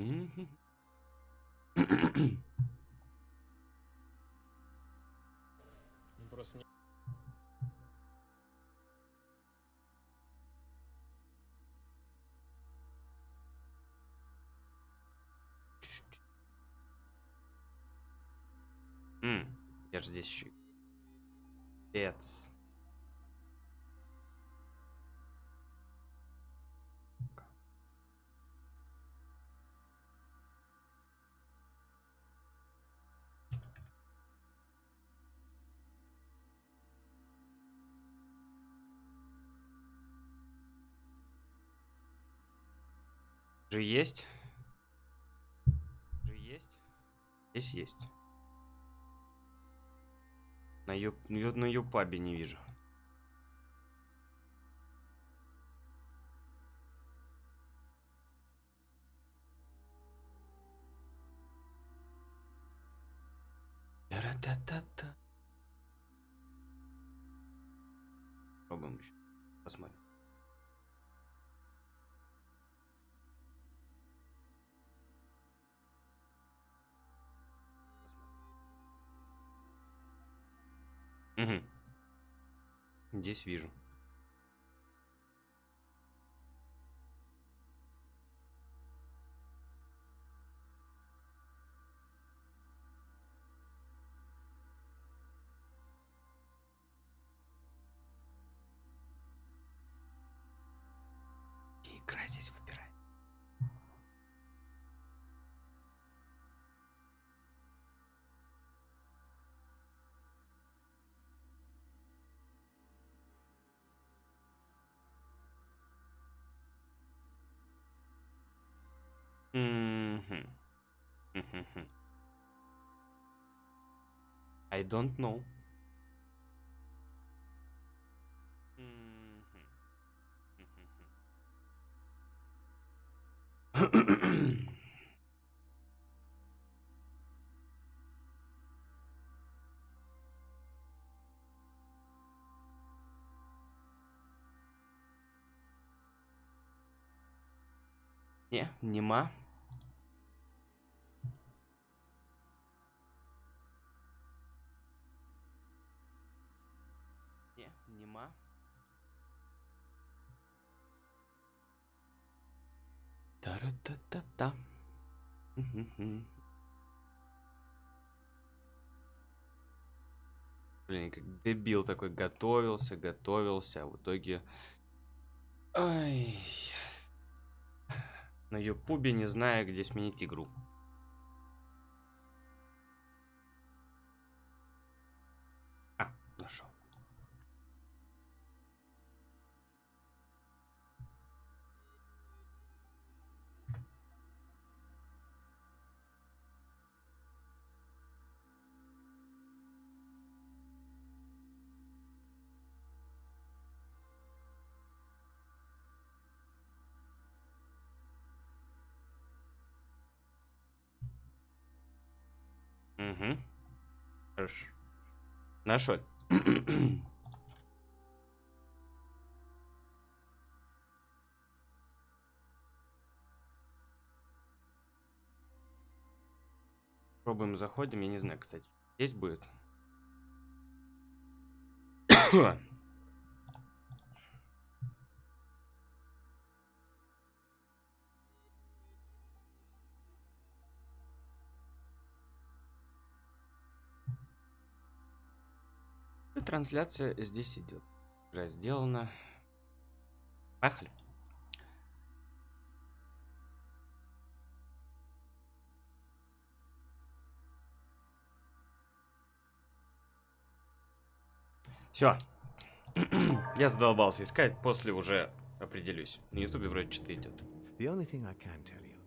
Мгм. Просто Я же здесь еще. Пец. Же есть? Же есть? Здесь есть. На юпабе не вижу. Та-та-та-та. Пробуем еще. Посмотрим. Угу. Здесь вижу. Где игра здесь выбирает? Мгм. Мгм. I don't know. Мгм. Мгм. Не, нема. Не, нема. Та-ра-та-та-та. Мгм. Блин, как дебил такой готовился, а в итоге... Ай. На Ютубе не знаю, где сменить игру. Нашел. Угу. Хорошо. Нашел. Пробуем, заходим. Я не знаю, кстати, здесь будет. И трансляция здесь идет. Игра сделана. Поехали. Все. Я задолбался искать, после уже определюсь. На Ютубе вроде что-то идет. The only thing I can tell you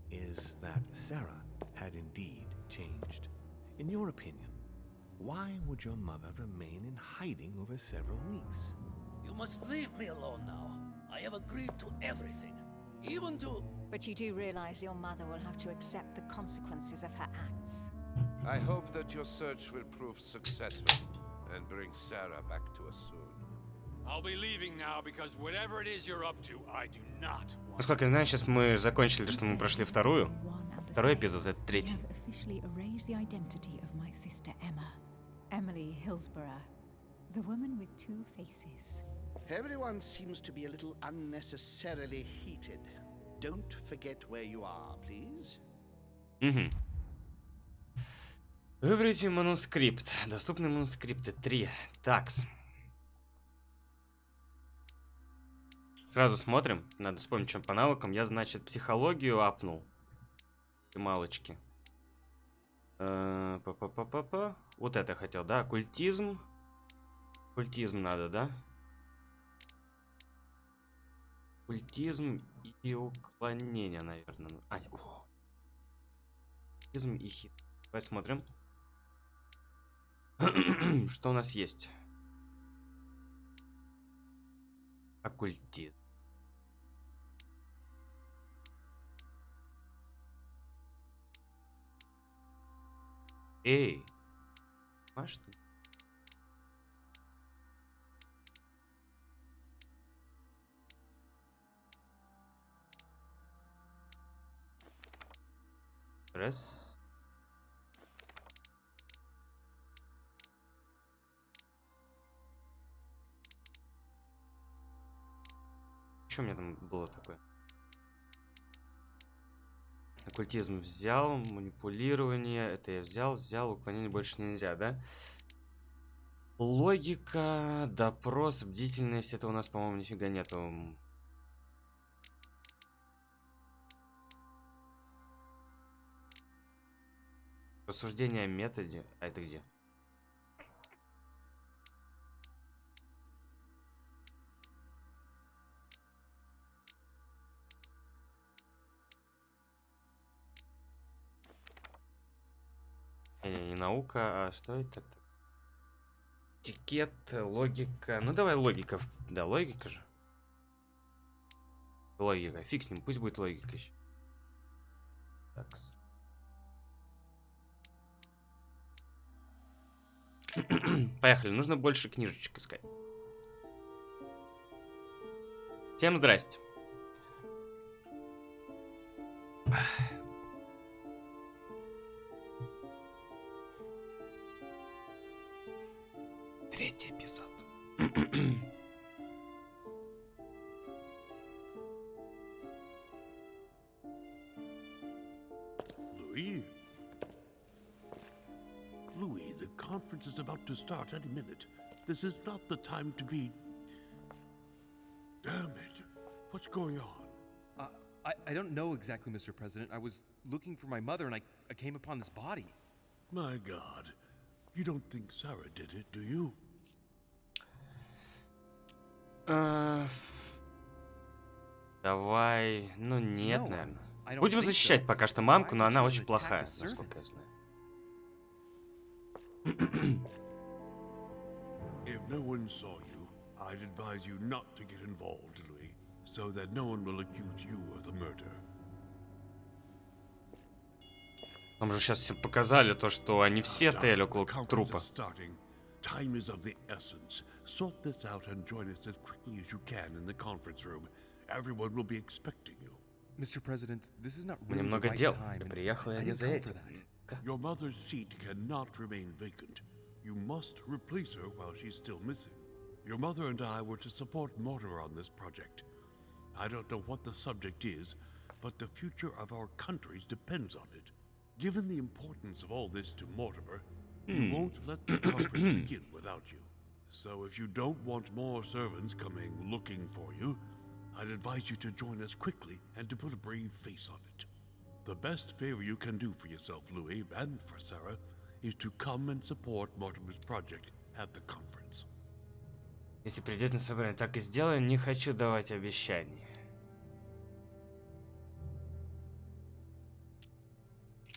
is that Sarah had indeed changed. In your opinion, why would your mother remain in hiding over several weeks? You must leave me alone now. I have agreed to everything, even to... But you do realize your mother will have to accept the consequences of her acts. I hope that your search will prove successful and bring Sarah back to us soon. I'll be leaving now because whatever it is you're up to, I do not want. Насколько я знаю, сейчас мы закончили то, что мы прошли вторую. One and the Второй same. эпизод, это We третий. have officially erased the identity of my sister Emma. Emily Hillsborough. The woman with two faces. Everyone seems to be a little unnecessarily heated. Don't forget where you are, please. Угу. Выберите манускрипт. Доступные манускрипты 3. Такс. Сразу смотрим. Надо вспомнить, что по навыкам. Я, значит, психологию апнул. Малочки. Па-па-па-па-па. Вот это хотел, да? Оккультизм. Оккультизм надо, да? Оккультизм и уклонение, наверное. А, нет. Оккультизм и хит. Давай смотрим. Что у нас есть? Оккультизм. Эй! А что? Раз. Что у меня там было такое? Оккультизм взял, манипулирование, это я взял, уклонение больше нельзя, да? Логика, допрос, бдительность, это у нас, по-моему, нифига нету. Рассуждение о методе, а это где? Не наука, а что это? Этикет, логика. Ну давай логика. Да, логика же. Логика. Фиг с ним, пусть будет логика еще. Так. Поехали, нужно больше книжечек искать. Всем здрасте. Третий эпизод. Louis? Louis, the conference is about to start any minute. This is not the time to be... Damn it. What's going on? I don't know exactly, Mr. President. I was looking for my mother and I came upon this body. My God. You don't think Sarah did it, do you? Давай, ну нет, No, наверное. I don't Будем think защищать so. пока что Why мамку, но would она she очень attack плохая, a насколько я servant? знаю. If no one saw you, I'd advise you not to get involved, Louis, so that no one will accuse you of the murder. Нам же сейчас все показали то, что они все стояли около The conference трупа. is starting. Time is of the essence. Sort this out and join us as quickly as you can in the conference room. Everyone will be expecting you. Mr. President, this is not Мне really the много right дел. time. И and приехал я I не didn't за come for этим. that. Your mother's seat cannot remain vacant. You must replace her while she's still missing. Your mother and I were to support Mortimer on this project. I don't know what the subject is, but the future of our countries depends on it. Given the importance of all this to Mortimer, he won't let the conference begin without you. So if you don't want more servants coming looking for you, I'd advise you to join us quickly and to put a brave face on it. The best favor you can do for yourself, Louis, and for Sarah, is to come and support Mortimer's project at the conference. Если придет на собрание, так и сделаем. Не хочу давать обещаний.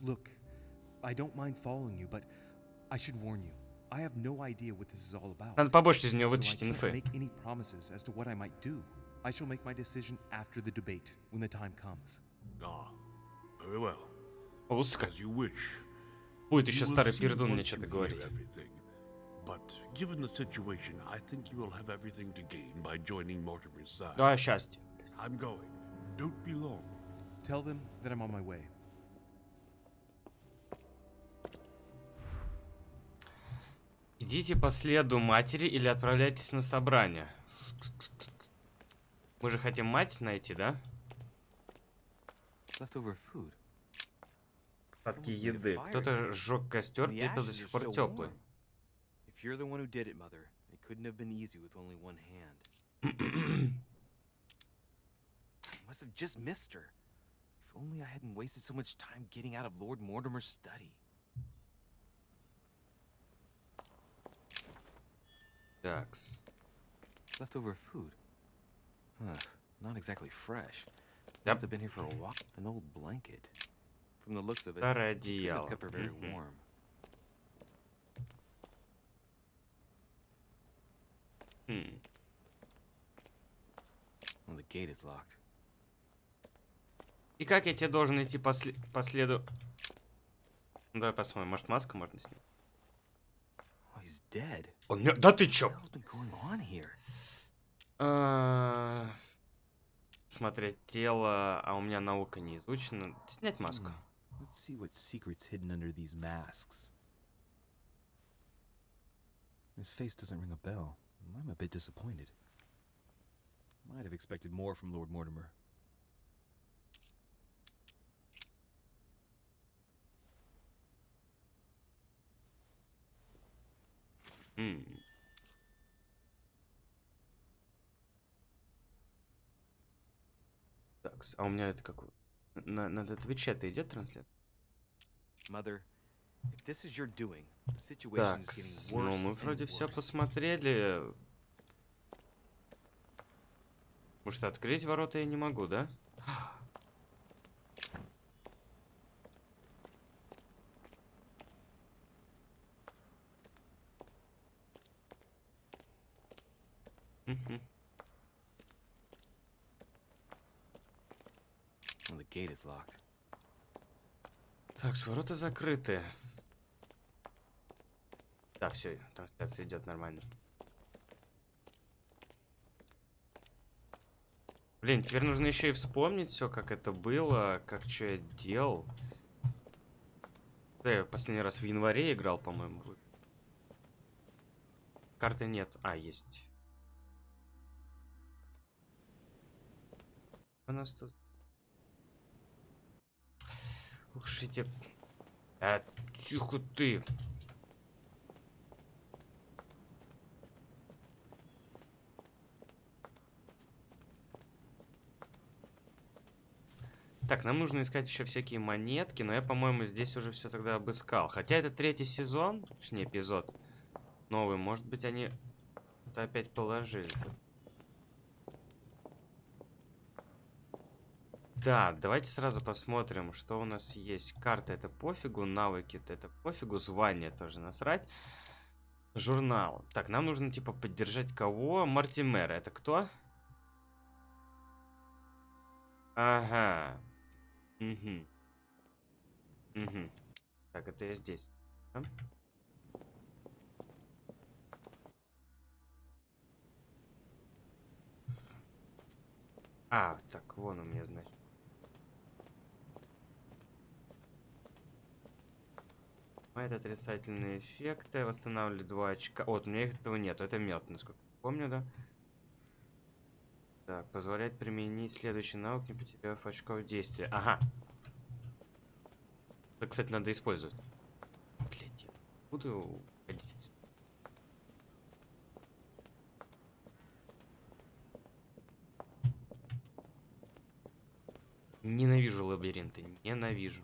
Look, I don't mind following you, but I should warn you. I have no idea what this is all about. Надо побольше из него So I вытащить can't инфы. make any promises as to what I might do. I shall make my decision after the debate, when the time comes. Ah, very well. Узко. As you wish. Будет You еще will старый see пердун мне once что-то you hear говорить. everything. But given the situation, I think you will have everything to gain by joining Mortimer's side. Да, счастье. I'm going. Don't be long. Tell them that I'm on my way. Идите по следу матери или отправляйтесь на собрание. Мы же хотим мать найти, да? Leftover food. Остатки еды. Кто-то сжег костер, пепел до сих пор теплый. If you're the one who did it, Mother, it couldn't have been easy with only one hand. I must have just missed her. If only I hadn't wasted so much time getting out of Lord Mortimer's study. Такс. Leftover food. Huh, not exactly fresh. Yep. Must have been here for a while. An old blanket. From the looks of it, Старое it could have одеяло. kept her very warm. Well, the gate is locked. И как я тебе должен идти по следу? Ну, давай посмотрим, может маска можно снять? Oh, he's dead. Он мё... Да ты чё? What the hell's been going on here? Смотреть тело, а у меня наука не изучена. Снять маску. Let's see what secret's hidden under these masks. His face doesn't ring a bell. I'm a bit disappointed. Might have expected more from Lord Mortimer. Так, а у меня это как... На Твиче-то идет трансляция? Mother, if this is your doing, the situation Так, is getting ну worse мы and вроде все worse. посмотрели. Может, открыть ворота я не могу, да? Well, the gate is locked. Так, ворота закрыты. Да, все, трансляция идет нормально. Блин, теперь нужно еще и вспомнить все, как это было, как что я делал. Да, я последний раз в январе играл, по-моему. Карты нет. А, есть. У нас тут... Ух, эти... тихо ты. Так, нам нужно искать еще всякие монетки, но я, по-моему, здесь уже все тогда обыскал. Хотя это 3-й сезон, точнее, эпизод новый. Может быть, они это опять положили. Да, давайте сразу посмотрим, что у нас есть. Карта — это пофигу, навыки-то это пофигу, звание тоже насрать. Журнал. Так, нам нужно, типа, поддержать кого? Мортимера. Это кто? Ага. Угу. Угу. Так, это я здесь. Да? А, так, вон у меня, значит. Это отрицательные эффекты. Восстанавливали 2 очка. Вот, у меня этого нет. Это мед, насколько я помню, да? Так, позволяет применить следующий навык, не потеряв очков действия. Ага. Это, кстати, надо использовать. Блядь, я буду ходить отсюда. Ненавижу лабиринты. Ненавижу.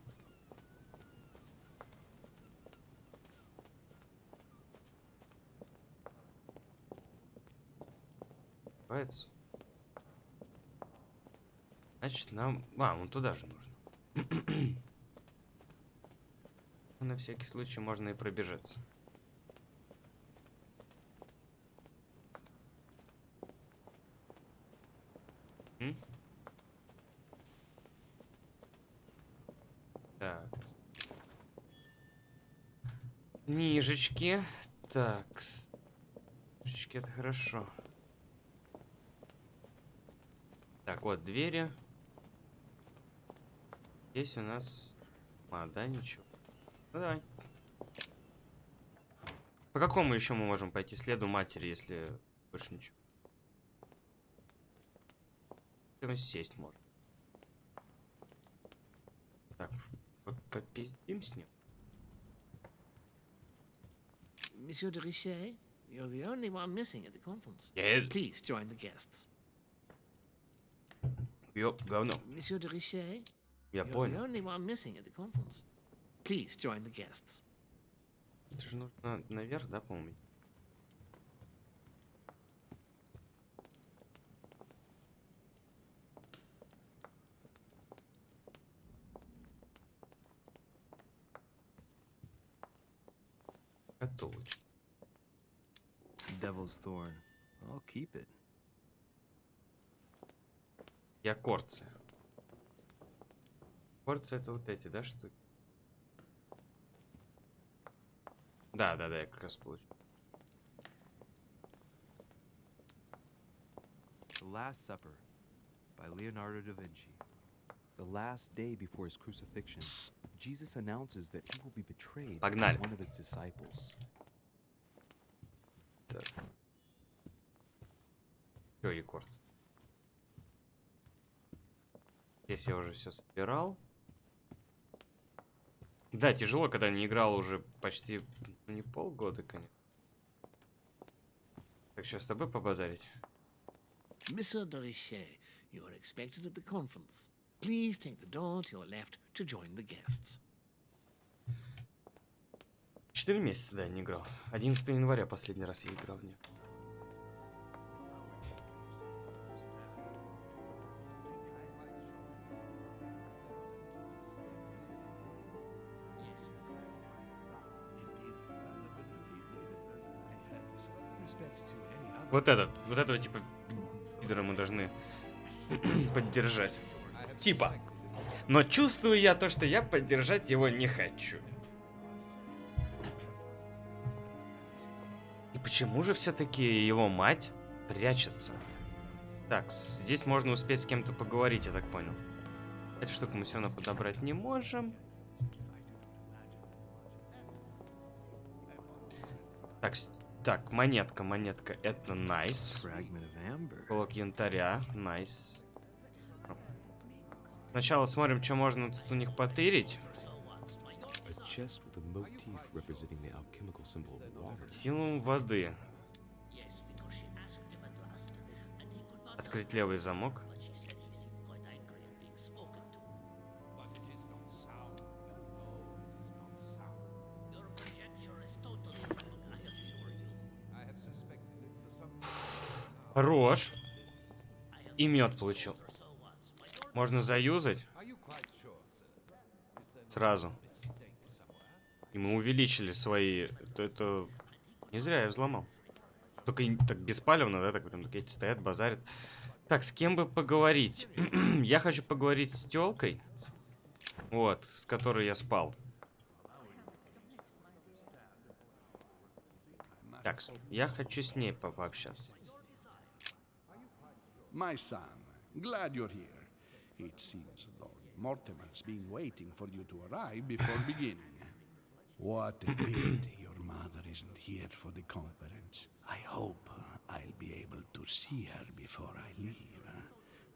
Нравится? Значит, нам... А, вон туда же нужно. На всякий случай можно и пробежаться. Так. Книжечки. Так. Крышечки, это хорошо. Так, вот двери. Здесь у нас... да, ничего. Ну, давай. По какому еще мы можем пойти следу матери, если больше ничего? Сесть можно. Так, попиздим с ним. Monsieur de Richet, you're the only one missing at the conference. Я... Please join the guests. говно. Monsieur de Richet, Я you're the понял. only one missing at the conference. Please join the guests. Это же нужно наверх, да, по-моему? Готовочка. Devil's Thorn. I'll keep it. Я корцы. Корцы это вот эти, да, штуки? Да, я как раз получу. The Last Supper by Leonardo da Vinci. The last day before his crucifixion, Jesus announces that he will be betrayed by Погнали. one of his disciples. Так. Чё, и корцы? Здесь я уже все собирал. Да, тяжело, когда не играл уже почти, ну, не полгода, конечно. Так, сейчас с тобой побазарить. Monsieur de Richet, you are expected at the conference. Please take the door to your left to join the guests. 4 месяца, да, не играл. 11 января последний раз я играл в нее. Вот этого типа пидора мы должны поддержать. Типа. Но чувствую я то, что я поддержать его не хочу. И почему же все-таки его мать прячется? Так, здесь можно успеть с кем-то поговорить, я так понял. Эту штуку мы все равно подобрать не можем. Так, монетка, это nice. Блок янтаря, nice. Сначала смотрим, что можно тут у них потырить. Символ воды. Открыть левый замок. Хорош. И мед получил. Можно заюзать. Сразу. И мы увеличили свои... Это... Не зря я взломал. Только так беспалевно, да? Так прям эти стоят, базарят. Так, с кем бы поговорить? Я хочу поговорить с тёлкой. Вот, с которой я спал. Так, я хочу с ней пообщаться. My son, glad you're here. It seems Lord Mortimer's been waiting for you to arrive before beginning. What a pity your mother isn't here for the conference. I hope I'll be able to see her before I leave.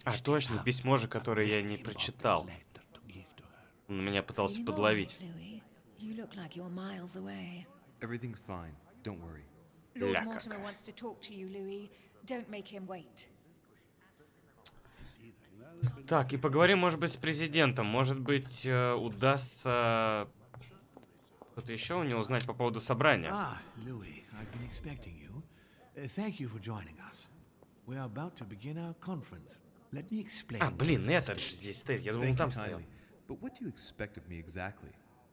А, точно, письмо же, которое я не прочитал. Он меня пытался подловить. Everything's fine. Don't worry. Lord Ля Mortimer какая. wants to talk to you, Louis. Don't make him wait. Так, и поговорим, может быть, с президентом. Может быть, удастся что-то еще у него узнать по поводу собрания. Ah, Louis, I've been expecting you. Thank you for joining us. We are about to begin our conference. Let me explain. А, блин, этот же здесь стоит. Я думал, он Thank там you стоял. kindly. But what do you expect of me exactly?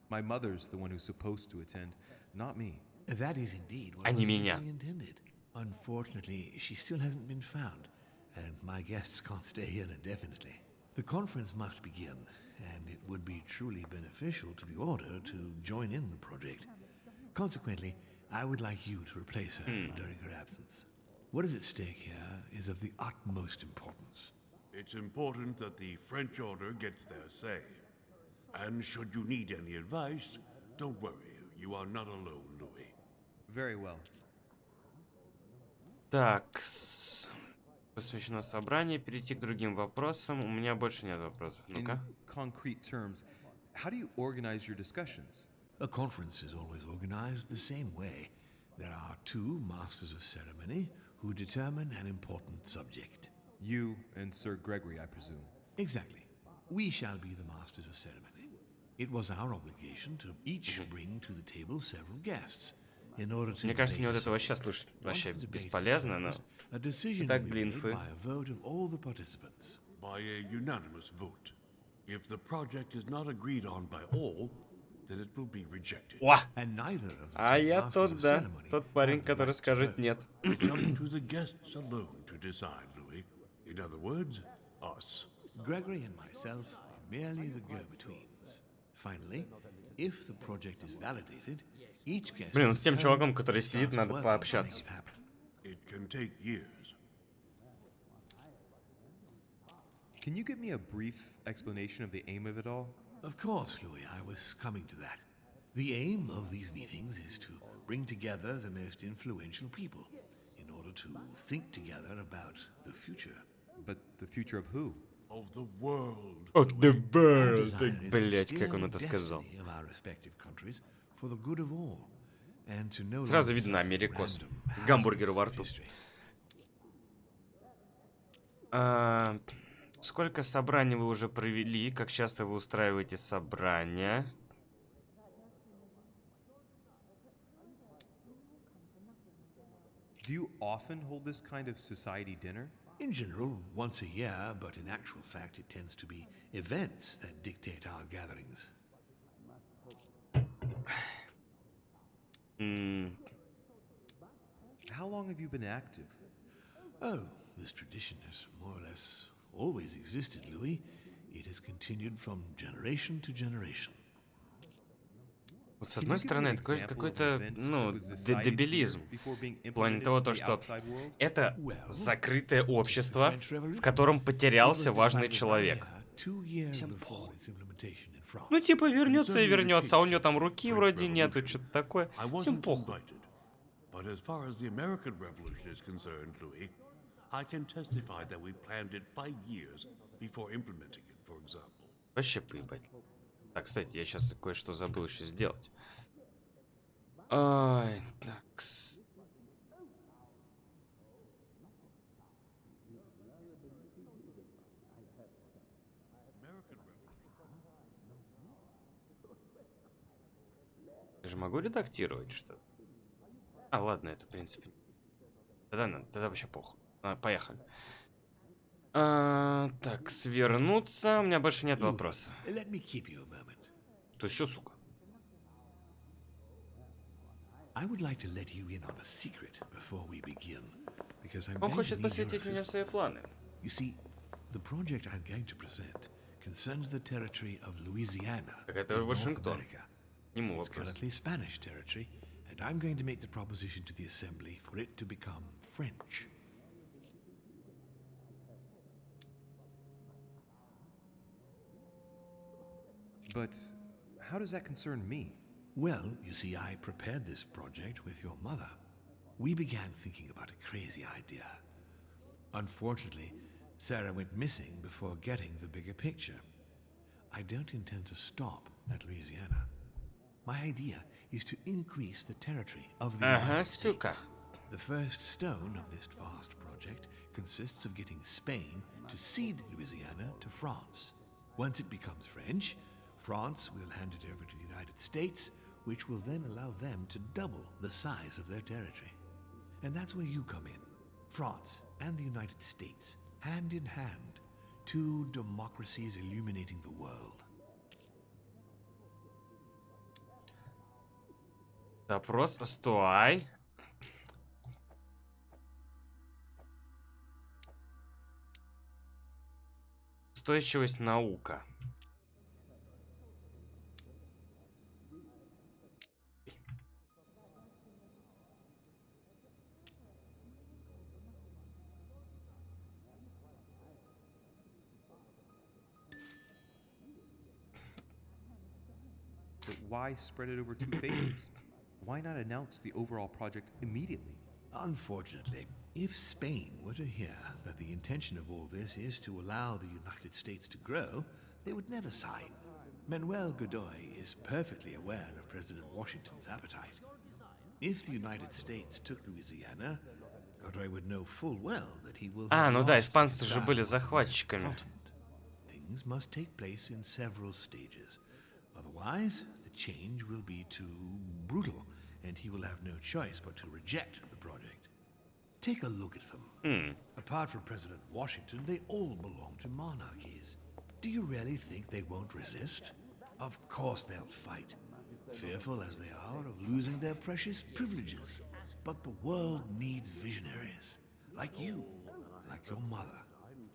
My mother's the one who's supposed to attend, not me. That is indeed what А не was меня. originally intended. Unfortunately, she still hasn't been found, and my guests can't stay here indefinitely. The conference must begin, and it would be truly beneficial to the Order to join in the project. Consequently, I would like you to replace her during her absence. What is at stake here is of the utmost importance. It's important that the French order gets their say. And should you need any advice, don't worry, you are not alone, Louis. Very well. Так, посвящено собрание, перейти к другим вопросам. У меня больше нет вопросов. In Ну-ка. concrete terms, how do you organize your discussions? A conference is always organized the same way. There are two masters of ceremony who determine an important subject. You and Sir Gregory, I presume. Exactly. We shall be the masters of ceremony. It was our obligation to each bring to the table several guests. In order to Мне кажется, мне вот это вообще слушать вообще бесполезно, но a decision так will be для made инфы. by a vote of all the participants. By a unanimous vote. If the project is not agreed on by all, then it will be rejected. О! And neither of the А two я masters тот, of да. ceremony Тот парень, have the который right to скажет vote. нет. It's up to the guests alone to decide, Louis. In other words, us. Gregory and myself are merely the go-betweens. Finally, if the project is validated, each guest Блин, с тем in turn чуваком, который starts сидит, надо working to пообщаться. make it happen. It can take years. Can you give me a brief explanation of the aim of it all? Of course, Louis, I was coming to that. The aim of these meetings is to bring together the most influential people in order to think together about the future. But the future of who? Of the world. От the Our bird. desire is to Блять, steer как он the это сказал. destiny of our respective countries for the good of all, and to no Сразу longer видно suffer Америкос. random Гамбургер hazards во of рту. history. Сколько собраний вы уже провели? Как часто вы устраиваете собрания? Do you often hold this kind of society dinner? In general, once a year, but in actual fact, it tends to be events that dictate our gatherings. How long have you been active? Oh, this tradition has more or less always existed, Louis. It has continued from generation to generation. Вот с одной стороны, это какой-то, ну, дебилизм. В плане того, то, что это закрытое общество, в котором потерялся важный человек. Ну, типа, вернется и вернется, а у него там руки вроде нету, что-то такое. I Всем wasn't похуй. invited. But as far as the American Revolution is concerned, Louis, I can testify that we planned it 5 years before implementing it, for example. Вообще поебать. Так, кстати, я сейчас кое-что забыл еще сделать. Ай, так. American Revolution. Я же могу редактировать что-то? А, ладно, это в принципе. Тогда вообще похуй. Поехали. Так, свернуться. У меня больше нет вопросов. Let me keep you a moment. Что еще, сука? I would like to let you in on a secret before we begin, because I'm Он going to хочет need your посвятить меня в свои assistance. планы. You see, the project I'm going to present concerns the territory of Louisiana Так это in North Вашингтон. America. К нему It's вопрос. currently Spanish territory, and I'm going to make the proposition to the Assembly for it to become French. But how does that concern me? Well, you see, I prepared this project with your mother. We began thinking about a crazy idea. Unfortunately, Sarah went missing before getting the bigger picture. I don't intend to stop at Louisiana. My idea is to increase the territory of the Ага, United States. сука. The first stone of this vast project consists of getting Spain to cede Louisiana to France. Once it becomes French, France will hand it over to the United States, which will then allow them to double the size of their territory. And that's where you come in. France and the United States, hand in hand, two democracies illuminating the world. Запрос. Стой. Устойчивость наука. But why spread it over 2 phases? Why not announce the overall project immediately? Unfortunately, if Spain were to hear that the intention of all this is to allow the United States to grow, they would never sign. Manuel Godoy is perfectly aware of President Washington's appetite. If the United States took Louisiana, Godoy would know full well that he will А, have ну да, lost испанцы his же были desire for the захватчиками. continent. Things must take place in several stages. Otherwise, the change will be too brutal, and he will have no choice but to reject the project. Take a look at them. Apart from President Washington, they all belong to monarchies. Do you really think they won't resist? Of course they'll fight, fearful as they are of losing their precious privileges. But the world needs visionaries, like you, like your mother.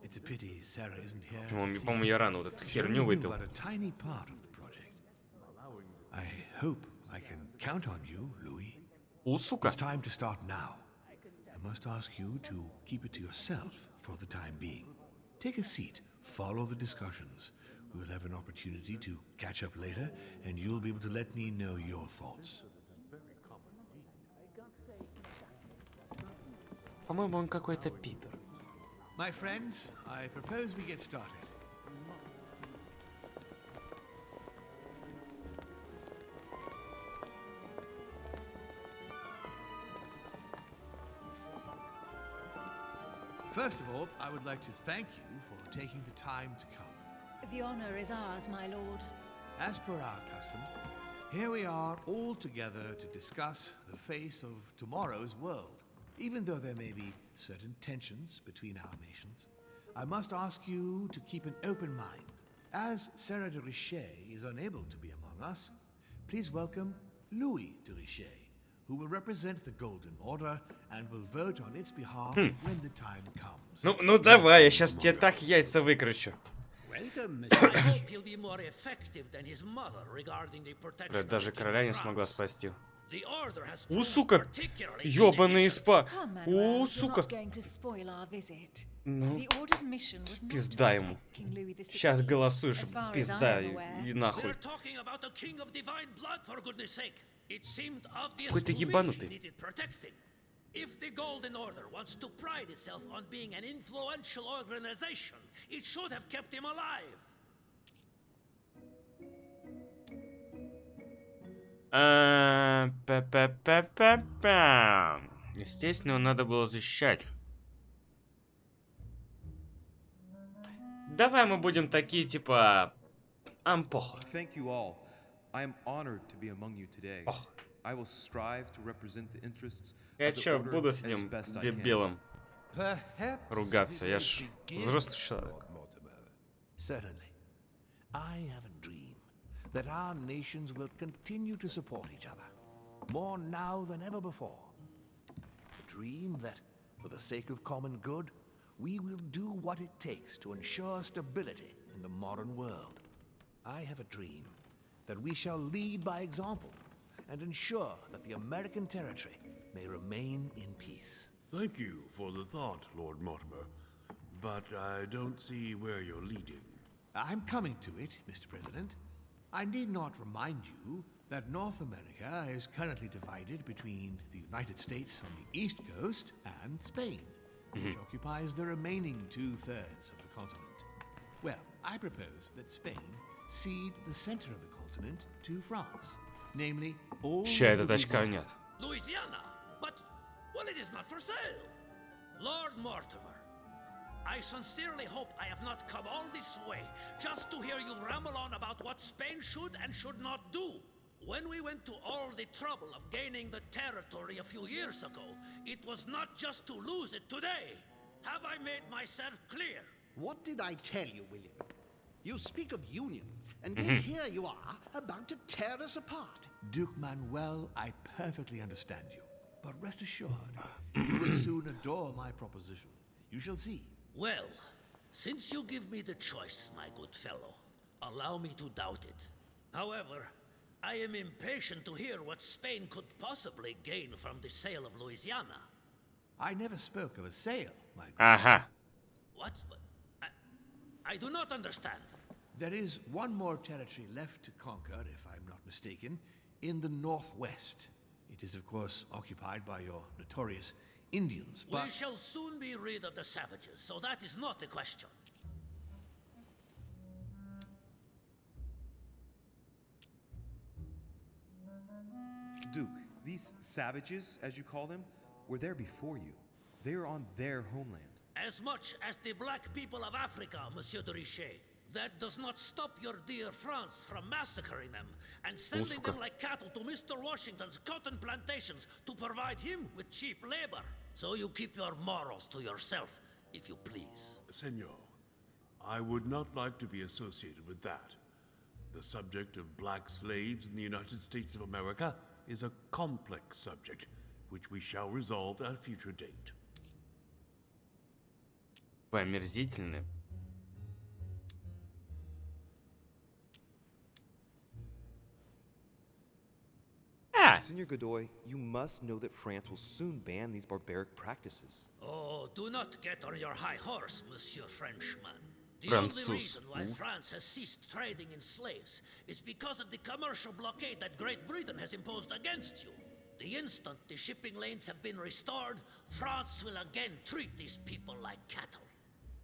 It's a pity Sarah isn't here. По-моему, я рано вот эту херню выпил. But a tiny part of the project. I hope I can count on you, Louis. Сука. It's time to start now. I must ask you to keep it to yourself for the time being. Take a seat, follow the discussions. We'll have an opportunity to catch up later, and you'll be able to let me know your thoughts. По-моему, он какой-то пидор. My friends, I propose we get started. First of all, I would like to thank you for taking the time to come. The honor is ours, my lord. As per our custom, here we are all together to discuss the face of tomorrow's world. Even though there may be certain tensions between our nations, I must ask you to keep an open mind. As Sarah de Richet is unable to be among us, please welcome Louis de Richet, who will represent the Golden Order and will vote on its behalf when the time comes. Ну давай, я сейчас тебе так яйца выкручу. Welcome, Mr. I hope he'll be more effective than his mother regarding the protection Блядь, даже of the King короля не of смогла France. спасти. The order has У, proved сука! particularly Ёбаный inefficient. испа! Come, Manuel, У, you're сука! not going to spoil our visit. Ну, The order's mission was not to пизда ему. protect King Louis XVI. Сейчас голосуешь, As far as пизда I am aware. и We're нахуй. talking about a king of divine blood, for goodness sake. It seemed obvious Какой ты to me ебанутый. he needed protecting. If the Golden Order wants to pride itself on being an influential organization, it should have kept him alive. Естественно, его надо было защищать. Давай мы будем такие, типа... Похуй. Thank you all. I am honored to be among you today. Ох. I will strive to represent the interests Я of the чё, order буду с as ним best I can. дебилом Perhaps ругаться? we Я may ж begin, взрослый человек. Lord Mortimer. Certainly. I have a dream that our nations will continue to support each other, more now than ever before. A dream that, for the sake of common good, we will do what it takes to ensure stability in the modern world. I have a dream that we shall lead by example and ensure that the American territory may remain in peace. Thank you for the thought, Lord Mortimer, but I don't see where you're leading. I'm coming to it, Mr. President. I need not remind you that North America is currently divided between the United States on the east coast and Spain, which occupies the remaining 2/3 of the continent. Well, I propose that Spain cede the center of the continent to France, namely all Ща of этот очка Louisiana. нет. Louisiana? But, well, it is not for sale. Lord Mortimer, I sincerely hope I have not come all this way just to hear you ramble on about what Spain should and should not do. When we went to all the trouble of gaining the territory a few years ago, it was not just to lose it today. Have I made myself clear? What did I tell you, William? You speak of union, and yet here you are, about to tear us apart. Duke Manuel, I perfectly understand you. But rest assured, you will soon adore my proposition. You shall see. Well, since you give me the choice, my good fellow, allow me to doubt it. However, I am impatient to hear what Spain could possibly gain from the sale of Louisiana. I never spoke of a sale, my good. Ага. What? I do not understand. There is one more territory left to conquer, if I'm not mistaken, in the northwest. It is, of course, occupied by your notorious Indians, but... We shall soon be rid of the savages, so that is not a question. Duke, these savages, as you call them, were there before you. They are on their homeland. As much as the black people of Africa, Monsieur de Richet. That does not stop your dear France from massacring them and sending them like cattle to Mr. Washington's cotton plantations to provide him with cheap labor. So you keep your morals to yourself, if you please. Senor, I would not like to be associated with that. The subject of black slaves in the United States of America is a complex subject, which we shall resolve at a future date. Вы омерзительны. Senor Godoy, you must know that France will soon ban these barbaric practices. Oh, do not get on your high horse, Monsieur Frenchman. The Francis. only reason why France has ceased trading in slaves is because of the commercial blockade that Great Britain has imposed against you. The instant the shipping lanes have been restored, France will again treat these people like cattle.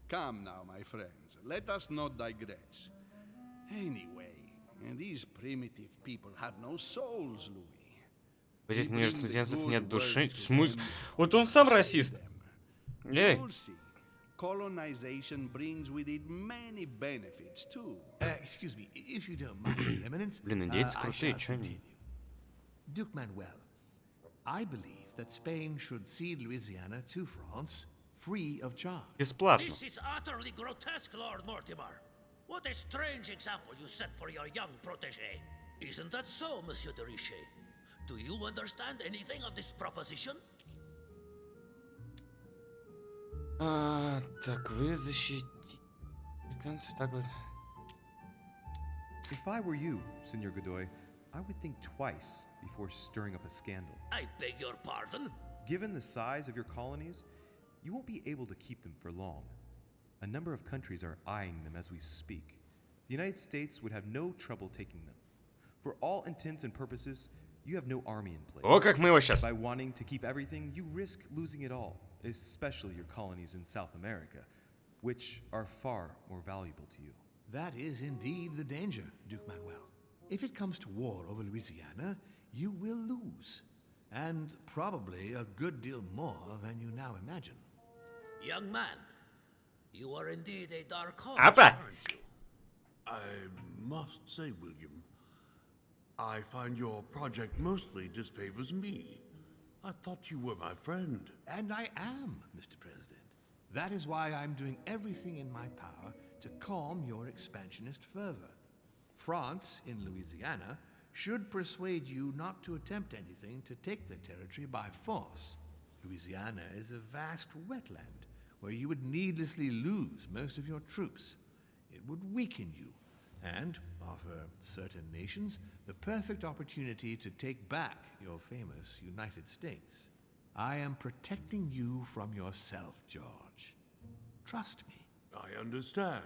Come now, my friends. Let us not digress. Anyway, these primitive people have no souls, Louis. В этих межстудентцев нет души. В смысле? Вот он сам расист. Эй. Colonization brings with it many benefits too. Excuse me, if you don't mind, Eminence. Блин, индейцы I крутые, shall чё они? continue. Duke Manuel, I believe that Spain should cede Louisiana to France free of charge. Бесплатно. This is utterly grotesque, Lord Mortimer. What a strange example you set for your young protege. Isn't that so, Monsieur de Richet? Do you understand anything of this proposition? Так, вы защитите... Так вот... If I were you, Senor Godoy, I would think twice before stirring up a scandal. I beg your pardon? Given the size of your colonies, you won't be able to keep them for long. A number of countries are eyeing them as we speak. The United States would have no trouble taking them. For all intents and purposes, you have no army in place. О, как мы его сейчас. By wanting to keep everything, you risk losing it all, especially your colonies in South America, which are far more valuable to you. That is indeed the danger, Duke Manuel. If it comes to war over Louisiana, you will lose. And probably a good deal more than you now imagine. Young man, you are indeed a dark horse, Apa? aren't you? I must say, William, I find your project mostly disfavors me. I thought you were my friend. And I am, Mr. President. That is why I'm doing everything in my power to calm your expansionist fervor. France, in Louisiana, should persuade you not to attempt anything to take the territory by force. Louisiana is a vast wetland where you would needlessly lose most of your troops. It would weaken you and offer certain nations the perfect opportunity to take back your famous United States. I am protecting you from yourself, George. Trust me. I understand.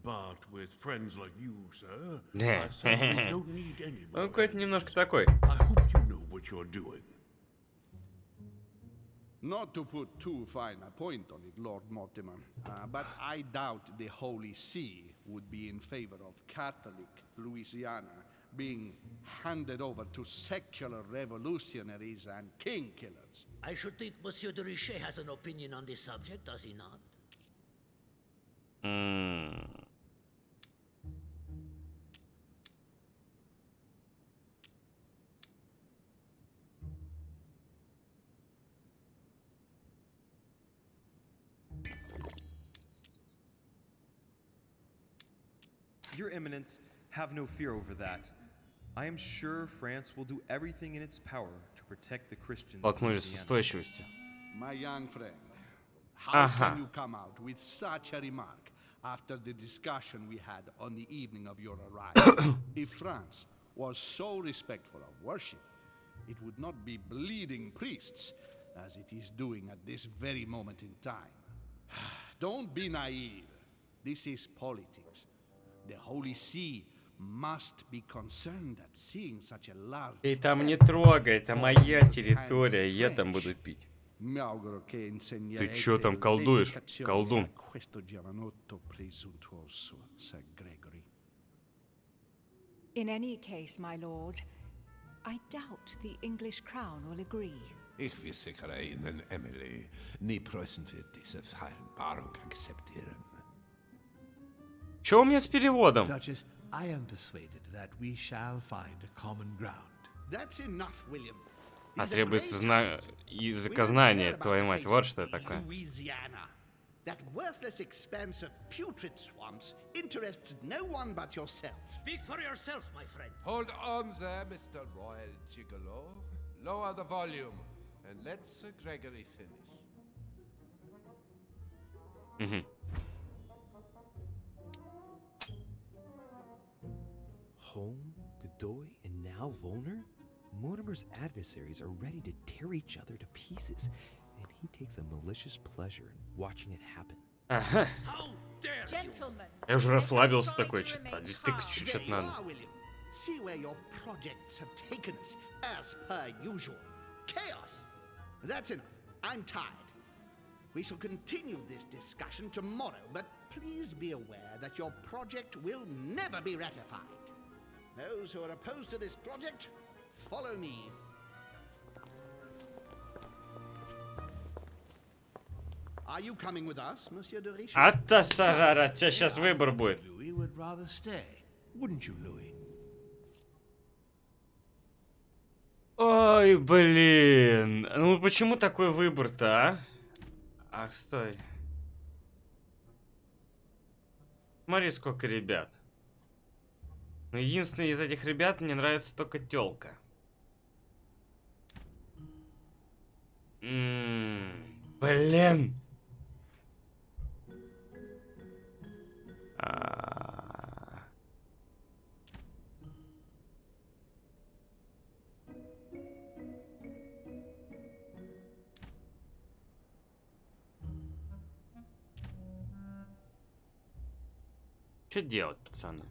But with friends like you, sir, I certainly don't need any more. Он какой-то немножко такой. I hope you know what you're doing. Not to put too fine a point on it, Lord Mortimer, but I doubt the Holy See would be in favor of Catholic Louisiana being handed over to secular revolutionaries and king killers. I should think Monsieur de Richet has an opinion on this subject, does he not? Your Eminence, have no fear over that. I am sure France will do everything in its power to protect the Christians. Столкнулись с устойчивостью. My young friend, how can you come out with such a remark after the discussion we had on the evening of your arrival? If France was so respectful of worship, it would not be bleeding priests as it is doing at this very moment in time. Don't be naive. This is politics. The Holy See must be concerned at seeing such a large. Ты там не трогай, это моя территория, я там буду пить. Mi auguro che Ты insegnerete чё там колдуешь, l'educazione колдун? a questo giovanotto presuntuoso, Sir Gregory. In any case, my lord, I doubt the English crown will agree. Ich versichere Ihnen, Emily, nie Preußen wird diese Vereinbarung akzeptieren. Чё у меня с переводом? Duchess, I am persuaded that we shall find a common ground. That's enough, William. А He's a требуется great языкознание, твою мать, вот что это такое. Louisiana. That worthless expanse of putrid swamps interests no one but yourself. Speak for yourself, my friend. Hold on there, Mr. Royal Gigolo. Lower the volume, and let Sir Gregory finish. Мгм. Home, Godoy, and now Volner? Mortimer's adversaries are ready to tear each other to pieces, and he takes a malicious pleasure in watching it happen. Ага. How dare you? Gentlemen, Я уже расслабился let us такой, try to что-то. remain Здесь тыкать calm. чуть-чуть There you надо. are, William. See where your projects have taken us, as per usual. Chaos. That's enough. I'm tired. We shall continue this discussion tomorrow, but please be aware that your project will never be ratified. Those who are opposed to this project, follow me. Are you coming with us, Monsieur de Richelieu? А-то, Сарара, у тебя сейчас выбор будет. Louis would rather stay. Wouldn't you, Louis? Ой, блин. Ну почему такой выбор-то, а? Ах, стой. Смотри, сколько ребят. Но единственный из этих ребят мне нравится только тёлка. Блин. Что делать, пацаны?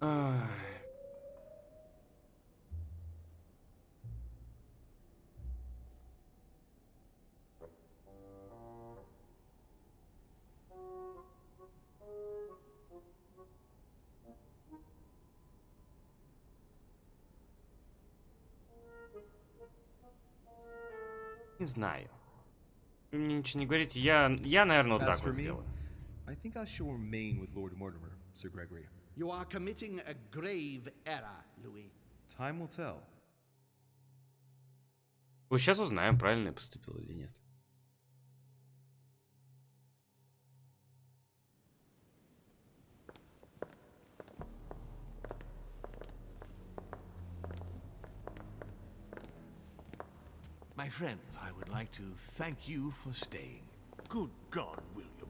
Ай. Не знаю. Вы мне ничего не говорите. Я наверное, вот As так for вот me, сделаю. I think I shall remain with Lord Mortimer, Sir Gregory. You are committing a grave error, Louis. Time will tell. Вот сейчас узнаем, правильно я поступил или нет. My friends, I would like to thank you for staying. Good God, William.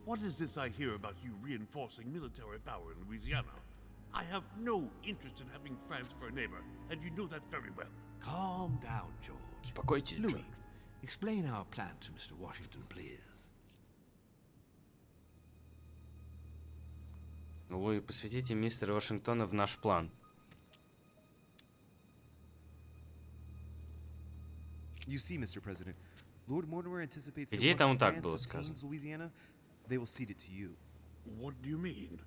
What is this I hear about you reinforcing military power in Louisiana? I have no interest in having France for a neighbor, and you know that very well. Calm down, George. Успокойтесь, Louis, Джордж. explain our plan to Mr. Washington, please. Луи, посвятите мистера Вашингтона в наш план. You see, Mr. President, Lord Mortimer anticipates that Идея там once так France было obtains сказано. Louisiana, they will cede it to you. What do you mean?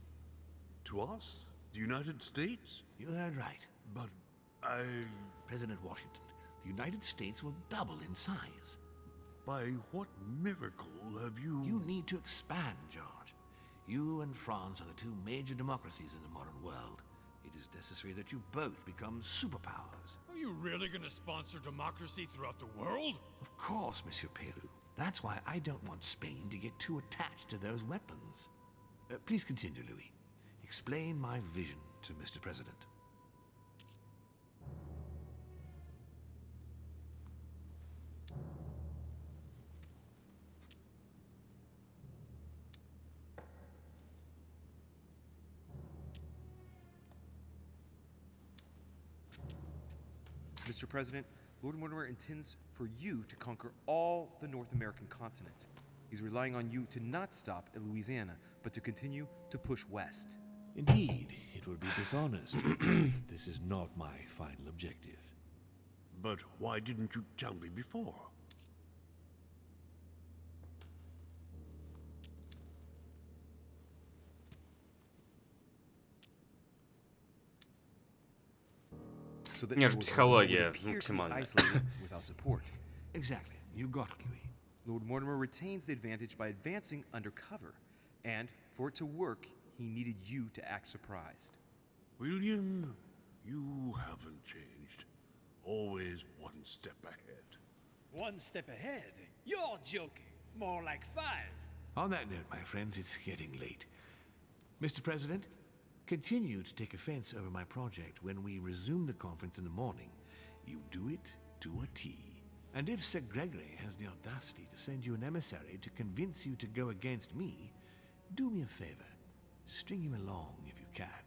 To us? The United States? You heard right. But President Washington, the United States will double in size. by what miracle have you... You need to expand, George. You and France are the two major democracies in the modern world. It is necessary that you both become superpowers. Are you really going to sponsor democracy throughout the world? Of course, Monsieur Peru. That's why I don't want Spain to get too attached to those weapons. Please continue, Louis. Explain my vision to Mr. President. Mr. President, Lord Mortimer intends for you to conquer all the North American continent. He's relying on you to not stop at Louisiana, but to continue to push west. Indeed, it would be dishonest. This is not my final objective. But why didn't you tell me before? So that Нет, Lord психология Mortimer would appear to be максимальная. isolated without support. Exactly. You got it, Louis. Lord Mortimer retains the advantage by advancing undercover, and for it to work, he needed you to act surprised. William, you haven't changed. Always one step ahead. One step ahead? You're joking. More like 5. On that note, my friends, it's getting late. Mr. President, continue to take offense over my project when we resume the conference in the morning. You do it to a T. And if Sir Gregory has the audacity to send you an emissary to convince you to go against me, do me a favor. String him along if you can.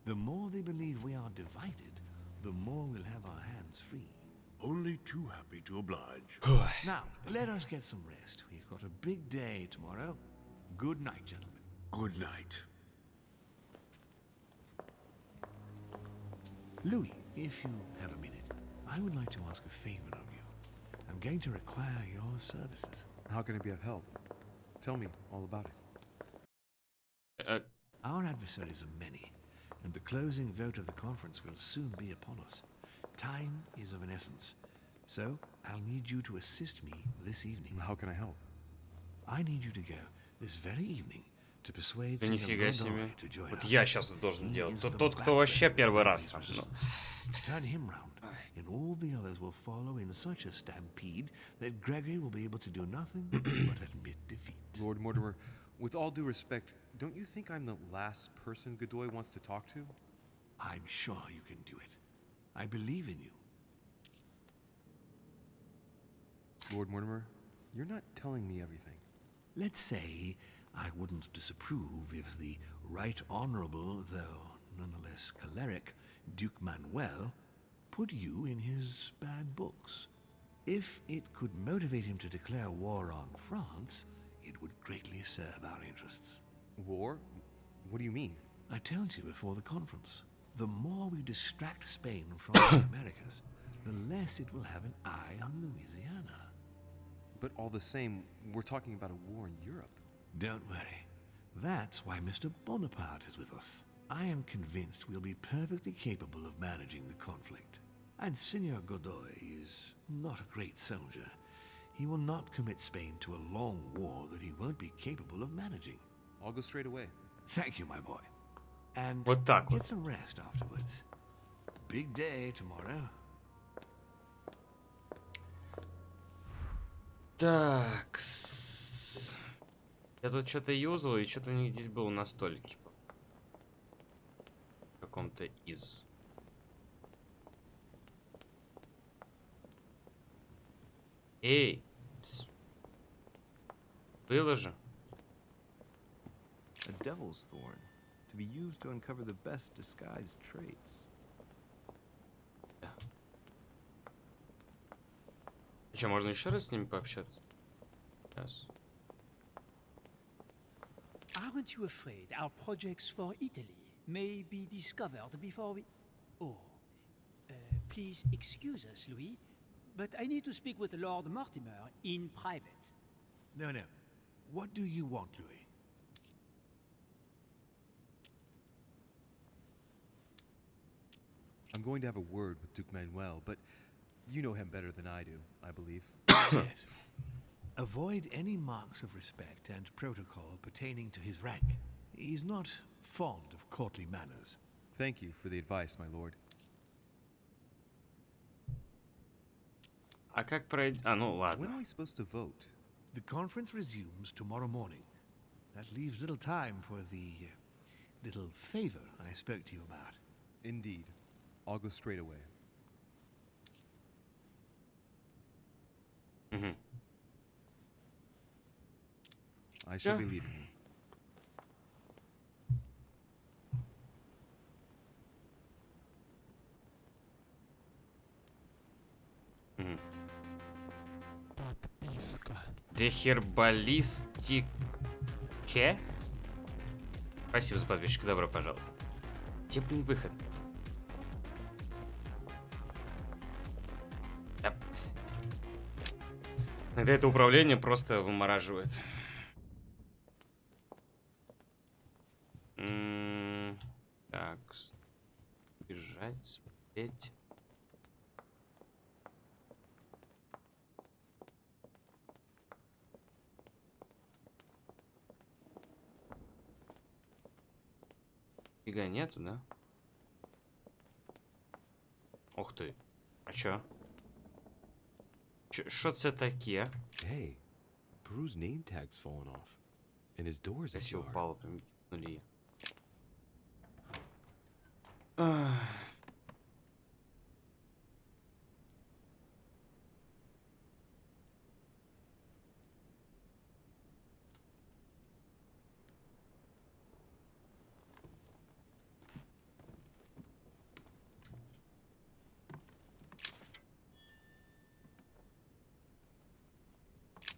The more they believe we are divided, the more we'll have our hands free. Only too happy to oblige. Now, let us get some rest. We've got a big day tomorrow. Good night, gentlemen. Good night. Louis, if you have a minute, I would like to ask a favor of you. I'm going to require your services. How can I be of help? Tell me all about it. Our adversaries are many, and the closing vote of the conference will soon be upon us. Time is of an essence, so I'll need you to assist me this evening. How can I help? I need you to go this very evening to persuade Да Sir нифига себе. Godoy to join Вот us. я сейчас должен He делать. is the Тот, кто вообще backbone первый of раз this там. resistance. Turn him round, and all the others will follow in such a stampede that Gregory will be able to do nothing but admit defeat. Lord Mortimer, with all due respect, don't you think I'm the last person Godoy wants to talk to? I'm sure you can do it. I believe in you. Lord Mortimer, you're not telling me everything. Let's say I wouldn't disapprove if the Right Honorable, though nonetheless choleric, Duke Manuel put you in his bad books. If it could motivate him to declare war on France, it would greatly serve our interests. War? What do you mean? I told you before the conference. The more we distract Spain from the Americas, the less it will have an eye on Louisiana. But all the same, we're talking about a war in Europe. Don't worry. That's why Mr. Bonaparte is with us. I am convinced we'll be perfectly capable of managing the conflict. And Senor Godoy is not a great soldier. He will not commit Spain to a long war that he won't be capable of managing. I'll go straight away. Thank you, my boy. And Вот так get вот. some rest afterwards. Big day tomorrow. Так. Я тут что-то юзал, и что-то у них здесь было на столике. В каком-то из. Эй! Было же. A devil's thorn, to be used to uncover the best disguised traits. Что, можно еще раз с ними пообщаться? Yes. Aren't you afraid our projects for Italy may be discovered before we... Oh. Please excuse us, Louis, but I need to speak with Lord Mortimer in private. No, no. What do you want, Louis? I'm going to have a word with Duke Manuel, but you know him better than I do, I believe. Yes. Avoid any marks of respect and protocol pertaining to his rank. He's not fond of courtly manners. Thank you for the advice, my lord. А как пройти? А, ну ладно. When are we supposed to vote? The conference resumes tomorrow morning. That leaves little time for the little favor I spoke to you about. Indeed. I'll go straight away. Угу. I shall be leaving you. Дехербалистике. Спасибо за подписчик, добро пожаловать. Где, блин, выход? Да. Иногда это управление просто вымораживает. Так, бежать, смотреть. Фига нету, да? Ух ты. А чё? Что це таке? Hey, Peru's name tag's fallen off, and his door's Если ajar. упало, прям нули. Ах.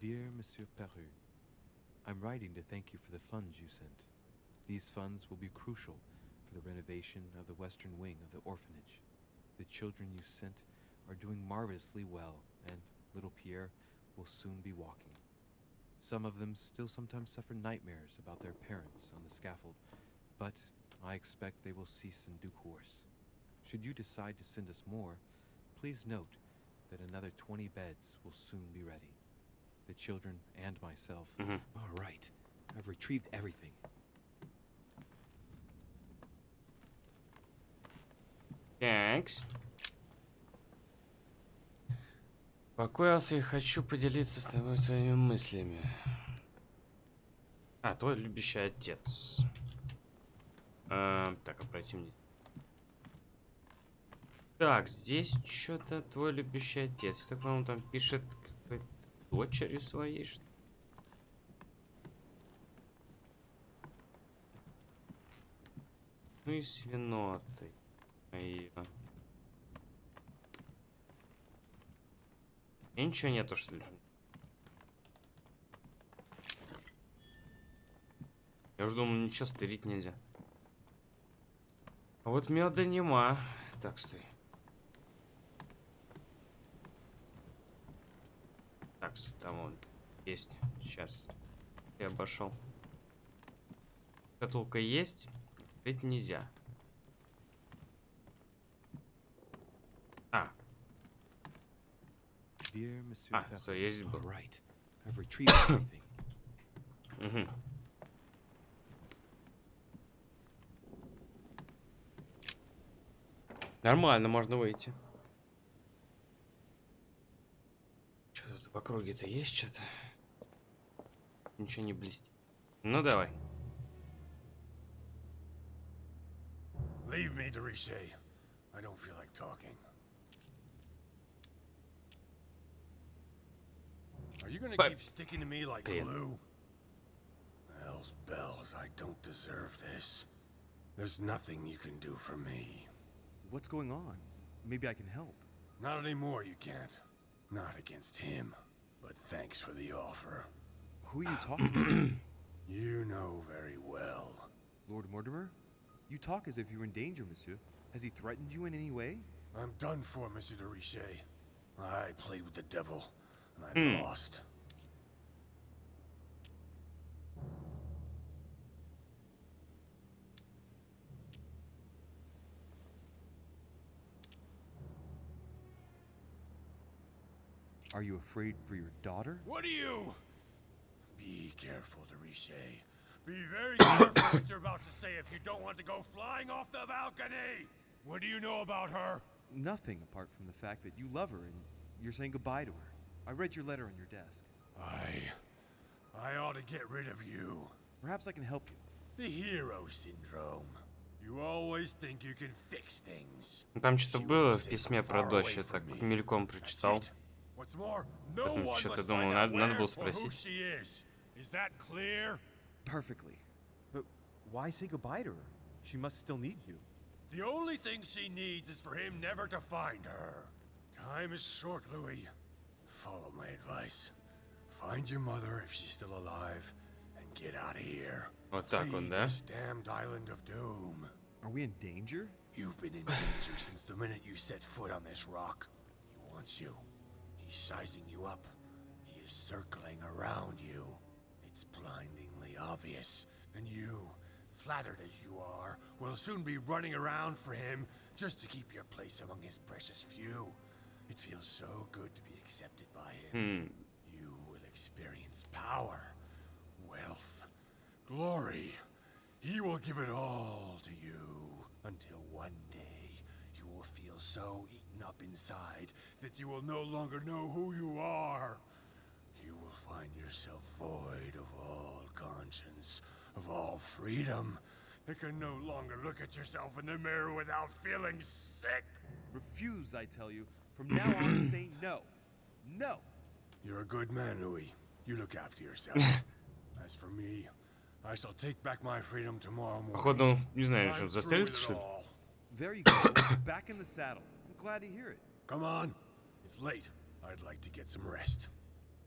Dear Monsieur Peru, I'm writing to thank you for the funds you sent. These funds will be crucial for the renovation of the western wing of the orphanage. The children you sent are doing marvelously well, and little Pierre will soon be walking. Some of them still sometimes suffer nightmares about their parents on the scaffold, but I expect they will cease in due course. Should you decide to send us more, please note that another 20 beds will soon be ready. The children and myself. All right. I've retrieved everything. Тhanks. Покоился и хочу поделиться с тобой своими мыслями. А, твой любящий отец. Так, обратим. Так, здесь что-то твой любящий отец. Так он там пишет какой-то дочери своей, что ли? Ну и свиноты. И ничего нету, что ли? Я уже думал, ничего стырить нельзя. А вот меда нема. Так, стой. Так, там он есть. Сейчас я обошел. Шкатулка есть. Ведь нельзя. Все, я здесь был. Нормально, можно выйти. Что тут в округе-то есть что-то? Ничего не блестит. Ну давай. Leave me, Deriche. I don't feel like talking. Are you gonna keep sticking to me like glue? Hell's bells, I don't deserve this. There's nothing you can do for me. What's going on? Maybe I can help. Not anymore, you can't. Not against him. But thanks for the offer. Who are you talking about? You know very well. Lord Mortimer? You talk as if you were in danger, monsieur. Has he threatened you in any way? I'm done for, Monsieur de Richet. I played with the devil, and I lost. Are you afraid for your daughter? What are you? Be careful, de Richet. Be very careful what you're about to say if you don't want to go flying off the balcony! What do you know about her? Nothing apart from the fact that you love her and you're saying goodbye to her. I read your letter on your desk. I ought to get rid of you. Perhaps I can help you. The hero syndrome. You always think you can fix things. Там что-то было в письме про дочь, я так мельком прочитал. Что-то думал, надо было спросить. Is that clear? Perfectly. But why say goodbye to her? She must still need you. The only thing she needs is for him never to find her. Time is short, Louis. Follow my advice. Find your mother if she's still alive, and get out of here. Вот так вот, Flee да? this damned island of doom. Are we in danger? You've been in danger since the minute you set foot on this rock. He wants you. He's sizing you up. He is circling around you. It's blindingly obvious. And you, flattered as you are, will soon be running around for him just to keep your place among his precious few. It feels so good to be accepted by him. You will experience power, wealth, glory. He will give it all to you until one day you will feel so eaten up inside that you will no longer know who you are. You will find yourself void of all conscience, of all freedom, and can no longer look at yourself in the mirror without feeling sick. Refuse, I tell you. From now on, say no. No! You're a good man, Louis. You look after yourself. As for me, I shall take back my freedom tomorrow morning. Походу, он, не знаю, что, застрелится, что ли? There you go. Back in the saddle. I'm glad to hear it. Come on. It's late. I'd like to get some rest.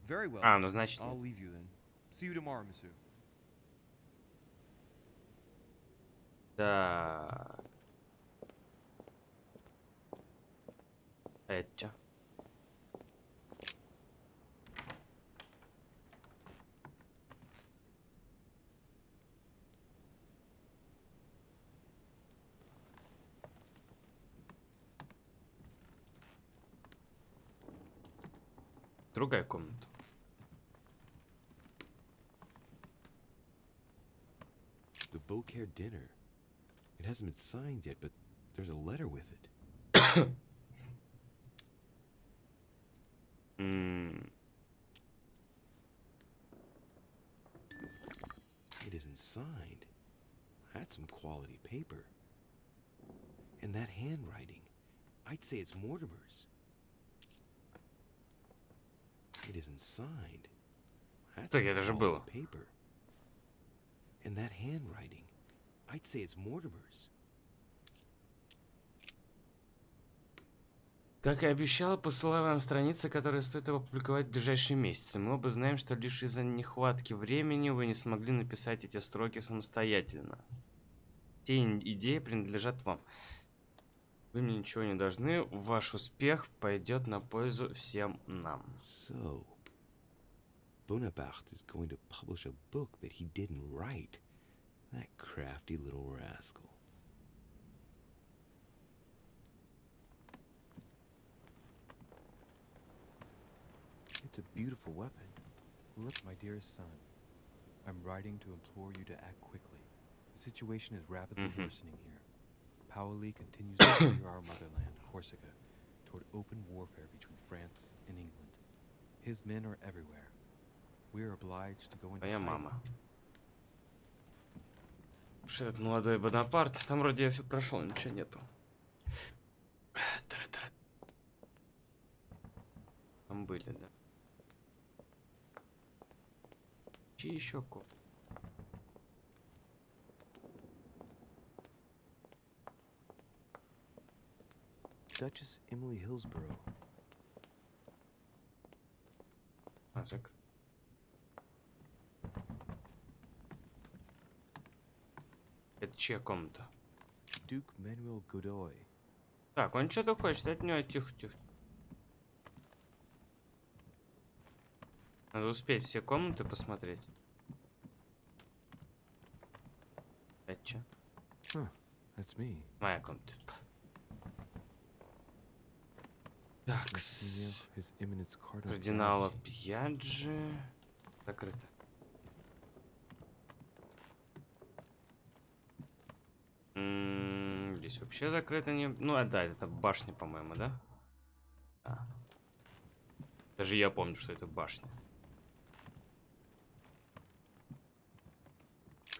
Very well. А, ну значит... I'll leave you then. See you tomorrow, monsieur. Да. Это чё? Другая комната. The Beaucaire dinner. It hasn't been signed yet, but there's a letter with it. It isn't signed. That's some quality paper. And that handwriting, I'd say it's Mortimer's. It isn't signed. That's Так, это же some было. quality paper. And that handwriting, I'd say it's Mortimer's. Как и обещал, посылаю вам страницы, которые стоит опубликовать в ближайшие месяцы. Мы оба знаем, что лишь из-за нехватки времени вы не смогли написать эти строки самостоятельно. Те идеи принадлежат вам. Вы мне ничего не должны. Ваш успех пойдет на пользу всем нам. So, Bonaparte is going to publish a book that he didn't write. That crafty little rascal. It's a beautiful weapon. Look, my dearest son. I'm writing to implore you to act quickly. The situation is rapidly worsening here. Paoli continues to steer our motherland, Corsica, toward open warfare between France and England. His men are everywhere. We are obliged to go into Моя hiding. мама. Что этот молодой Бонапарт? Там вроде я все прошел, ничего нету. Там были, да. Чьи еще ко? Duchess Emily Hillsborough. Так. Это чья комната? Duke Manuel Godoy. Так, он что-то хочет от него. Тихо-тихо. Надо успеть все комнаты посмотреть. Это чё? Huh, that's me. Моя комната. Так, His Eminence Cardinal кардинала Giorgi. Пьяджи. Закрыто. Здесь вообще закрыто не... Ну, да, это башня, по-моему, да? Да. Даже я помню, что это башня.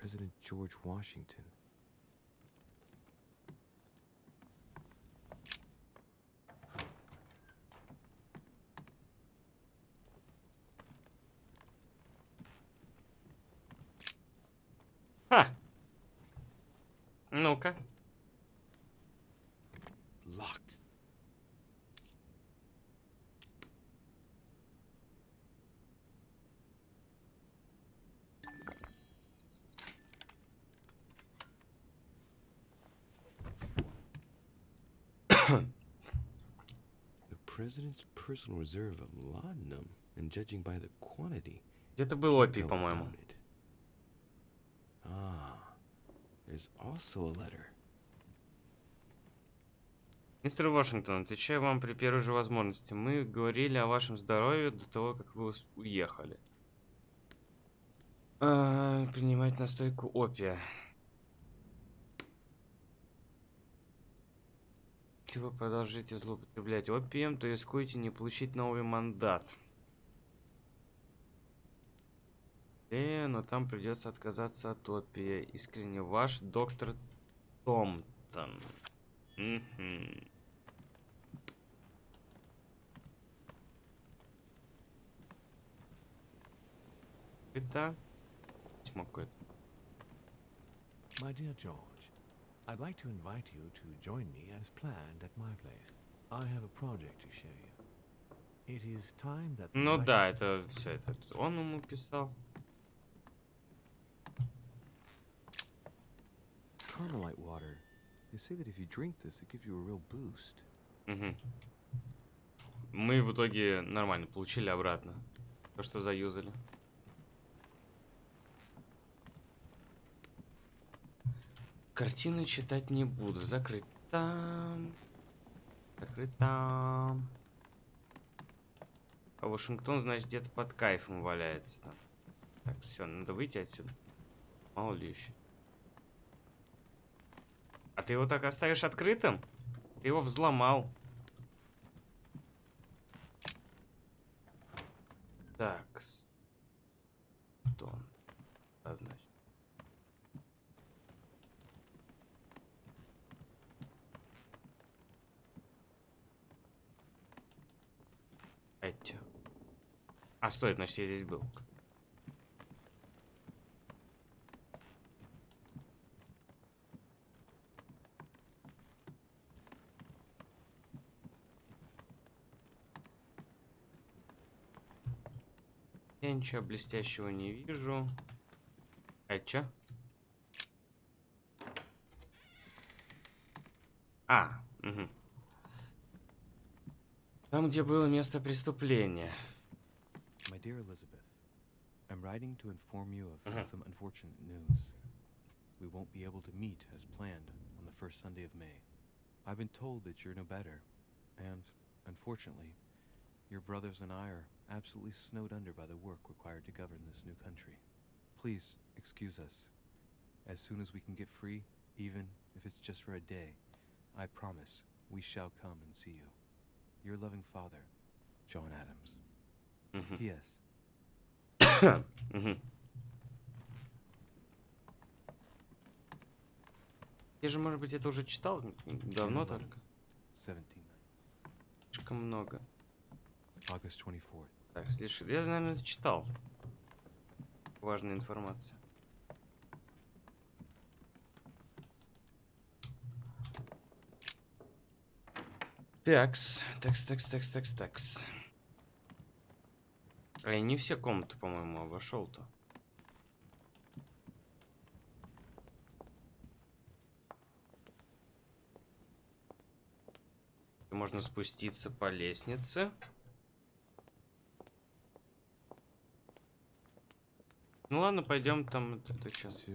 President George Washington. Ха! Ну-ка. Locked. The president's personal reserve of laudanum, and judging by the quantity, Где-то был опий, по-моему. Ah, there's also a letter. Мистер Вашингтон, отвечаю вам при первой же возможности. Мы говорили о вашем здоровье до того, как вы уехали. Принимать настойку опия. Если вы продолжите злоупотреблять опием, то рискуете не получить новый мандат. Но там придется отказаться от опия. Искренне ваш доктор Томптон. Это письмо какое-то. My dear George, I'd like to invite you to join me as planned at my place. I have a project to show you. It is time that. Ну да, это все это он ему писал. Carmelite water. They say that if you drink this, it gives you a real boost. Мы в итоге нормально получили обратно то, что заюзали. Картины читать не буду. Закрыто. Закрыто. А Вашингтон, значит, где-то под кайфом валяется там. Так, все, надо выйти отсюда. Мало ли еще. А ты его так оставишь открытым? Ты его взломал. Так. Что он? Да, значит. А, стой, значит, я здесь был. Я ничего блестящего не вижу. Это чё? Угу. Там, где было место преступления. My dear Elizabeth, I'm writing to inform you of some unfortunate news. We won't be able to meet as planned on the first Sunday of May. I've been told that you're no better, and, unfortunately, your brothers and I are absolutely snowed under by the work required to govern this new country. Please excuse us. As soon as we can get free, even if it's just for a day, I promise we shall come and see you. Your loving father, John Adams. P.S. Я же, может быть, это уже читал давно только. 17. Слишком много. August 24th. Так, слишком. Я, наверное, читал. Важная информация. Такс. А я не все комнаты, по-моему, обошел-то. Можно спуститься по лестнице. Ну ладно, пойдем там. Это сейчас.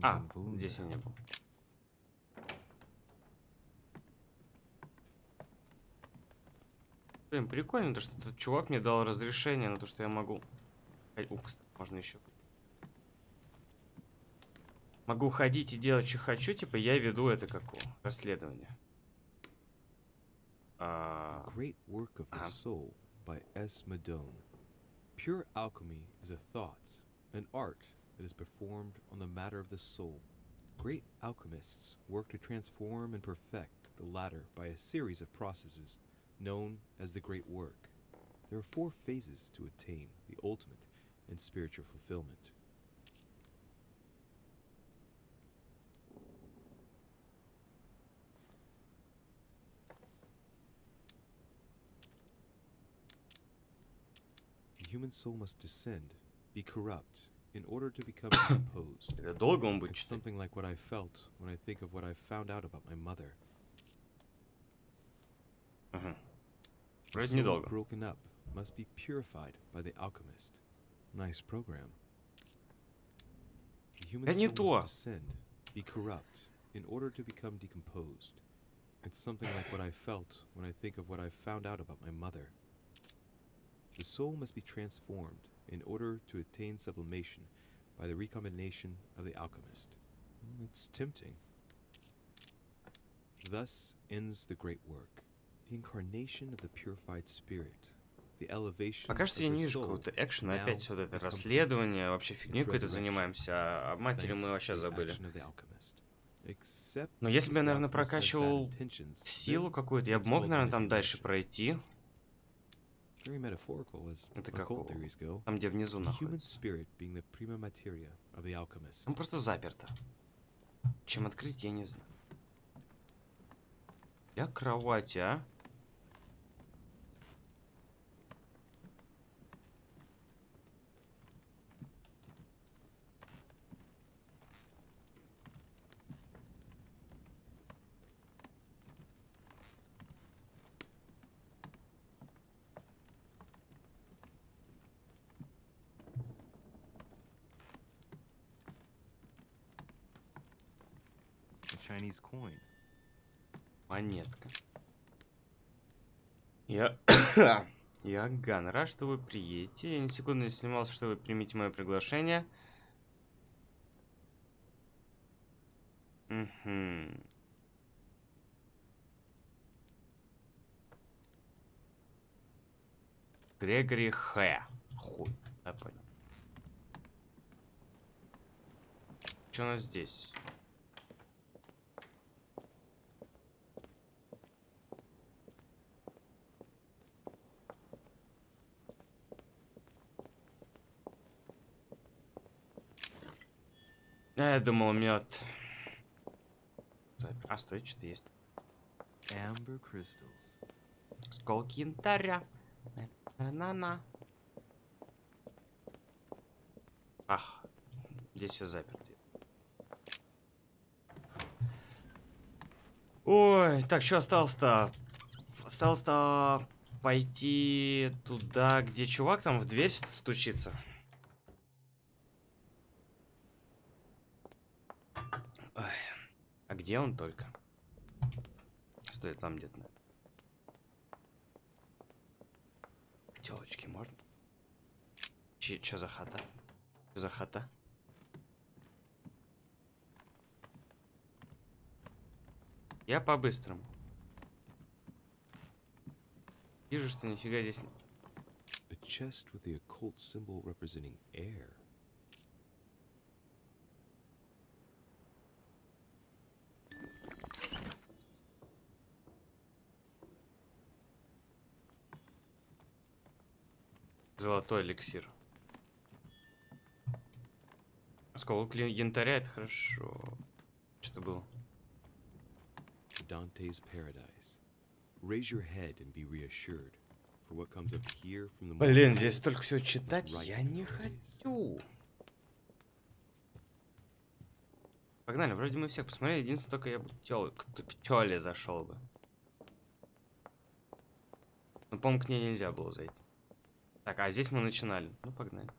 А, здесь я не был. Блин, прикольно, то что этот чувак мне дал разрешение на то, что я могу. Кстати, можно еще. Могу ходить и делать, что хочу, типа я веду это какое расследование. Great Work of the Soul by S. Madone. Pure alchemy is a thought, an art that is performed on the matter of the soul. Great alchemists work to transform and perfect the latter by a series of processes known as the Great Work. There are 4 phases to attain the ultimate in spiritual fulfillment. The human soul must descend, be corrupt, in order to become composed. It's something like what I felt when I think of what I found out about my mother. Угу. The Вроде soul недолго. broken up must be purified by the alchemist. Nice program. The human Это не soul то. must descend, be corrupt, in order to become decomposed. It's something like what I felt when I think of what I've found out about my mother. The soul must be transformed in order to attain sublimation by the recombination of the alchemist. It's tempting. Thus ends the great work, the incarnation of the purified spirit, the elevation Пока of что я не the вижу soul, какого-то экшена, now опять вот это become расследование, вообще perfect, фигней its какой-то resurrection, занимаемся, а матери мы thanks вообще to the забыли. action of the alchemist. Except Но если бы я, the наверное, alchemist has bad прокачивал intentions, силу then какую-то, я бы it's мог, called наверное, там дальше manipulation. пройти. Very metaphorical as Это occult какого? theories go. Там, где внизу The human находится. spirit being the prima materia of the alchemist. Там просто заперто. Чем открыть, я не знаю. Я кровати, а? A Chinese coin. Монетка. Я Ган, рад, что вы приедете. Я ни секунды не сомневался, что вы примете мое приглашение. Угу. Грегори Х. Хуй. Я понял. Что у нас здесь? Я думал, мед. А, стой, что-то есть. Amber crystals. Осколки янтаря. На-на. Ах, здесь все заперто. Ой, так, что осталось-то? Осталось-то пойти туда, где чувак там в дверь стучится. Ой, а где он только? Стой, там где-то. К тёлочке можно? Чё за хата? Чё за хата? Я по-быстрому. Вижу, что нифига здесь нет. A chest with the occult symbol representing air. Золотой эликсир. Осколок янтаря, это хорошо. Что было? Dante's paradise. Raise your head and be reassured. For what comes up here from the Блин, здесь столько всего читать, я не хочу. Погнали, вроде мы всех посмотрели, единственное, только я бы к тёле зашел бы. Но, по-моему, к ней нельзя было зайти. Так, а здесь мы начинали. Ну, погнали.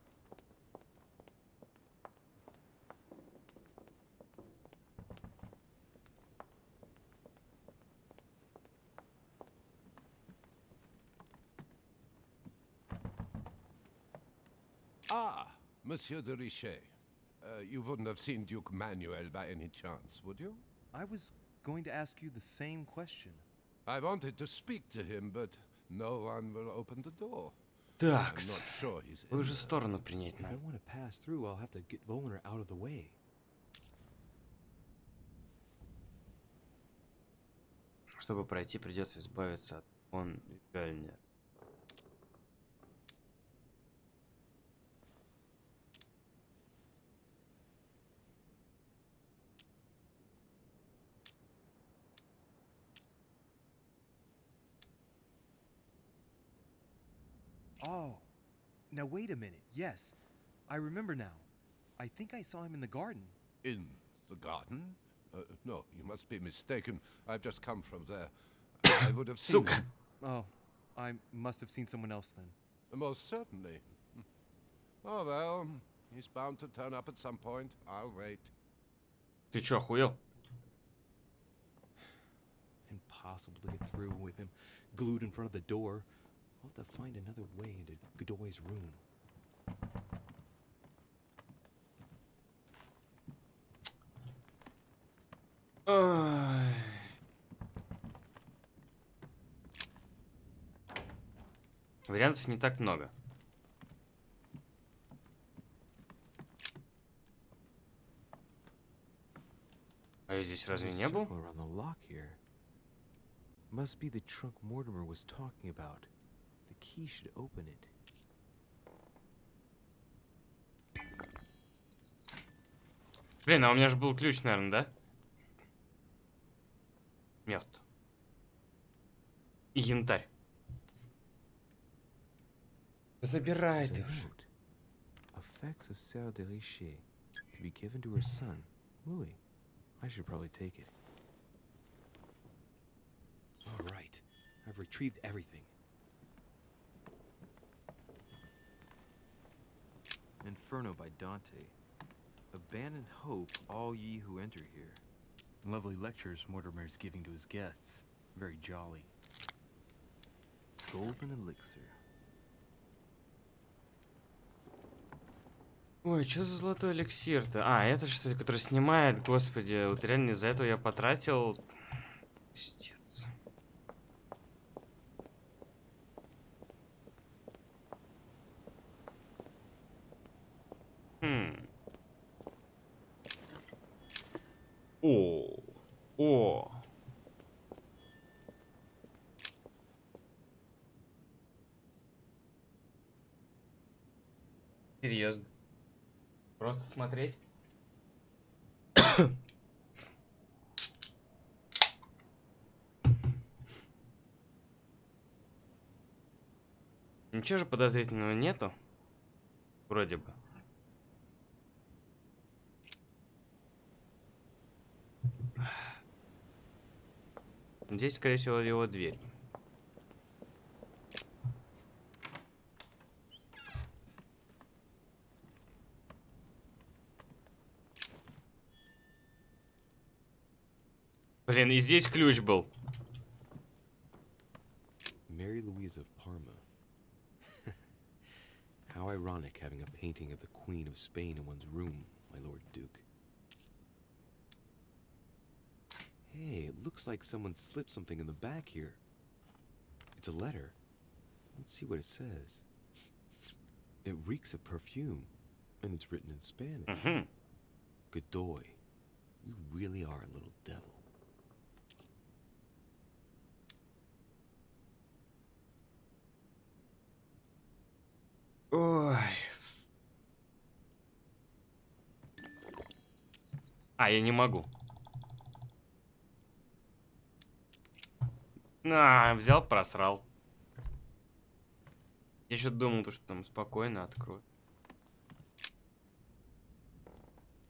Ah, Monsieur de Richet. You wouldn't have seen Duke Manuel by any chance, would you? I was going to ask you the same question. I wanted to speak to him, but no one will open the door. Так, I'm not sure he's вы in же there. сторону принять If I надо. want to pass through, I'll have to get Volner out of the way. Чтобы пройти, придется избавиться от он Гальнер. Oh, now wait a minute. Yes, I remember now. I think I saw him in the garden. In the garden? No, you must be mistaken. I've just come from there. I would have seen Сука. him. Oh, I must have seen someone else then. Most certainly. Oh well, he's bound to turn up at some point. I'll wait. Ты чё, охуел? Impossible to get through with him glued in front of the door. I'll have to find another way into Godoy's room. Ой. Вариантов не так много. А я здесь разве не был? Around the lock here. Must be the trunk Mortimer was talking about. The key should open it. Блин, а у меня же был ключ, наверное, да? Мед. И янтарь. Забирай ты уже. Effects of Sœur de Richer to be given to her son, Louis. I should probably take it. All right, I've retrieved everything. Inferno by Dante. Abandon hope, all ye who enter here. Lovely lectures Mortimer's giving to his guests. Very jolly. Golden elixir. Ой, что за золотой эликсир-то? А, это что-то, который снимает, господи. Вот реально из-за этого я потратил... Пиздец. О. О. Серьезно. Просто смотреть. Ничего же подозрительного нету. Вроде бы. Здесь, скорее всего, его дверь. Блин, и здесь ключ был. Mary Louise of Parma. How ironic having a painting of the Queen of Spain in one's room, my Lord Duke. Hey, it looks like someone slipped something in the back here. It's a letter. Let's see what it says. It reeks of perfume, and it's written in Spanish. Godoy, you really are a little devil. Ой. А, я не могу. А, взял, просрал. Я еще думал, что там спокойно откроют.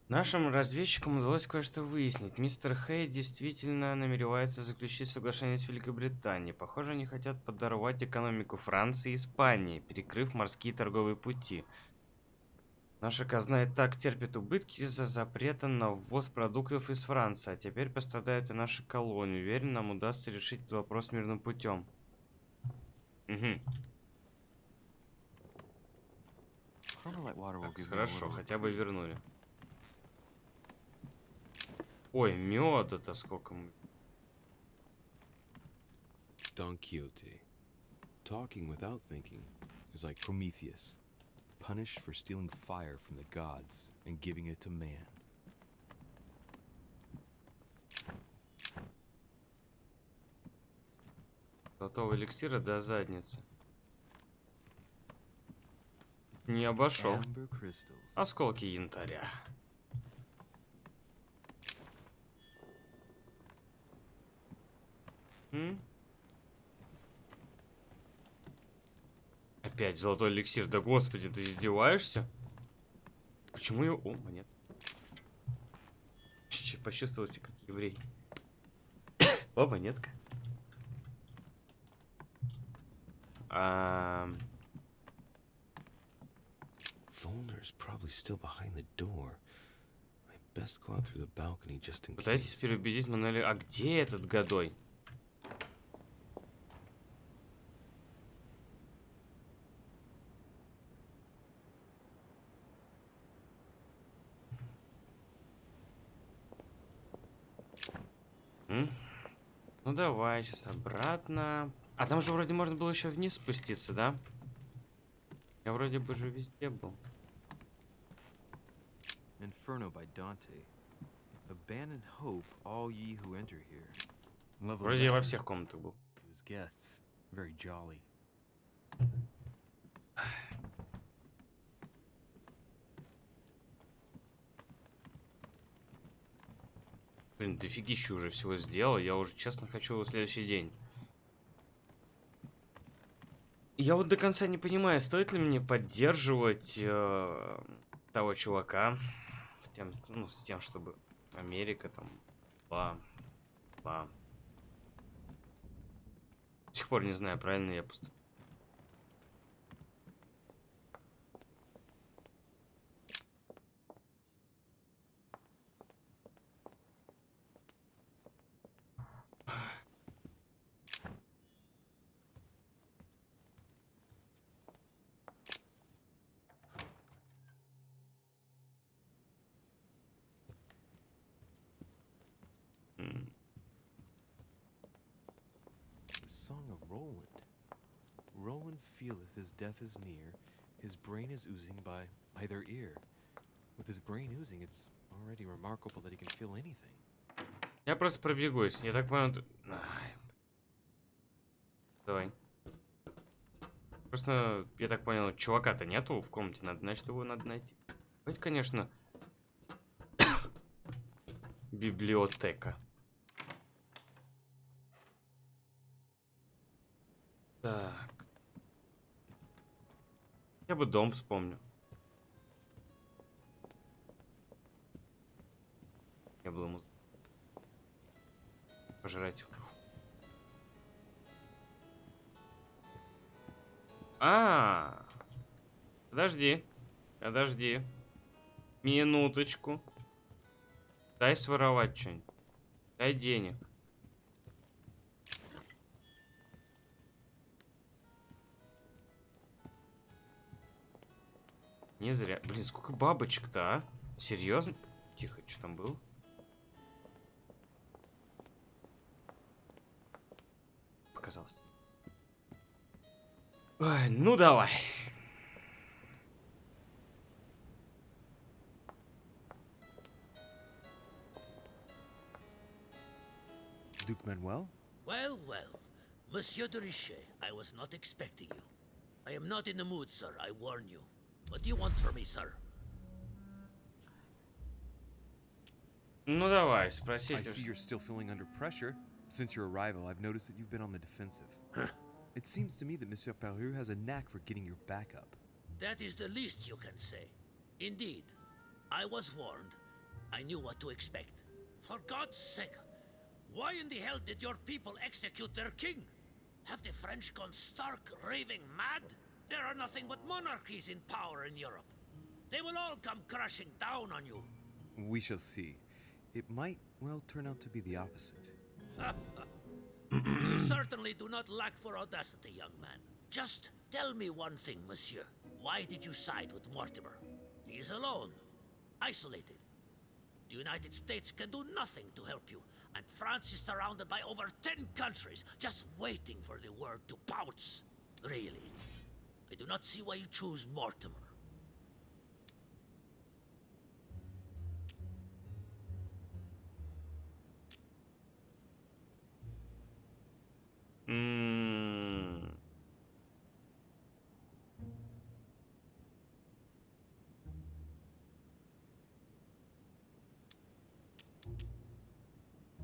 Нашим разведчикам удалось кое-что выяснить. Мистер Хей действительно намеревается заключить соглашение с Великобританией. Похоже, они хотят подорвать экономику Франции и Испании, перекрыв морские торговые пути. Наша казна и так терпит убытки из-за запрета на ввоз продуктов из Франции, а теперь пострадает и наша колония. Уверен, нам удастся решить этот вопрос мирным путем. Так, хорошо, хотя бы вернули. Ой, меда-то сколько мы. Don Quixote. Talking without thinking is like Prometheus, punished for stealing fire from the gods and giving it to man. Золотого эликсира до задницы. Не обошел. Осколки янтаря. Опять золотой эликсир. Да господи, ты издеваешься? Почему я... О, монет. Почувствовал себя как еврей. О, монетка. Volner's probably still behind the door. I best go out through the balcony just in Пытайтесь case. переубедить Мануэля. А где этот Годой? Ну давай, сейчас обратно. А там же вроде можно было еще вниз спуститься, да? Я вроде бы же везде был. Inferno by Dante. Abandon hope, all ye who enter here. Level Вроде я во всех комнатах был. his guests. Very jolly. Блин, дофигища уже всего сделал. Я уже, честно, хочу следующий день. Я вот до конца не понимаю, стоит ли мне поддерживать того чувака с тем, чтобы Америка там была. До сих пор не знаю, правильно я поступил. The Song of Roland. Roland feeleth his death is near. His brain is oozing by either ear. With his brain oozing, it's already remarkable that he can feel anything. Я просто пробегусь. Я так понял... Ай. Давай. Просто, я так понял, чувака-то нету в комнате, значит, его надо найти. Это, конечно, библиотека. Так. Я бы дом вспомню. Я был ему пожрать. Подожди. Минуточку. Дай своровать что-нибудь. Дай денег. Не зря. Блин, сколько бабочек-то, а? Серьезно? Тихо, что там было? Показалось. Ой, ну давай. Duke Manuel? Well, well. Monsieur de Richet, I was not expecting you. I am not in the mood, sir, I warn you. What do you want from me, sir? Ну давай, I спросите. see you're still feeling under pressure. Since your arrival, I've noticed that you've been on the defensive. It seems to me that Monsieur Peru has a knack for getting your back up. That is the least you can say. Indeed, I was warned. I knew what to expect. For God's sake, why in the hell did your people execute their king? Have the French gone stark raving mad? There are nothing but monarchies in power in Europe. They will all come crashing down on you. We shall see. It might, well, turn out to be the opposite. You certainly do not lack for audacity, young man. Just tell me one thing, monsieur. Why did you side with Mortimer? He is alone, isolated. The United States can do nothing to help you, and France is surrounded by over 10 countries just waiting for the word to pounce. Really, I do not see why you choose Mortimer.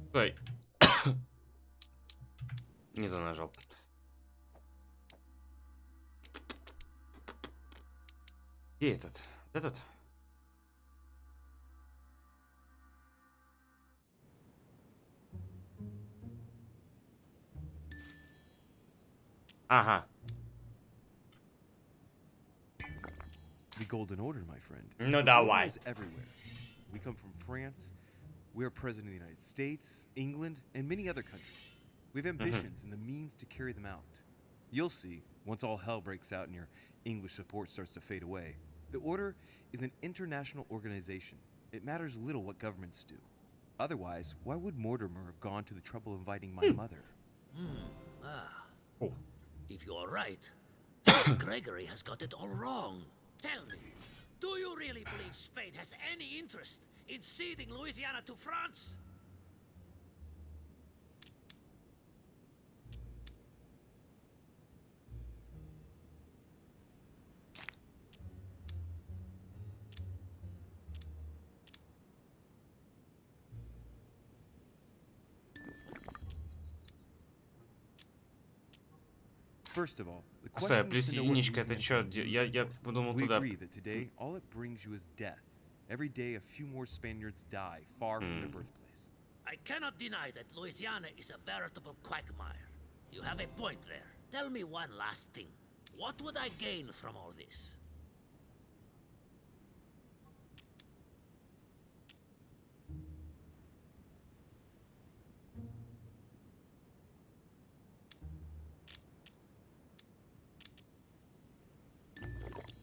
Стой. Не то нажал. Где этот? Этот? Ага. Golden Order, my friend. Ну The давай. Order is everywhere. We come from France. We're president of the United States, England, and many other countries. We have ambitions and the means to carry them out. You'll see, once all hell breaks out and your English support starts to fade away. The Order is an international organization. It matters little what governments do. Otherwise, why would Mortimer have gone to the trouble of inviting my mother? If you're right, Gregory has got it all wrong. Tell me, do you really believe Spain has any interest in ceding Louisiana to France? First of all, the А стой, а question is плюс to know what единичка, это Louisiana чё? can be Я used for. подумал We туда. agree that today all it brings you is death. Every day a few more Spaniards die far from their birthplace. I cannot deny that Louisiana is a veritable quagmire. You have a point there. Tell me one last thing. What would I gain from all this?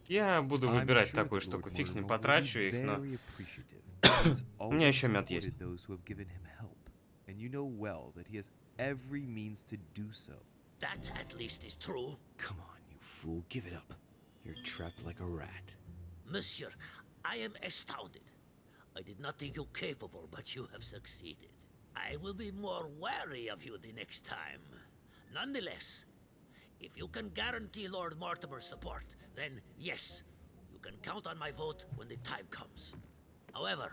Я буду I'm выбирать sure такую that штуку. Lord Фиг с ним Mortimer will be потрачу их, но... very appreciative. He's У меня always еще мед есть. supported those who have given him help, and you know well that he has every means to do so. That at least is true. Come on, you fool, give it up. You're trapped like a rat. Monsieur, I am astounded. I did not think you capable, but you have succeeded. I will be more wary of you the next time. Nonetheless, if you can guarantee Lord Mortimer's support, then yes, you can count on my vote when the time comes. However,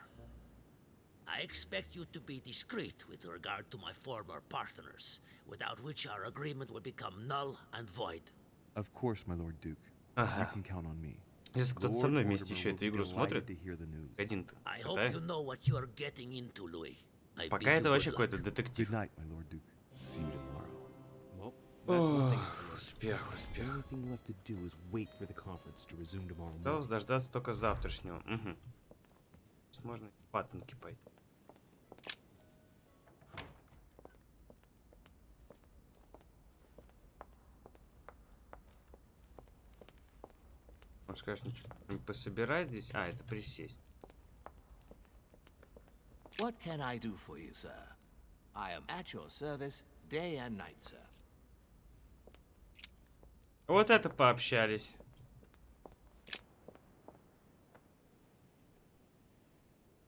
I expect you to be discreet with regard to my former partners, without which our agreement will become null and void. Of course, my Lord Duke. You can count on me. Если кто-то со мной вместе еще эту игру смотрит, один-то. I hope you know what you are getting into, Louis. I Пока bid это you вообще good какой-то luck. детектив. Good night, my Lord Duke. See you tomorrow. Ох, успех, успех. The only thing left to do is wait for the conference to resume tomorrow morning. Осталось дождаться только завтрашнего. Угу. Можно патенки пойти. Может, конечно, что-то пособирать здесь. А, это присесть. What can I do for you, sir? I am at your service day and night, sir. Вот это пообщались.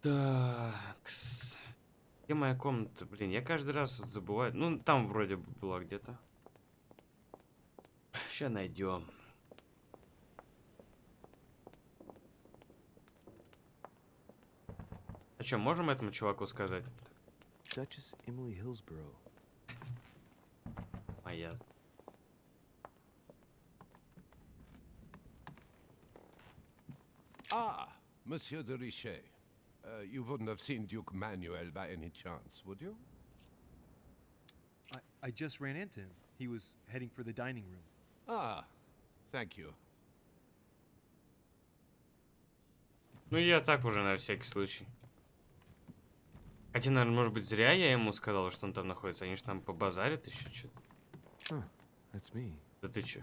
Так. Где моя комната? Блин, я каждый раз вот забываю. Ну, там вроде бы была где-то. Сейчас найдем. А что, можем этому чуваку сказать? Duchess Emily Hillsborough. Моя. Ah, Monsieur de Richet. You wouldn't have seen Duke Manuel by any chance, would you? I just ran into him. He was heading for the dining room. Ah, thank you. Ну, я так уже на всякий случай. Хотя, наверное, может быть, зря я ему сказал, что он там находится. Они же там побазарят еще что-то. Huh, that's me. Да ты чё?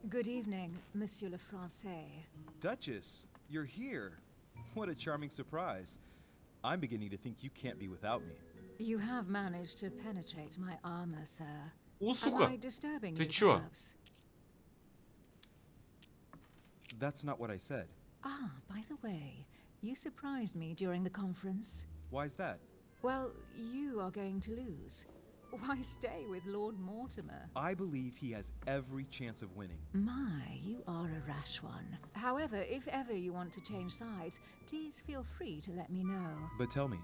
Good evening, Monsieur le Français. Duchess, you're here. What a charming surprise. I'm beginning to think you can't be without me. You have managed to penetrate my armor, sir. О, Am сука! I disturbing Ты you, чё? perhaps? That's not what I said. Ah, by the way, you surprised me during the conference. Why's that? Well, you are going to lose. Why stay with Lord Mortimer? I believe he has every chance of winning. My, you are a rash one. However, if ever you want to change sides, please feel free to let me know. But tell me,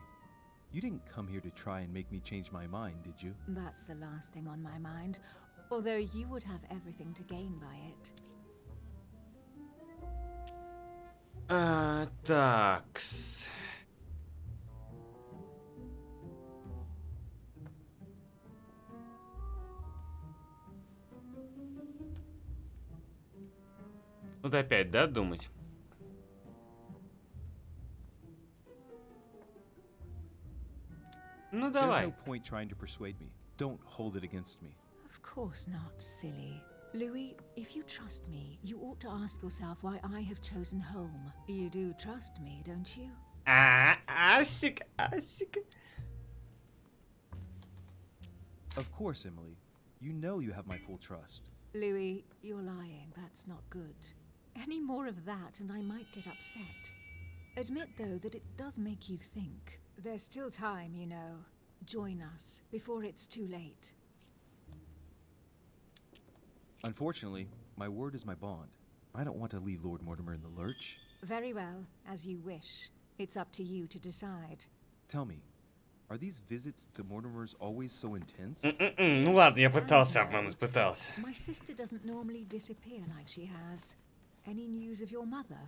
you didn't come here to try and make me change my mind, did you? That's the last thing on my mind, although you would have everything to gain by it. Такс. Вот опять, да, думать? Ну There's давай. no point trying to persuade me. Don't hold it against me. Of course not, silly. Louis, if you trust me, you ought to ask yourself why I have chosen home. You do trust me, don't you? Асик, асик. Of course, Emily. You know you have my full trust. Louis, you're lying. That's not good. Any more of that and I might get upset. Admit, though, that it does make you think. There's still time, you know. Join us before it's too late. Unfortunately, my word is my bond. I don't want to leave Lord Mortimer in the lurch. Very well, as you wish. It's up to you to decide. Tell me, are these visits to Mortimer's always so intense? Ну ладно, я пытался обмануть, пытался. My sister doesn't normally disappear like she has. Any news of your mother?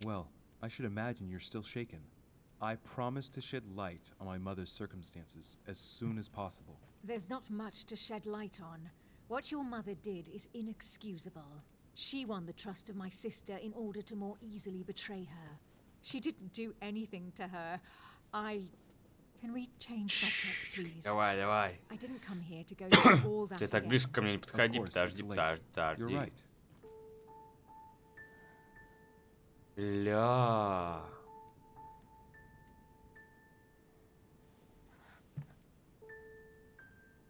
Well, I should imagine you're still shaken. I promise to shed light on my mother's circumstances as soon as possible. There's not much to shed light on. What your mother did is inexcusable. She won the trust of my sister in order to more easily betray her. She didn't do anything to her. Can we change subject, please? Давай, давай. I didn't come here to go through all that Ты так again. близко ко мне не подходи, Of course, подожди, it's late. подожди. You're right. Ля.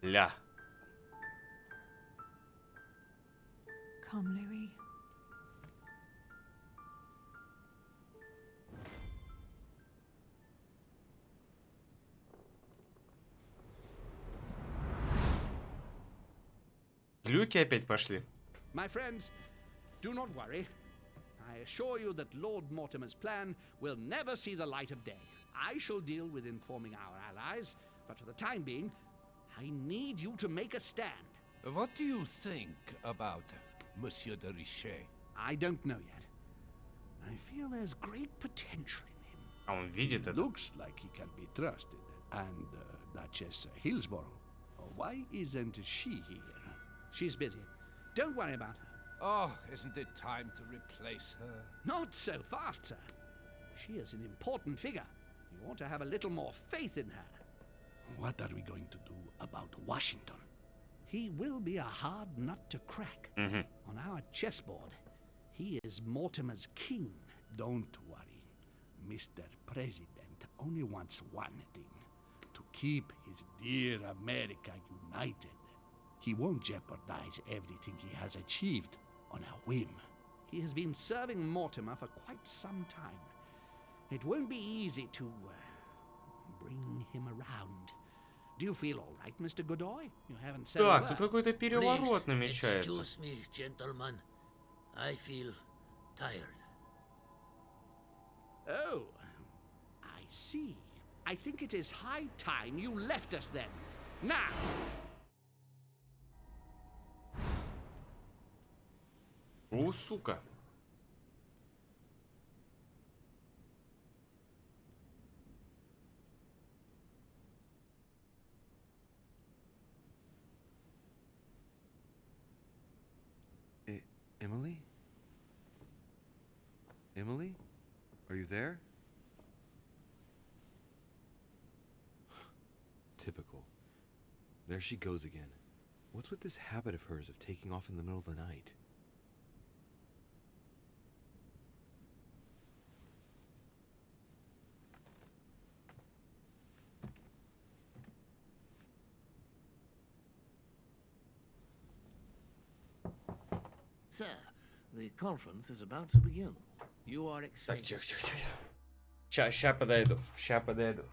Ля. Come, Louis. Глюки опять пошли. My friends, do not worry. I assure you that Lord Mortimer's plan will never see the light of day. I shall deal with informing our allies, but for the time being, I need you to make a stand. What do you think about Monsieur de Richet? I don't know yet. I feel there's great potential in him. А он видит He это. looks like he can be trusted. And Duchess Hillsborough. Why isn't she here? She's busy. Don't worry about her. Oh, isn't it time to replace her? Not so fast, sir. She is an important figure. You ought to have a little more faith in her. What are we going to do about Washington? He will be a hard nut to crack. On our chessboard, he is Mortimer's king. Don't worry. Mr. President only wants one thing. To keep his dear America united. He won't jeopardize everything he has achieved on a whim. He has been serving Mortimer for quite some time. It won't be easy to bring him around. Do you feel all right, Mr. Godoy? You haven't said a Так, word. тут какой-то переворот намечается. Excuse me, gentlemen. I feel tired. Oh, I see. I think it is high time you left us then. Now! Сука. Emily? Emily? Are you there? Typical. There she goes again. What's with this habit of hers of taking off in the middle of the night? Sir, the conference is about to begin. You are Так, expected. тихо. Ща подойду. Ща подойду.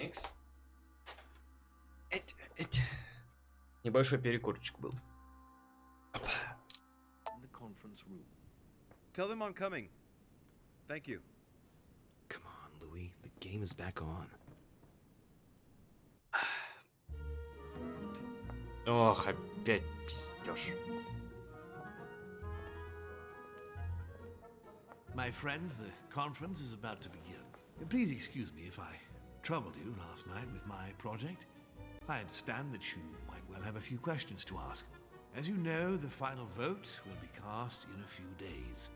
Икс. Небольшой перекурчик был. Tell them I'm coming. Thank you. Come on, Louis. The game is back on. Ох, опять пиздёж. My friends, the conference is about to begin. Please excuse me if I troubled you last night with my project. I understand that you might well have a few questions to ask. As you know, the final vote will be cast in a few days.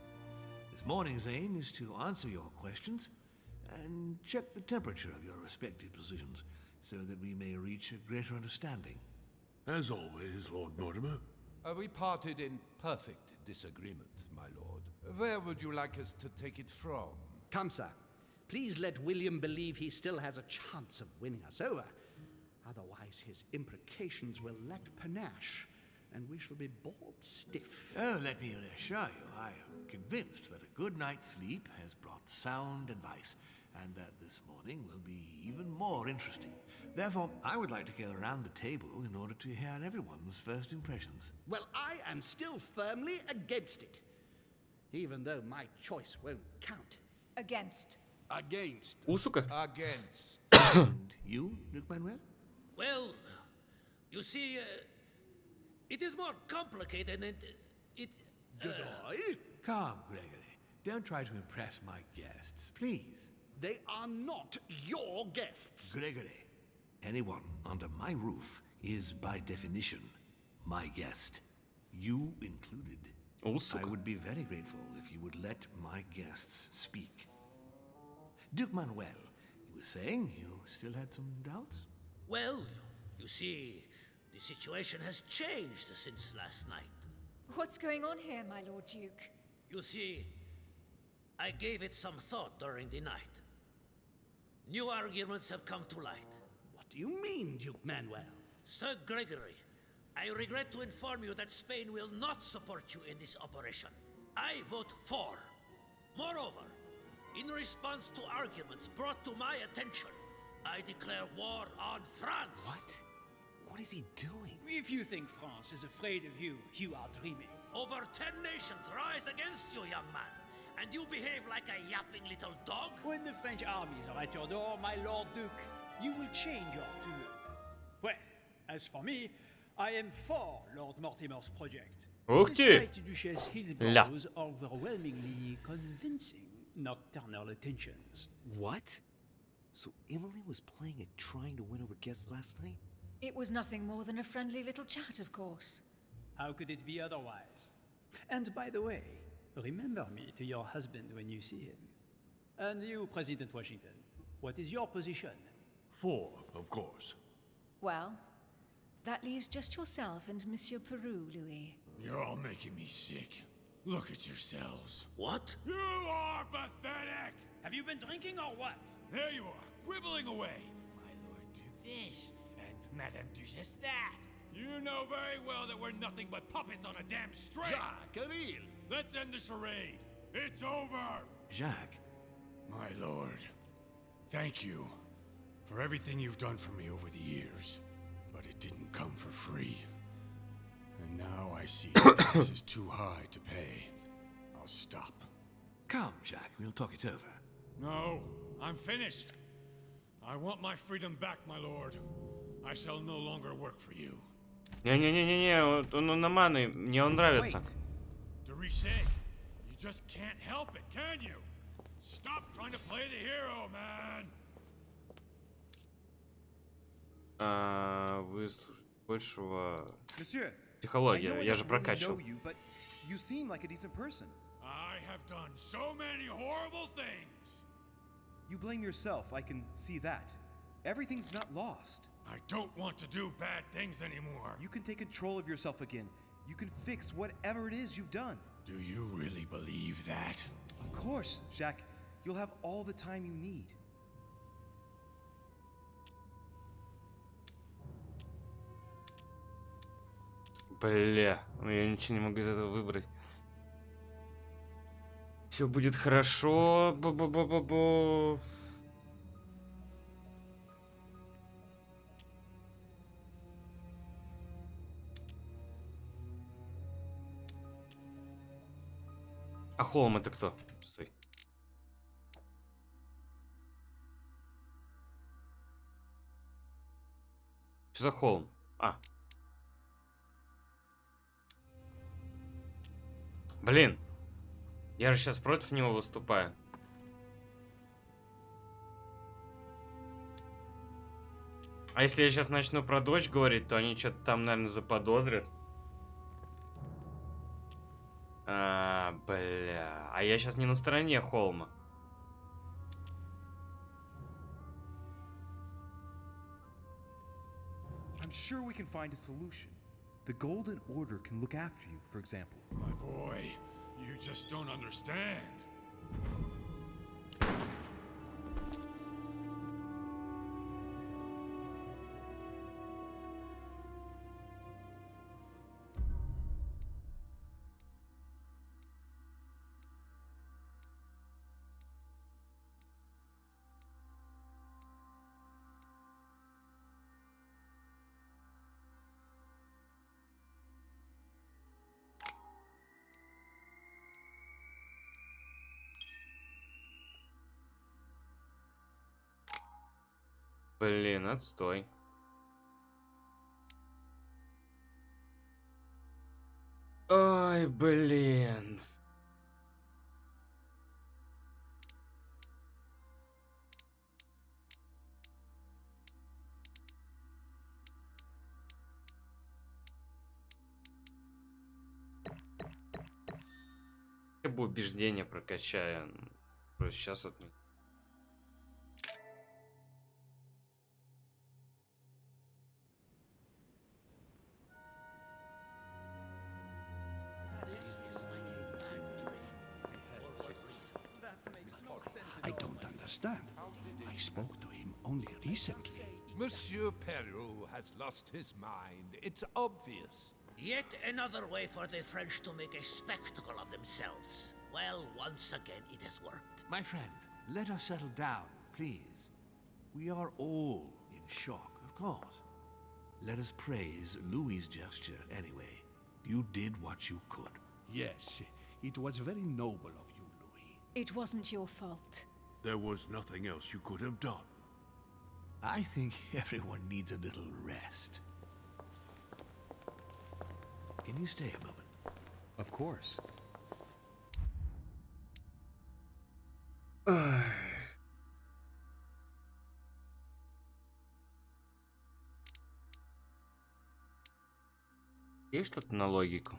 This morning's aim is to answer your questions and check the temperature of your respective positions so that we may reach a greater understanding. As always, Lord Mortimer. We parted in perfect disagreement, my lord. Where would you like us to take it from? Come, sir. Please let William believe he still has a chance of winning us over. Otherwise, his imprecations will lack panache, and we shall be bored stiff. Oh, let me reassure you, I am convinced that a good night's sleep has brought sound advice, and that this morning will be even more interesting. Therefore, I would like to go around the table in order to hear everyone's first impressions. Well, I am still firmly against it, even though my choice won't count. Against. Against. Сука. Against. And you, Luke Manuel? Well, you see, it is more complicated and it... Goodbye. Calm, Gregory. Don't try to impress my guests, please. They are not your guests. Gregory, anyone under my roof is by definition my guest. You included. I would be very grateful if you would let my guests speak. Duke Manuel, you were saying you still had some doubts? Well, you see, the situation has changed since last night. What's going on here, my Lord Duke? You see, I gave it some thought during the night. New arguments have come to light. What do you mean, Duke Manuel? Sir Gregory, I regret to inform you that Spain will not support you in this operation. I vote for. Moreover, in response to arguments brought to my attention, I declare war on France. What? What is he doing? If you think France is afraid of you, you are dreaming. Over 10 nations rise against you, young man, and you behave like a yapping little dog? When the French armies are at your door, my Lord Duke, you will change your tune. Well, as for me, I am for Lord Mortimer's project. Ух ты! Despite Duchess Hillsborough's overwhelmingly convincing nocturnal attentions. What? So Emily was playing at trying to win over guests last night? It was nothing more than a friendly little chat, of course. How could it be otherwise? And by the way, remember me to your husband when you see him. And you, President Washington, what is your position? For, of course. Well, that leaves just yourself and Monsieur Peru, Louis. You're all making me sick. Look at yourselves. What? You are pathetic! Have you been drinking or what? There you are, quibbling away. My Lord Duke this, and Madame Duchess that. You know very well that we're nothing but puppets on a damn string. Jacques, Ariel. Let's end the charade. It's over. Jacques. My lord, thank you for everything you've done for me over the years. But it didn't come for free. And now I see the price is too high to pay. I'll stop. Come, Jacques, we'll talk it over. No, I'm finished. I want my freedom back, my lord. I shall no longer work for you. Не-не-не-не-не, он на ману, мне он нравится. Dorishe, you just can't help it, can you? Stop trying to play the hero, man. Выслушать большего... Monsieur, Психология, я же прокачивал. You seem like a decent person. I have done so many horrible things. You blame yourself, I can see that. Everything's not lost. I don't want to do bad things anymore. You can take control of yourself again. You can fix whatever it is you've done. Do you really believe that? Of course, Jacques. You'll have all the time you need. Бля, я ничего не могу из этого выбрать. Все будет хорошо. Бу-бу-бу-бу-бу. А холм это кто? Стой. Что за холм? А. Блин. Я же сейчас против него выступаю. А если я сейчас начну про дочь говорить, то они что-то там, наверное, заподозрят. Бля. А я сейчас не на стороне холма. I'm sure we can find a solution. The Golden Order can look after you, for example. My boy, you just don't understand. Блин, отстой. Ой, блин. Я бы убеждение прокачаю. Просто сейчас вот... I don't understand. I spoke to him only recently. Monsieur Peru has lost his mind. It's obvious. Yet another way for the French to make a spectacle of themselves. Well, once again it has worked. My friends, let us settle down, please. We are all in shock, of course. Let us praise Louis's gesture anyway. You did what you could. Yes, it was very noble of you, Louis. It wasn't your fault. There was nothing else you could have done. I think everyone needs a little rest. Can you stay a moment? Of course. Есть что-то на логику?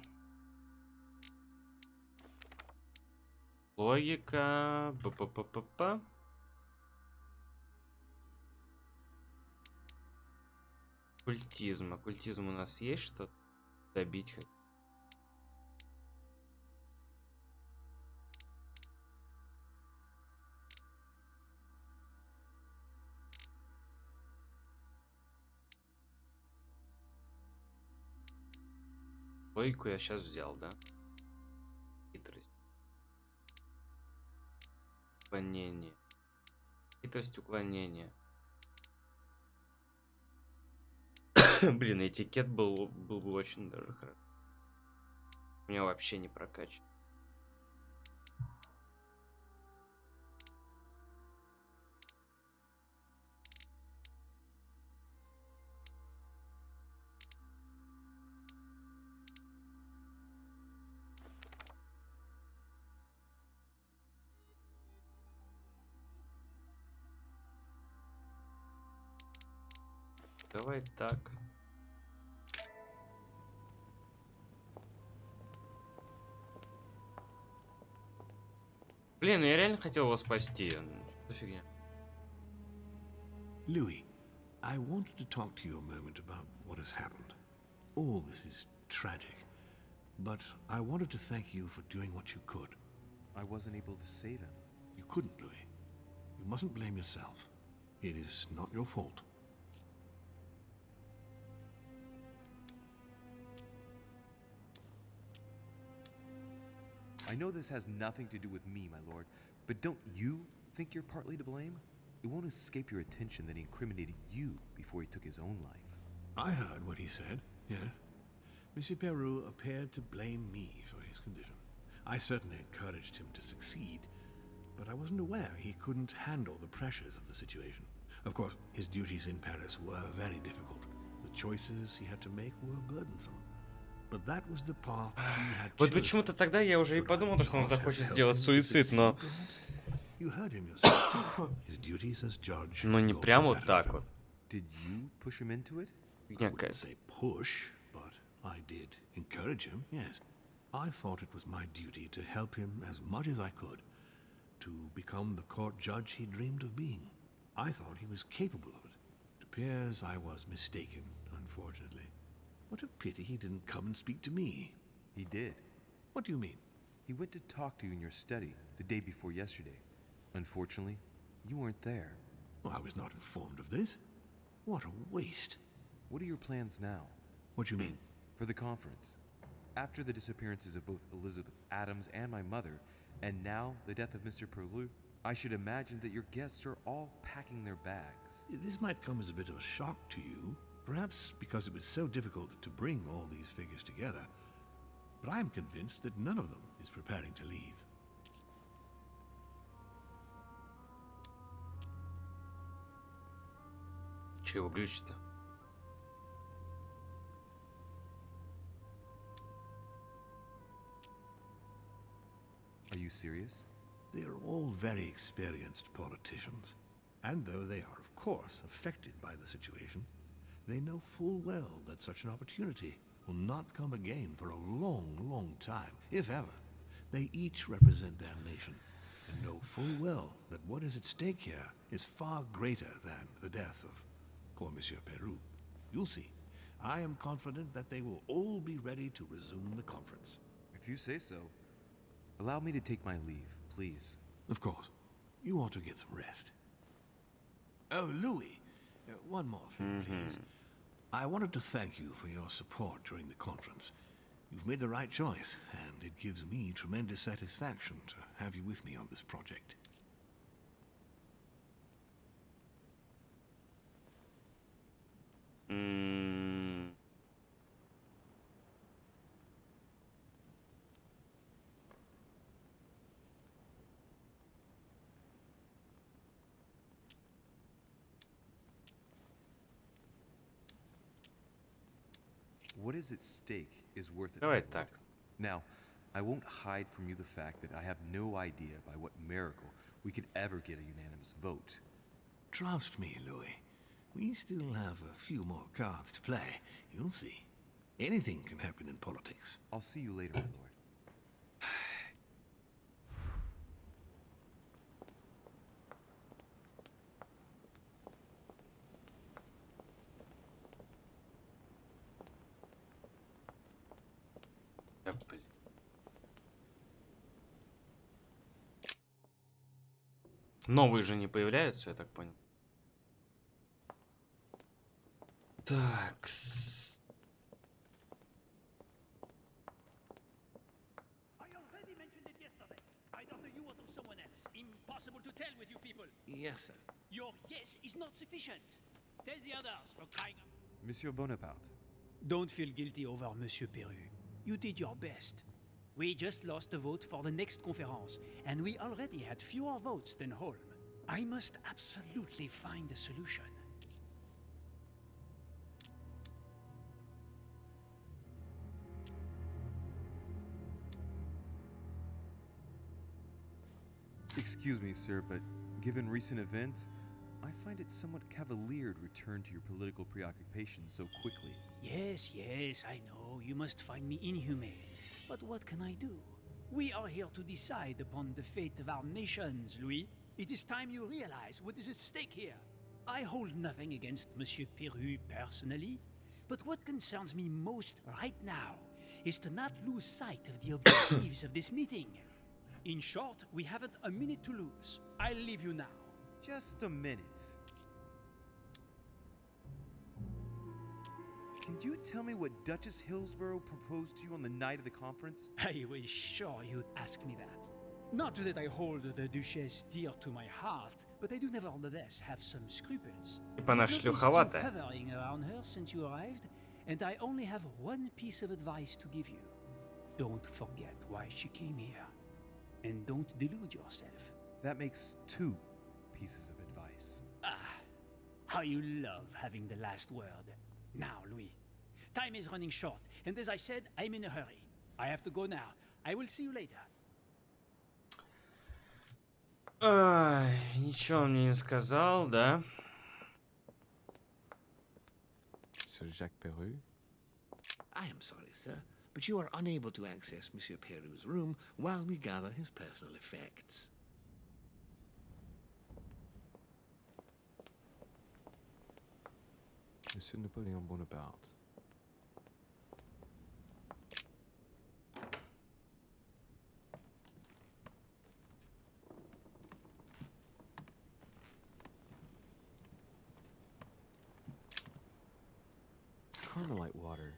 Логика. Па-па-па-па-па. Оккультизм. Оккультизм у нас есть что-то? Добить хоть. Логику я сейчас взял, да? Хитрость. Уклонение. Хитрость уклонения. Блин, этикет был бы очень даже хорошо. У меня вообще не прокачан. Давай так. Блин, я реально хотел его спасти. Что за фигня? Louis, I wanted to talk to you a moment about what has happened. All this is tragic, but I wanted to thank you for doing what you could. I wasn't able to save him. You couldn't, Louis. You mustn't blame yourself. It is not your fault. I know this has nothing to do with me, my lord, but don't you think you're partly to blame? It won't escape your attention that he incriminated you before he took his own life. I heard what he said, yes. Monsieur Peru appeared to blame me for his condition. I certainly encouraged him to succeed, but I wasn't aware he couldn't handle the pressures of the situation. Of course, his duties in Paris were very difficult. The choices he had to make were burdensome. But that was the path he had Вот chosen. почему-то тогда я уже и подумал, что он захочет сделать суицид, но... You heard him yourself. His duties as judge. Ну не прям вот так вот. Did you push him into it? Фигня I wouldn't какая-то. say push, but I did encourage him, yes. I thought it was my duty to help him as much as I could to become the court judge he dreamed of being. I thought he was capable of it. It appears I was mistaken, unfortunately. What a pity he didn't come and speak to me. He did. What do you mean? He went to talk to you in your study the day before yesterday. Unfortunately, you weren't there. Well, I was not informed of this. What a waste. What are your plans now? What do you mean? For the conference. After the disappearances of both Elizabeth Adams and my mother, and now the death of Mr. Perlu, I should imagine that your guests are all packing their bags. This might come as a bit of a shock to you, perhaps because it was so difficult to bring all these figures together. But I am convinced that none of them is preparing to leave. Че его глючит-то? Are you serious? They are all very experienced politicians, and though they are, of course, affected by the situation, they know full well that such an opportunity will not come again for a long, long time, if ever. They each represent their nation, and know full well that what is at stake here is far greater than the death of poor Monsieur Peru. You'll see. I am confident that they will all be ready to resume the conference. If you say so. Allow me to take my leave, please. Of course. You ought to get some rest. Oh, Louis, one more thing, please. I wanted to thank you for your support during the conference. You've made the right choice, and it gives me tremendous satisfaction to have you with me on this project. What is at stake is worth it. Давай так. Now, I won't hide from you the fact that I have no idea by what miracle we could ever get a unanimous vote. Trust me, Louis. We still have a few more cards to play. You'll see. Anything can happen in politics. I'll see you later, my lord. Да, блин. Новые же не появляются, я так понял. Так. I already mentioned it yesterday. Either to you or to someone else. Impossible to tell with you people. Yes, sir. Your yes is not sufficient. Tell the others for crying out. Monsieur Bonaparte. Don't feel guilty over Monsieur Peru. You did your best. We just lost the vote for the next conference, and we already had fewer votes than Holm. I must absolutely find a solution. Excuse me, sir, but given recent events, I find it somewhat cavalier to return to your political preoccupations so quickly. Yes, yes, I know. You must find me inhumane. But what can I do? We are here to decide upon the fate of our nations, Louis. It is time you realize what is at stake here. I hold nothing against Monsieur Peru personally, but what concerns me most right now is to not lose sight of the objectives of this meeting. In short, we haven't a minute to lose. I'll leave you now. Just a minute. Can you tell me what Duchess Hillsborough proposed to you on the night of the conference? I was sure you'd ask me that. Not that I hold the Duchess dear to my heart, but I do nevertheless have some scruples. Типа она шлюховатая. I've noticed you hovering around her since you arrived, and I only have one piece of advice to give you. Don't forget why she came here. And don't delude yourself. That makes 2 pieces of advice. How you love having the last word. Now, Louis, time is running short, and as I said, I'm in a hurry. I have to go now. I will see you later. Ничего он мне не сказал, да? Sir Jacques Peru? I am sorry, sir, but you are unable to access Monsieur Peru's room while we gather his personal effects. Monsieur Napoleon Bonaparte. Carmelite water.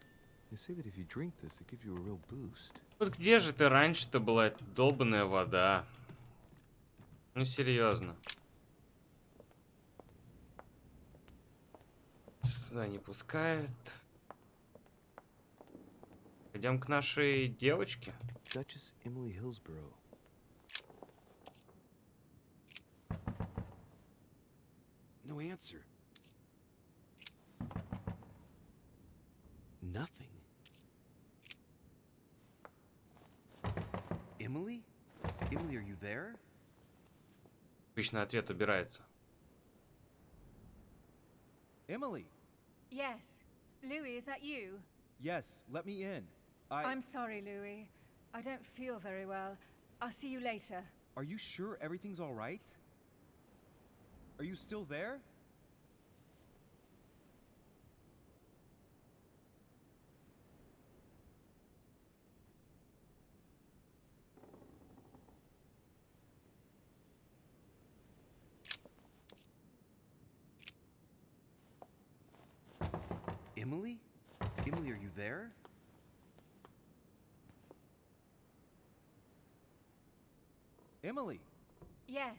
They say that if you drink this, it gives you a real boost. Вот где же ты раньше-то была, эта долбаная вода? Ну, серьезно. Сюда не пускает. Идем к нашей девочке. Duchess Emily Hillsborough. No answer. Nothing. Emily? Emily, are you there? Обычно ответ убирается. Emily! Yes. Louis, is that you? Yes, let me in. I'm sorry, Louis. I don't feel very well. I'll see you later. Are you sure everything's all right? Are you still there? Emily? Emily, are you there? Emily? Yes.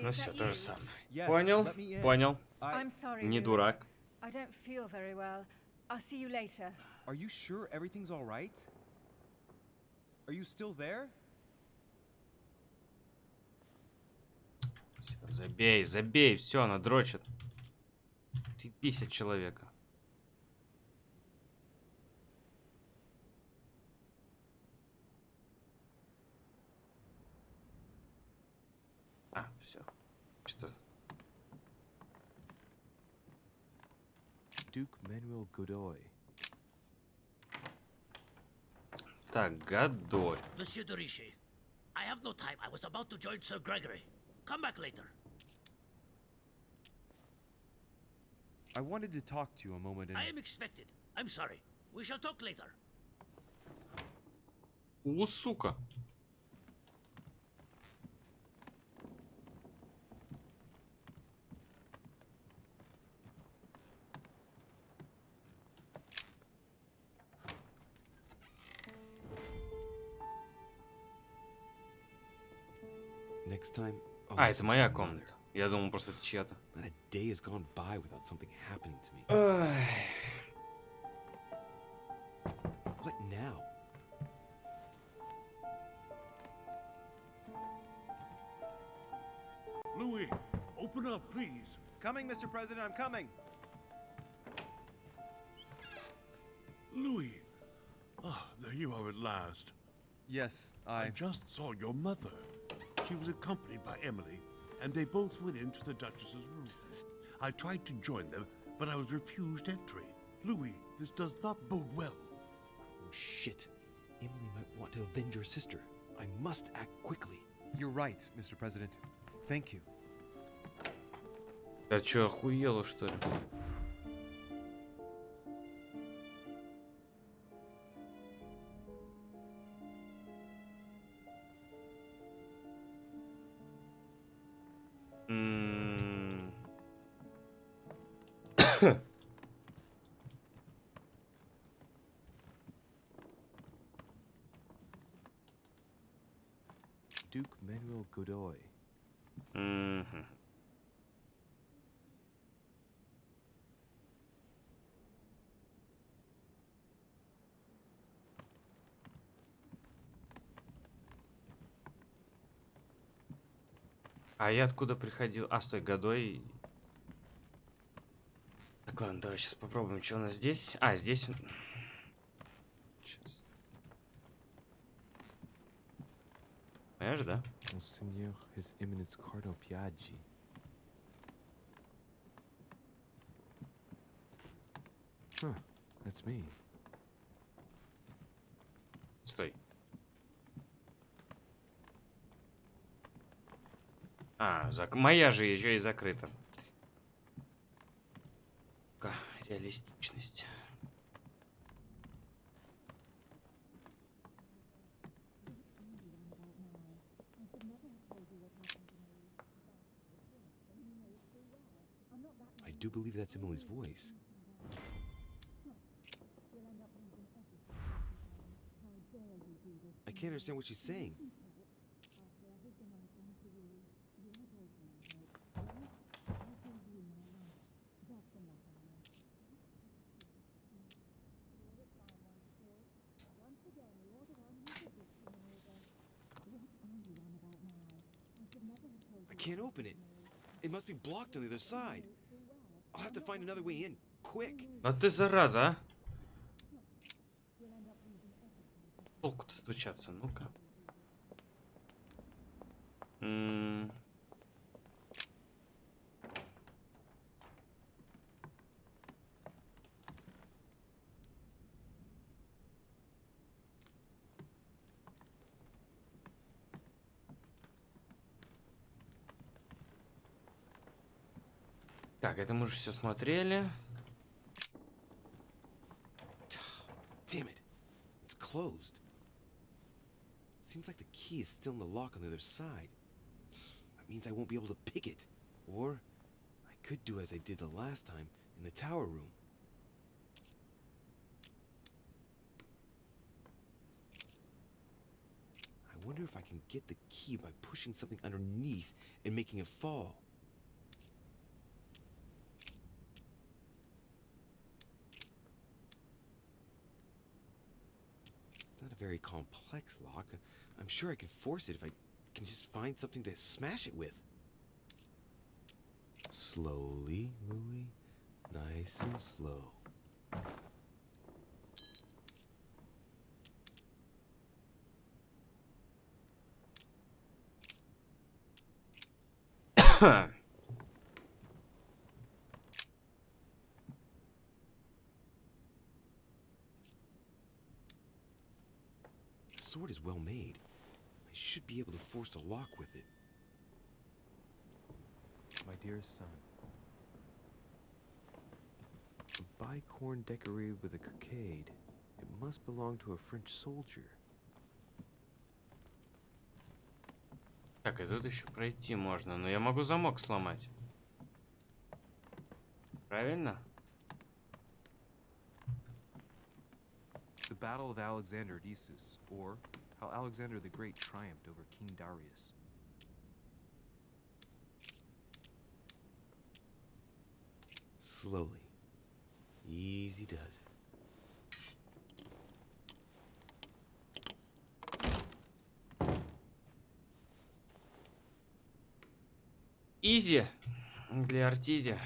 Ну все, то же самое. Yes, Понял, let me in. понял. I'm sorry, Не Louis. дурак. I don't feel very well. I'll see you later. Are you sure everything's all right? Are you still there? Всё, забей, забей, все, она дрочит. Ты пися человека. Все. Что? Duke Manuel Godoy. Так, Годой. Monsieur de Richet, I have no time. I was about to join Sir Gregory. Come back later. I wanted to talk to you a moment and... I am expected. I'm sorry. We shall talk later. У, сука. Next time. Это моя комната. Я думал, просто это чья-то. Not a day has gone by without something happening to me. What now? Louis, open up, please. Coming, Mr. President, I'm coming. Louis. Ah, there you are at last. Yes, I just saw your mother. She was accompanied by Emily, and they both went into the Duchess's room. I tried to join them, but I was refused entry. Louis, this does not bode well. Oh, shit. Emily might want to avenge her sister. I must act quickly. You're right, Mr. President. Thank you. Да чё, охуела, что ли? Duke Manuel Godoy. А я откуда приходил? А, стой, годой. Так, ладно, давай сейчас попробуем, что у нас здесь. А, здесь... Сейчас. Понимаешь, да? Monseigneur, His Eminence Cardinal Piaggi. Huh, that's me. Стой. А, моя же еще и закрыта. Реалистичность. I do believe that's Emily's voice. I can't understand what she's saying. I can't open it. It must be blocked on the other side. I'll have to find another way in, quick. А ты зараза, а? Толку-то стучаться, ну-ка. Так, это мы уже все смотрели. Damn it. It's closed. Seems like the key is still in the lock on the other side. That means I won't be able to pick it. Or I could do as I did the last time in the tower room. I wonder if I can get the key by pushing something underneath and making it fall. It's not a very complex lock. I'm sure I can force it if I can just find something to smash it with. Slowly, Louis. Nice and slow. The sword is well made. I should be able to force the lock with it. My dearest son. A bicorn decorated with a cockade. It must belong to a French soldier. Так, и тут еще пройти можно, но я могу замок сломать. Правильно? The Battle of Alexander at Issus, or how Alexander the Great triumphed over King Darius. Slowly. Easy does it. Изи для артизи.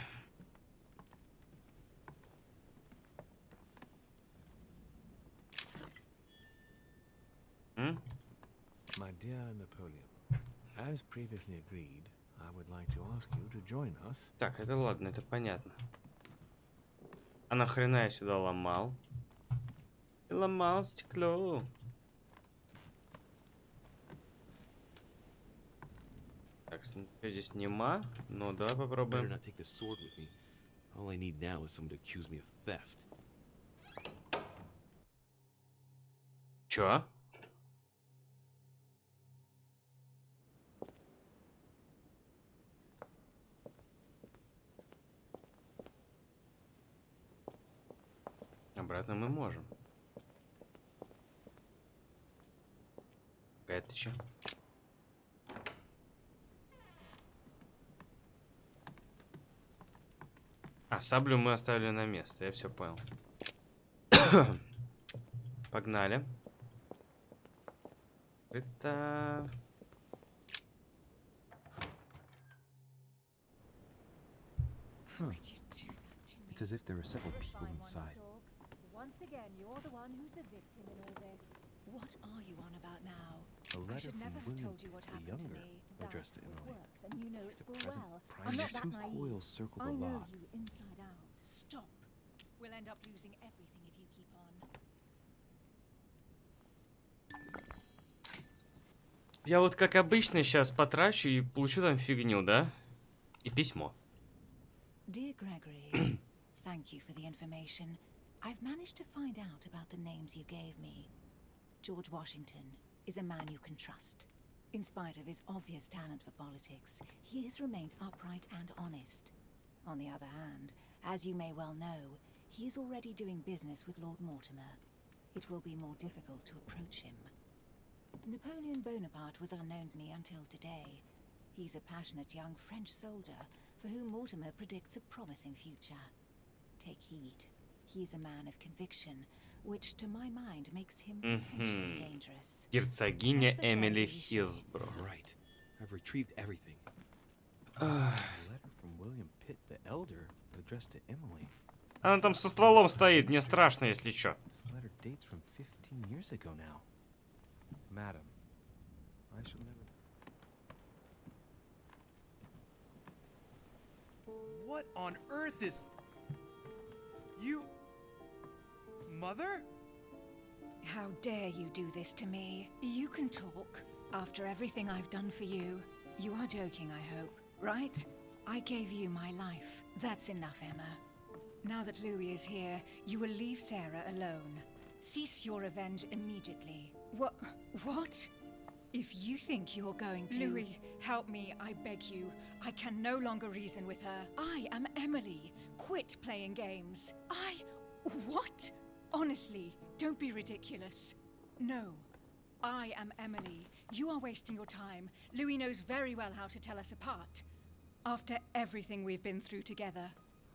My dear Napoleon, as previously agreed, I would like to ask you to join us. Так, это ладно, это понятно. А нахрена я сюда ломал? И ломал стекло. Так, ничего здесь нема. Ну, давай Better попробуем. not take the sword with me. All I need now is someone to accuse me of theft. Чё? Обратно мы можем. Это чё? А, саблю мы оставили на место, я все понял. Погнали. Это... How could you do that to me? It's as if there are several You're a people fine one to inside. talk. Once again, you're the one who's the victim in all this. What are you on about now? A I letter should from never have William told you what the happened to Younger, me. addressed to That's what Emily. works, and you know it The full present well. prime I'm not minister. that Two naive. coils circle I the know lock. you inside out. Stop. We'll end up losing everything if you keep on. Я вот как обычно сейчас потрачу и получу там фигню, да? И письмо. Dear Gregory, thank you for the information. I've managed to find out about the names you gave me. George Washington is a man you can trust. In spite of his obvious talent for politics, he has remained upright and honest. On the other hand, as you may well know, he is already doing business with Lord Mortimer. It will be more difficult to approach him. Napoleon Bonaparte was unknown to me until today. He's a passionate young French soldier for whom Mortimer predicts a promising future. Take heed. He is a man of conviction, which to my mind makes him potentially dangerous. Герцогиня Эмили Хилсбро. Right. I've retrieved everything. A letter from William Pitt the Elder, addressed to Emily. Она там со стволом стоит, мне страшно, если чё. This letter dates from 15 years ago now. Madam, I shall never... What on earth is... You... Mother? How dare you do this to me? You can talk. After everything I've done for you. You are joking, I hope, right? I gave you my life. That's enough, Emma. Now that Louis is here, you will leave Sarah alone. Cease your revenge immediately. What? If you think you're going to... Louis, help me, I beg you. I can no longer reason with her. I am Emily. Quit playing games. What? Honestly, don't be ridiculous. No. I am Emily. You are wasting your time. Louis knows very well how to tell us apart. After everything we've been through together.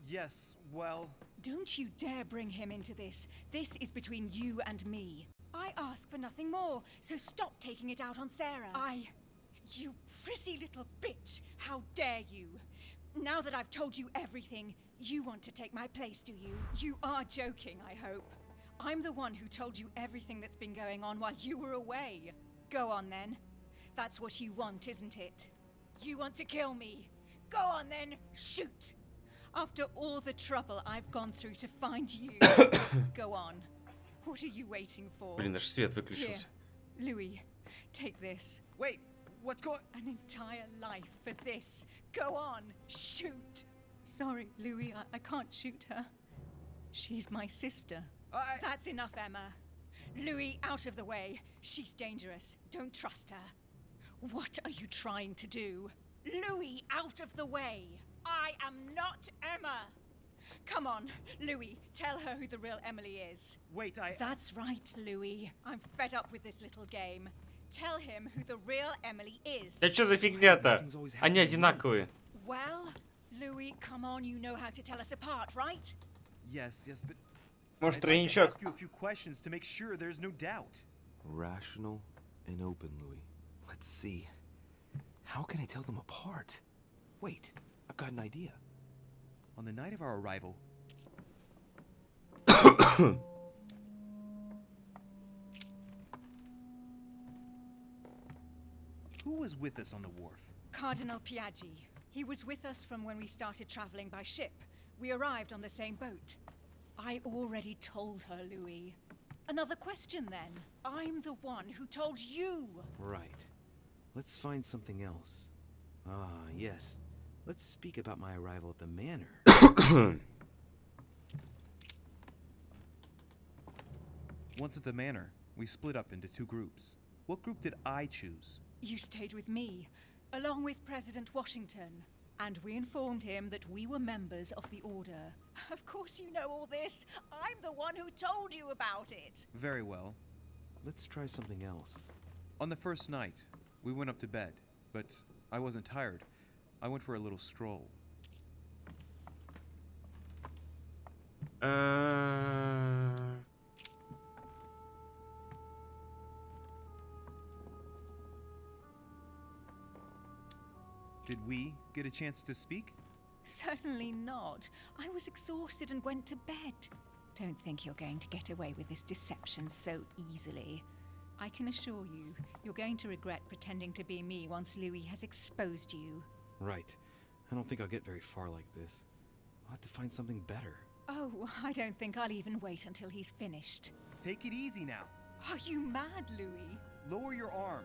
Yes, well... Don't you dare bring him into this. This is between you and me. I ask for nothing more, so stop taking it out on Sarah. You prissy little bitch! How dare you? Now that I've told you everything, you want to take my place, do you? You are joking, I hope. I'm the one who told you everything that's been going on while you were away. Go on then. That's what you want, isn't it? You want to kill me. Go on then, shoot! After all the trouble I've gone through to find you. Go on. What are you waiting for? Блин, аж свет выключился. Here, Louis, take this. Wait, what's going... An entire life for this. Go on, shoot. Sorry, Louis, I can't shoot her. She's my sister. That's enough, Emma. Louis, out of the way. She's dangerous. Don't trust her. What are you trying to do? Louis, out of the way. I am not Emma. Come on, Louis, tell her who the real Emily is. Wait, That's right, Louis. I'm fed up with this little game. Tell him who the real Emily is. Да что за фигня-то? Они одинаковые. Well, Louis, come on, you know how to tell us apart, right? Yes, but... Может, I'd like to тройничок? ask you a few questions to make sure there's no doubt. Rational and open, Louis. Let's see. How can I tell them apart? Wait, I've got an idea. On the night of our arrival... Who was with us on the wharf? Cardinal Piaggi. He was with us from when we started traveling by ship. We arrived on the same boat. I already told her, Louis. Another question, then. I'm the one who told you. Right. Let's find something else. Ah, yes. Let's speak about my arrival at the manor. Once at the manor, we split up into two groups. What group did I choose? You stayed with me, along with President Washington. And we informed him that we were members of the Order. Of course you know all this. I'm the one who told you about it. Very well. Let's try something else. On the first night, we went up to bed, but I wasn't tired. I went for a little stroll. Did we get a chance to speak? Certainly not. I was exhausted and went to bed. Don't think you're going to get away with this deception so easily. I can assure you, you're going to regret pretending to be me once Louis has exposed you. Right. I don't think I'll get very far like this. I'll have to find something better. Oh, I don't think I'll even wait until he's finished. Take it easy now. Are you mad, Louis? Lower your arm.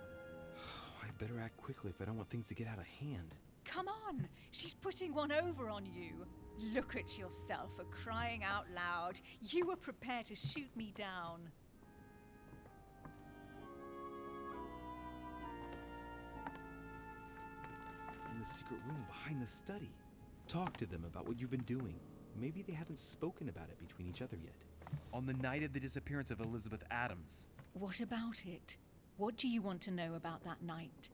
I better act quickly if I don't want things to get out of hand. Come on, she's putting one over on you. Look at yourself for crying out loud. You were prepared to shoot me down. In the secret room behind the study. Talk to them about what you've been doing. Maybe they haven't spoken about it between each other yet. On the night of the disappearance of Elizabeth Adams. What about it? What do you want to know about that night?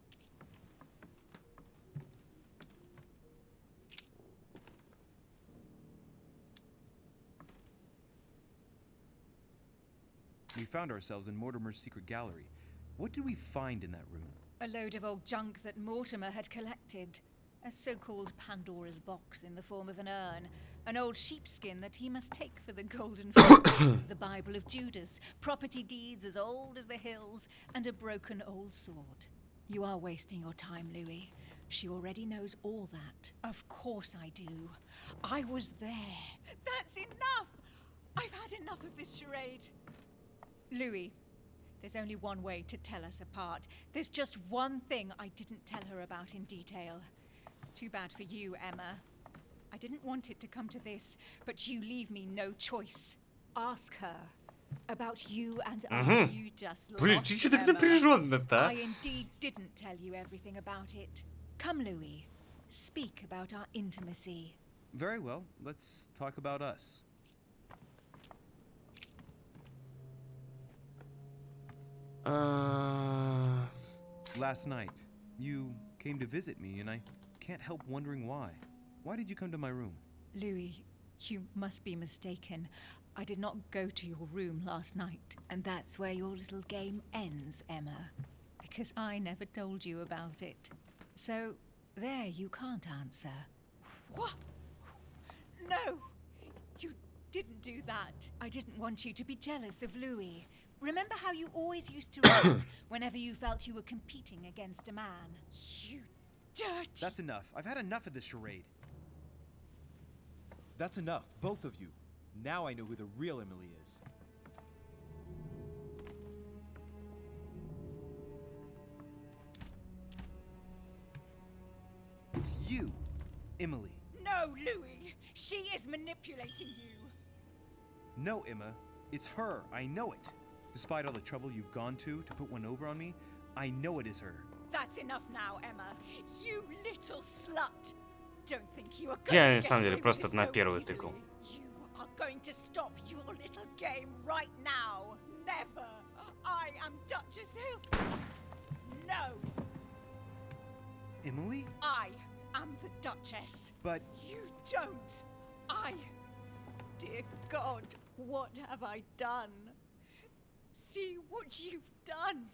We found ourselves in Mortimer's secret gallery. What did we find in that room? A load of old junk that Mortimer had collected. A so-called Pandora's box in the form of an urn. An old sheepskin that he must take for the golden fruit, the Bible of Judas, property deeds as old as the hills, and a broken old sword. You are wasting your time, Louis. She already knows all that. Of course I do. I was there. That's enough! I've had enough of this charade. Louis, there's only one way to tell us apart. There's just one thing I didn't tell her about in detail. Too bad for you, Emma. I didn't want it to come to this, but you leave me no choice. Ask her about you and I. You just lost, Чуть-чуть так Emma. напряженно-то, I indeed didn't tell you everything about it. Come, Louis. Speak about our intimacy. Very well. Let's talk about us. Last night, you came to visit me, and I can't help wondering why. Why did you come to my room? Louis, you must be mistaken. I did not go to your room last night. And that's where your little game ends, Emma. Because I never told you about it. So, there you can't answer. What? No! You didn't do that. I didn't want you to be jealous of Louis. Remember how you always used to write whenever you felt you were competing against a man? You dirty... That's enough. I've had enough of this charade. That's enough, both of you. Now I know who the real Emily is. It's you, Emily. No, Louis! She is manipulating you! No, Emma. It's her. I know it. Despite all the trouble you've gone to put one over on me, I know it is her. That's enough now, Emma. You little slut! Don't think you are going Я to на get самом деле away with просто this на so первую easily. тыкал. You are going to stop your little game right now. Never. I am Duchess Hills. No. Emily? I am the Duchess. But... You don't. Dear God, what have I done? See what you've done.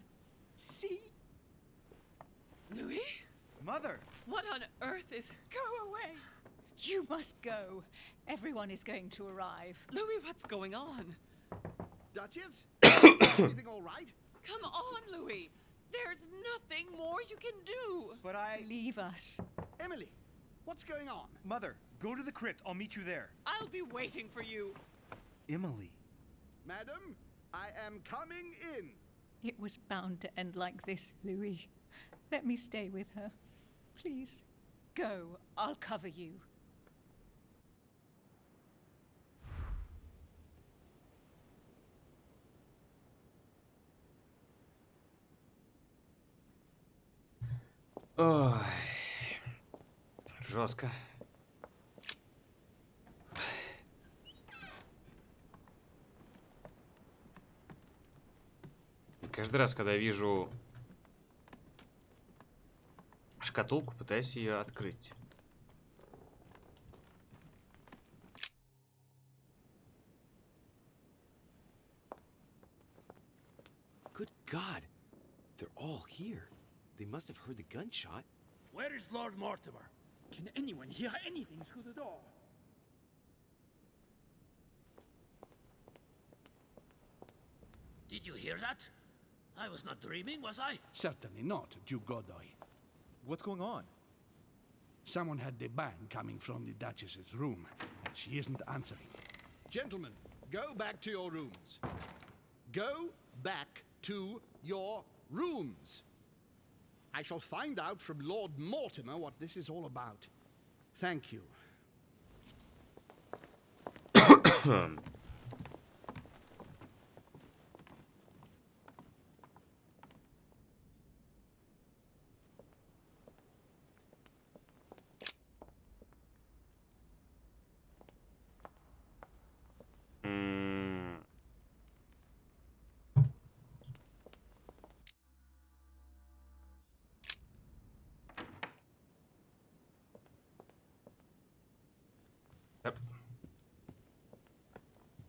See? Louis? Mother! What on earth is... Go away. You must go. Everyone is going to arrive. Louis, what's going on? Duchess? Everything all right? Come on, Louis. There's nothing more you can do. But I... Leave us. Emily, what's going on? Mother, go to the crypt. I'll meet you there. I'll be waiting for you. Emily. Madam, I am coming in. It was bound to end like this, Louis. Let me stay with her. Please. Go. I'll cover you. Ой. Жестко. Каждый раз, когда я вижу шкатулку, пытаюсь ее открыть. Good God! They're all here. They must have heard the gunshot. Where is Lord Mortimer? Can anyone hear anything through the door? Did you hear that? I was not dreaming, was I? Certainly not, Duke Godoy. What's going on? Someone had the bang coming from the Duchess's room, and she isn't answering. Gentlemen, go back to your rooms. Go back to your rooms. I shall find out from Lord Mortimer what this is all about. Thank you.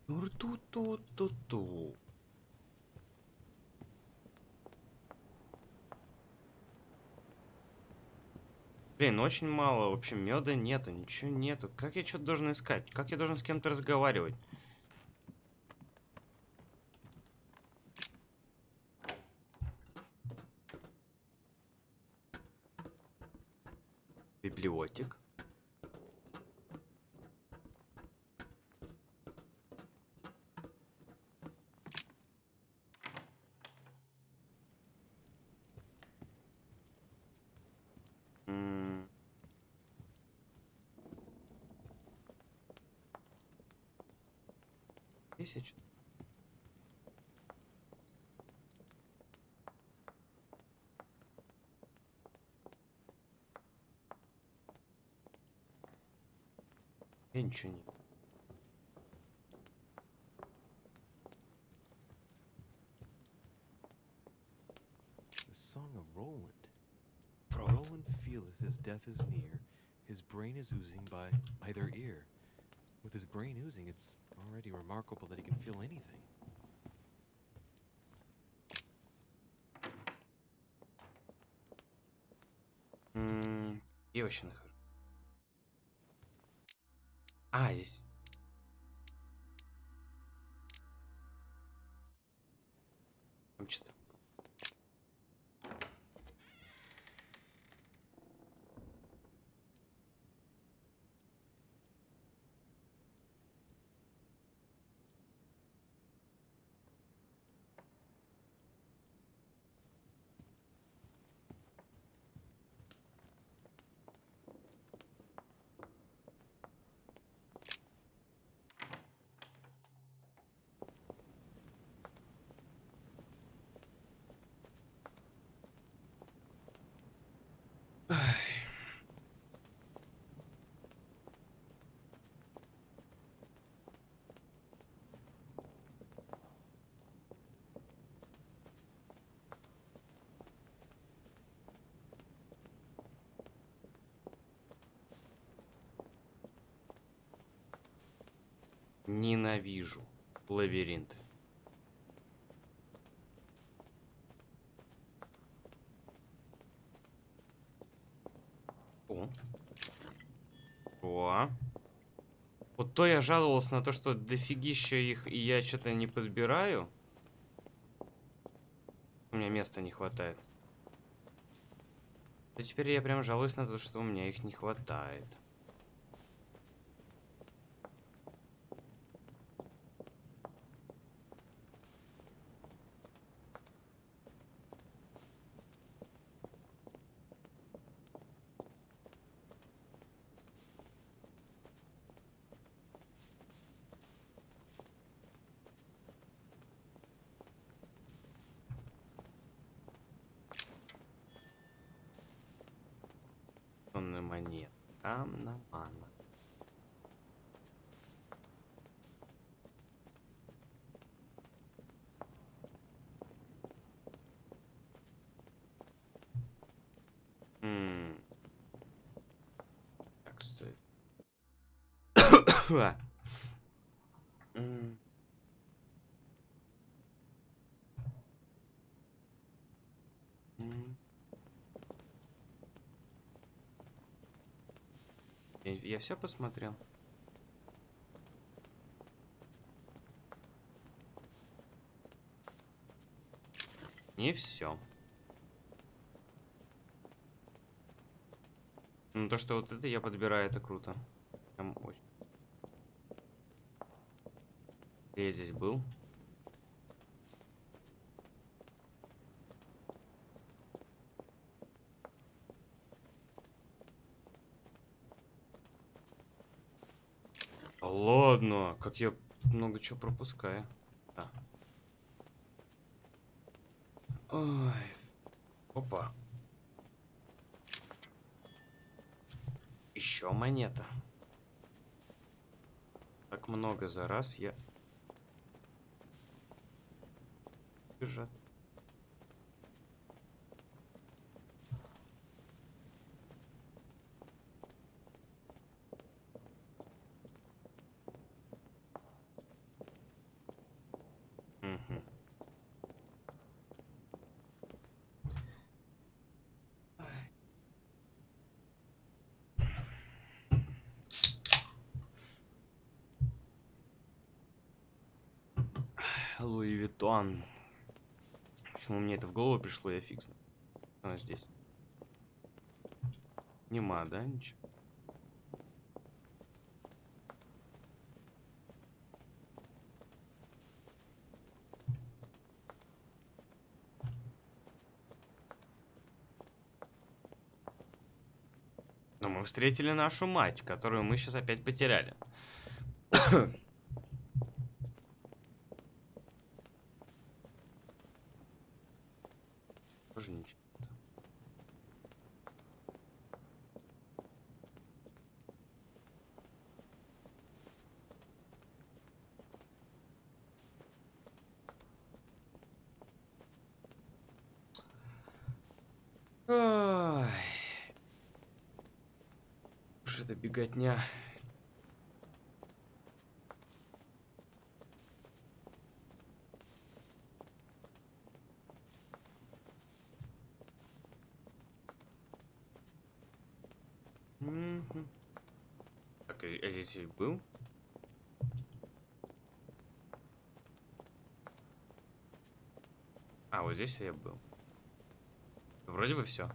Тур-ту-ту-ту-ту. Блин, очень мало. В общем, меда нету, ничего нету. Как я что-то должен искать? Как я должен с кем-то разговаривать? Библиотек. Тысяч. Я ничего не... The Song of Roland. Roland feeleth his death is near. His brain is oozing by either ear. With his brain oozing, it's already remarkable that he can feel anything. Я вообще нахожу. А, здесь. Там что-то. Ненавижу лабиринты. О. О. Вот то я жаловался на то, что дофигища их, и я что-то не подбираю. У меня места не хватает. А теперь я прям жалуюсь на то, что у меня их не хватает. Монет. Амна мана. Так, стоит. Я все посмотрел. Не все. Ну, то, что вот это я подбираю, это круто. Прям очень. Я здесь был. Ладно, как я много чего пропускаю. Да. Ой. Опа. Еще монета. Так много за раз я... Держаться. Угу. Луи Виттон. Почему мне это в голову пришло, я фиг знаю. Она здесь. Нема, да, ничего? Но мы встретили нашу мать, которую мы сейчас опять потеряли. Тоже ничего. Ой. Уж это беготня. Так, а здесь я был? А, вот здесь я был. Вроде бы все.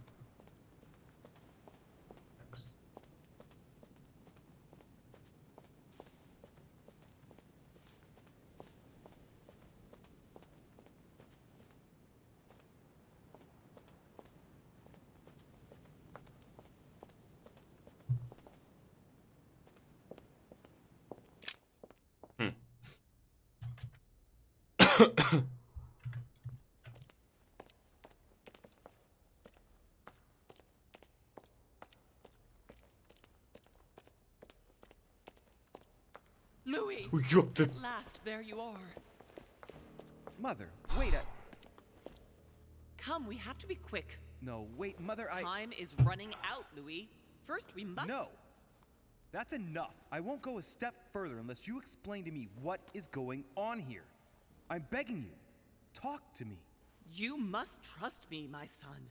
Louis! Ёпта. At last, there you are. Mother, wait, Come, we have to be quick. No, wait, Mother, Time is running out, Louis. First, we must... No! That's enough. I won't go a step further unless you explain to me what is going on here. I'm begging you. Talk to me. You must trust me, my son.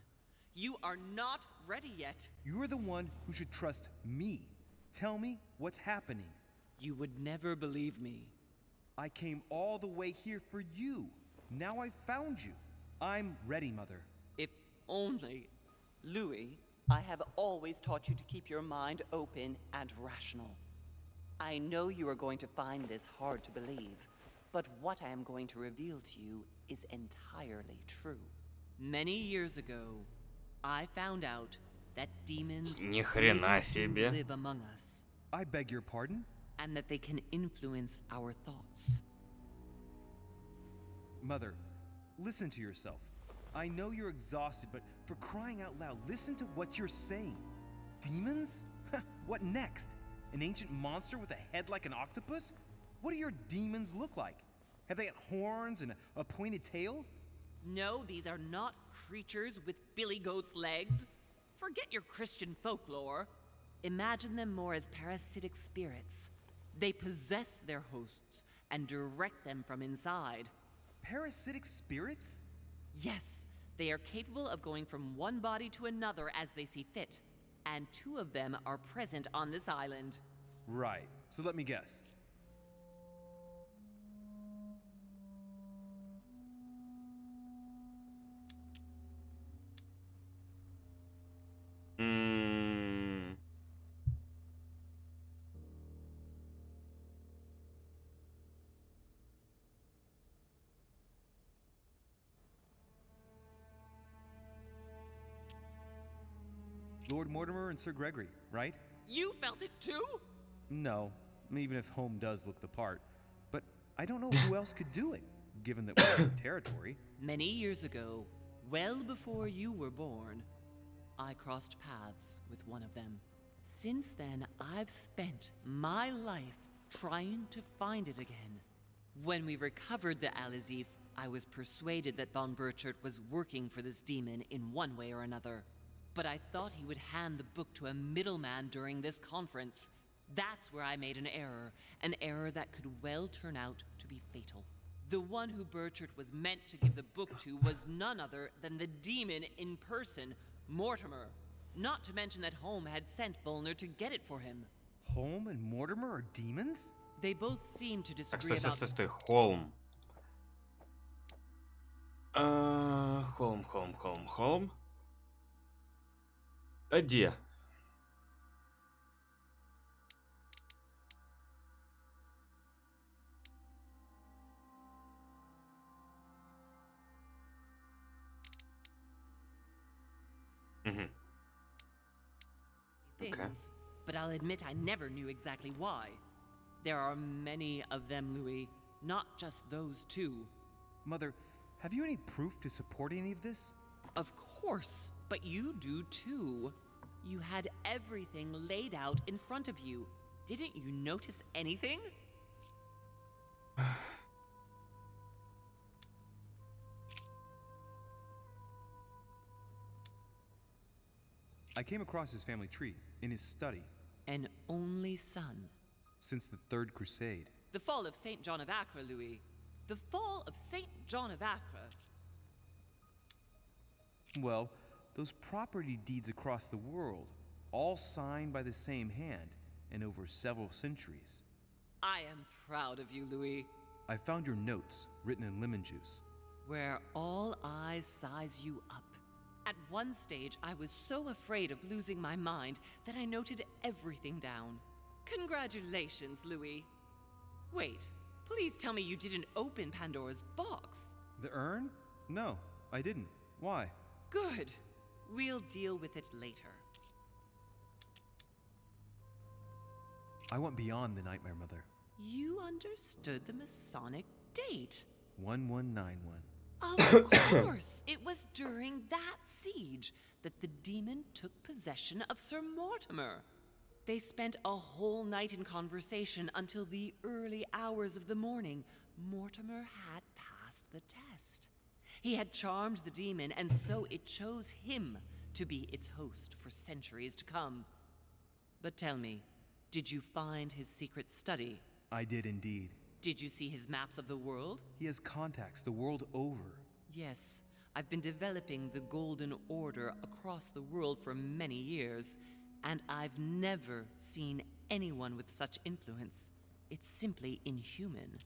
You are not ready yet. You're the one who should trust me. Tell me what's happening. You would never believe me. I came all the way here for you. Now I've found you. I'm ready, Mother. If only... Louis, I have always taught you to keep your mind open and rational. I know you are going to find this hard to believe, but what I am going to reveal to you is entirely true. Many years ago, I found out that demons Ни хрена себе. live among us. I beg your pardon? And that they can influence our thoughts. Mother, listen to yourself. I know you're exhausted, but for crying out loud, listen to what you're saying. Demons? What next? An ancient monster with a head like an octopus? What do your demons look like? Have they got horns and a pointed tail? No, these are not creatures with billy goat's legs. Forget your Christian folklore. Imagine them more as parasitic spirits. They possess their hosts and direct them from inside. Parasitic spirits? Yes, they are capable of going from one body to another as they see fit. and 2 of them are present on this island. Right. So let me guess. Lord Mortimer and Sir Gregory, right? You felt it too? No, even if Home does look the part. But I don't know who else could do it, given that we're in territory. Many years ago, well before you were born, I crossed paths with one of them. Since then, I've spent my life trying to find it again. When we recovered the Alizif, I was persuaded that von Burchard was working for this demon in one way or another. But I thought he would hand the book to a middleman during this conference. That's where I made an error that could well turn out to be fatal. The one who Burchard was meant to give the book to was none other than the demon in person, Mortimer. Not to mention that Home had sent Volner to get it for him. Home and Mortimer are demons? They both seem to Так, disagree about... стой, Холм. Холм. А где? things, but I'll admit I never knew exactly why. There are many of them, Louis, not just those 2. Mother, have you any proof to support any of this? Of course, but you do too. You had everything laid out in front of you. Didn't you notice anything? I came across his family tree in his study. An only son. Since the Third Crusade. The fall of St. John of Acre, Louis. The fall of St. John of Acre. Well, those property deeds across the world, all signed by the same hand, and over several centuries. I am proud of you, Louis. I found your notes, written in lemon juice. Where all eyes size you up. At one stage, I was so afraid of losing my mind that I noted everything down. Congratulations, Louis. Wait, please tell me you didn't open Pandora's box. The urn? No, I didn't. Why? Good. We'll deal with it later. I went beyond the Nightmare Mother. You understood the Masonic date. 1191. Of course! It was during that siege that the demon took possession of Sir Mortimer. They spent a whole night in conversation until the early hours of the morning. Mortimer had passed the test. He had charmed the demon, and so it chose him to be its host for centuries to come. But tell me, did you find his secret study? I did indeed. Did you see his maps of the world? He has contacts the world over. Yes, I've been developing the Golden Order across the world for many years, and I've never seen anyone with such influence. It's simply inhuman.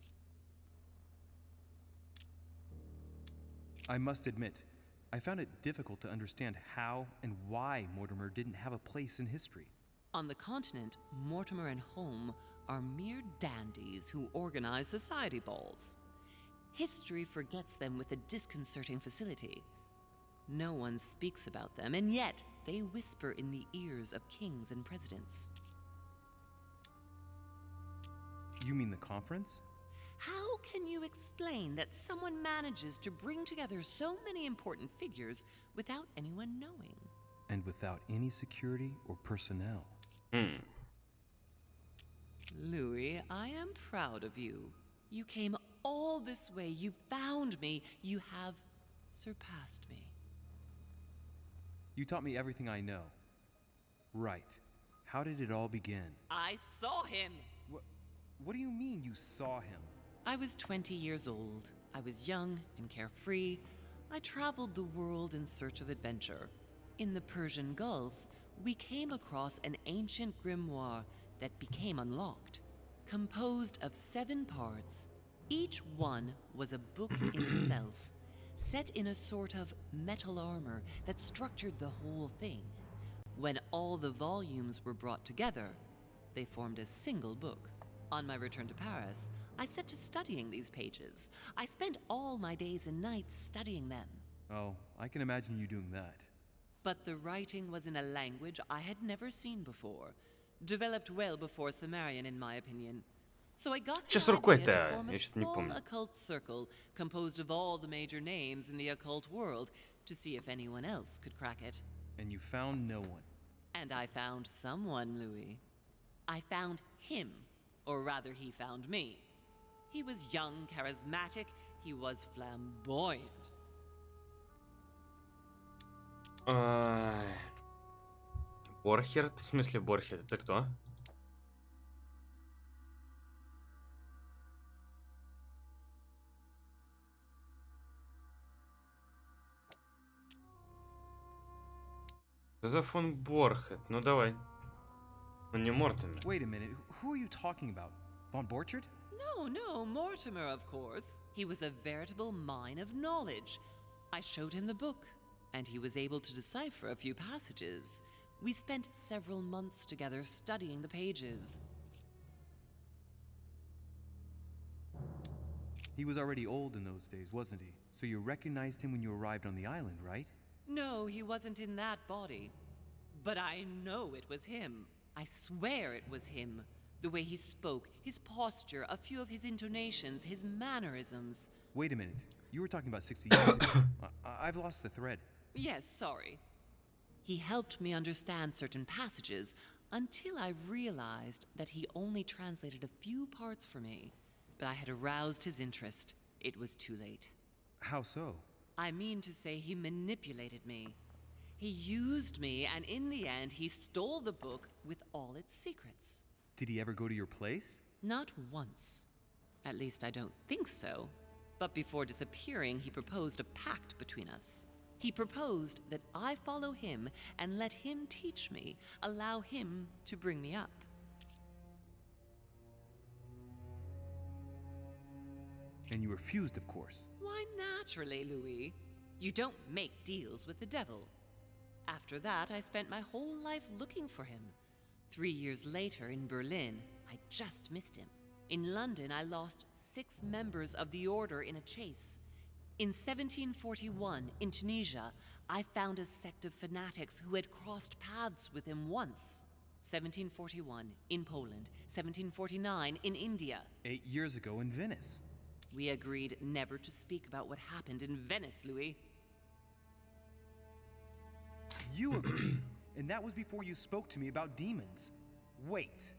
I must admit, I found it difficult to understand how and why Mortimer didn't have a place in history. On the continent, Mortimer and Home are mere dandies who organize society balls. History forgets them with a disconcerting facility. No one speaks about them, and yet they whisper in the ears of kings and presidents. You mean the conference? How can you explain that someone manages to bring together so many important figures without anyone knowing? And without any security or personnel. Louis, I am proud of you. You came all this way, you found me, you have surpassed me. You taught me everything I know. Right. How did it all begin? I saw him! What do you mean you saw him? I was 20 years old. I was young and carefree. I traveled the world in search of adventure. In the Persian Gulf, we came across an ancient grimoire that became unlocked, composed of 7 parts. Each one was a book in itself, set in a sort of metal armor that structured the whole thing. When all the volumes were brought together, they formed a single book. On my return to Paris, I set to studying these pages. I spent all my days and nights studying them. Oh, I can imagine you doing that. But the writing was in a language I had never seen before, developed well before Sumerian, in my opinion. So I got the idea to form a small occult circle composed of all the major names in the occult world to see if anyone else could crack it. And you found no one. And I found someone, Louis. I found him, or rather he found me. He was young, charismatic, he was flamboyant. Борхерд? В смысле Борхерд? Это кто? Что за фон Борхерд? Ну давай. Он не Мортимер. Wait a minute, who are you talking about? Von Borchard? No, Mortimer, of course. He was a veritable mine of knowledge. I showed him the book, and he was able to decipher a few passages. We spent several months together studying the pages. He was already old in those days, wasn't he? So you recognized him when you arrived on the island, right? No, he wasn't in that body. But I know it was him. I swear it was him. The way he spoke, his posture, a few of his intonations, his mannerisms. Wait a minute. You were talking about 60 years ago. I've lost the thread. Yes, sorry. He helped me understand certain passages until I realized that he only translated a few parts for me. But I had aroused his interest. It was too late. How so? I mean to say he manipulated me. He used me, and in the end, he stole the book with all its secrets. Did he ever go to your place? Not once. At least I don't think so. But before disappearing, he proposed a pact between us. He proposed that I follow him and let him teach me, allow him to bring me up. And you refused, of course. Why, naturally, Louis. You don't make deals with the devil. After that, I spent my whole life looking for him. 3 years later, in Berlin, I just missed him. In London, I lost 6 members of the order in a chase. In 1741, in Tunisia, I found a sect of fanatics who had crossed paths with him once. 1741, in Poland. 1749, in India. 8 years ago in Venice. We agreed never to speak about what happened in Venice, Louis. You agreed, and that was before you spoke to me about demons. Wait,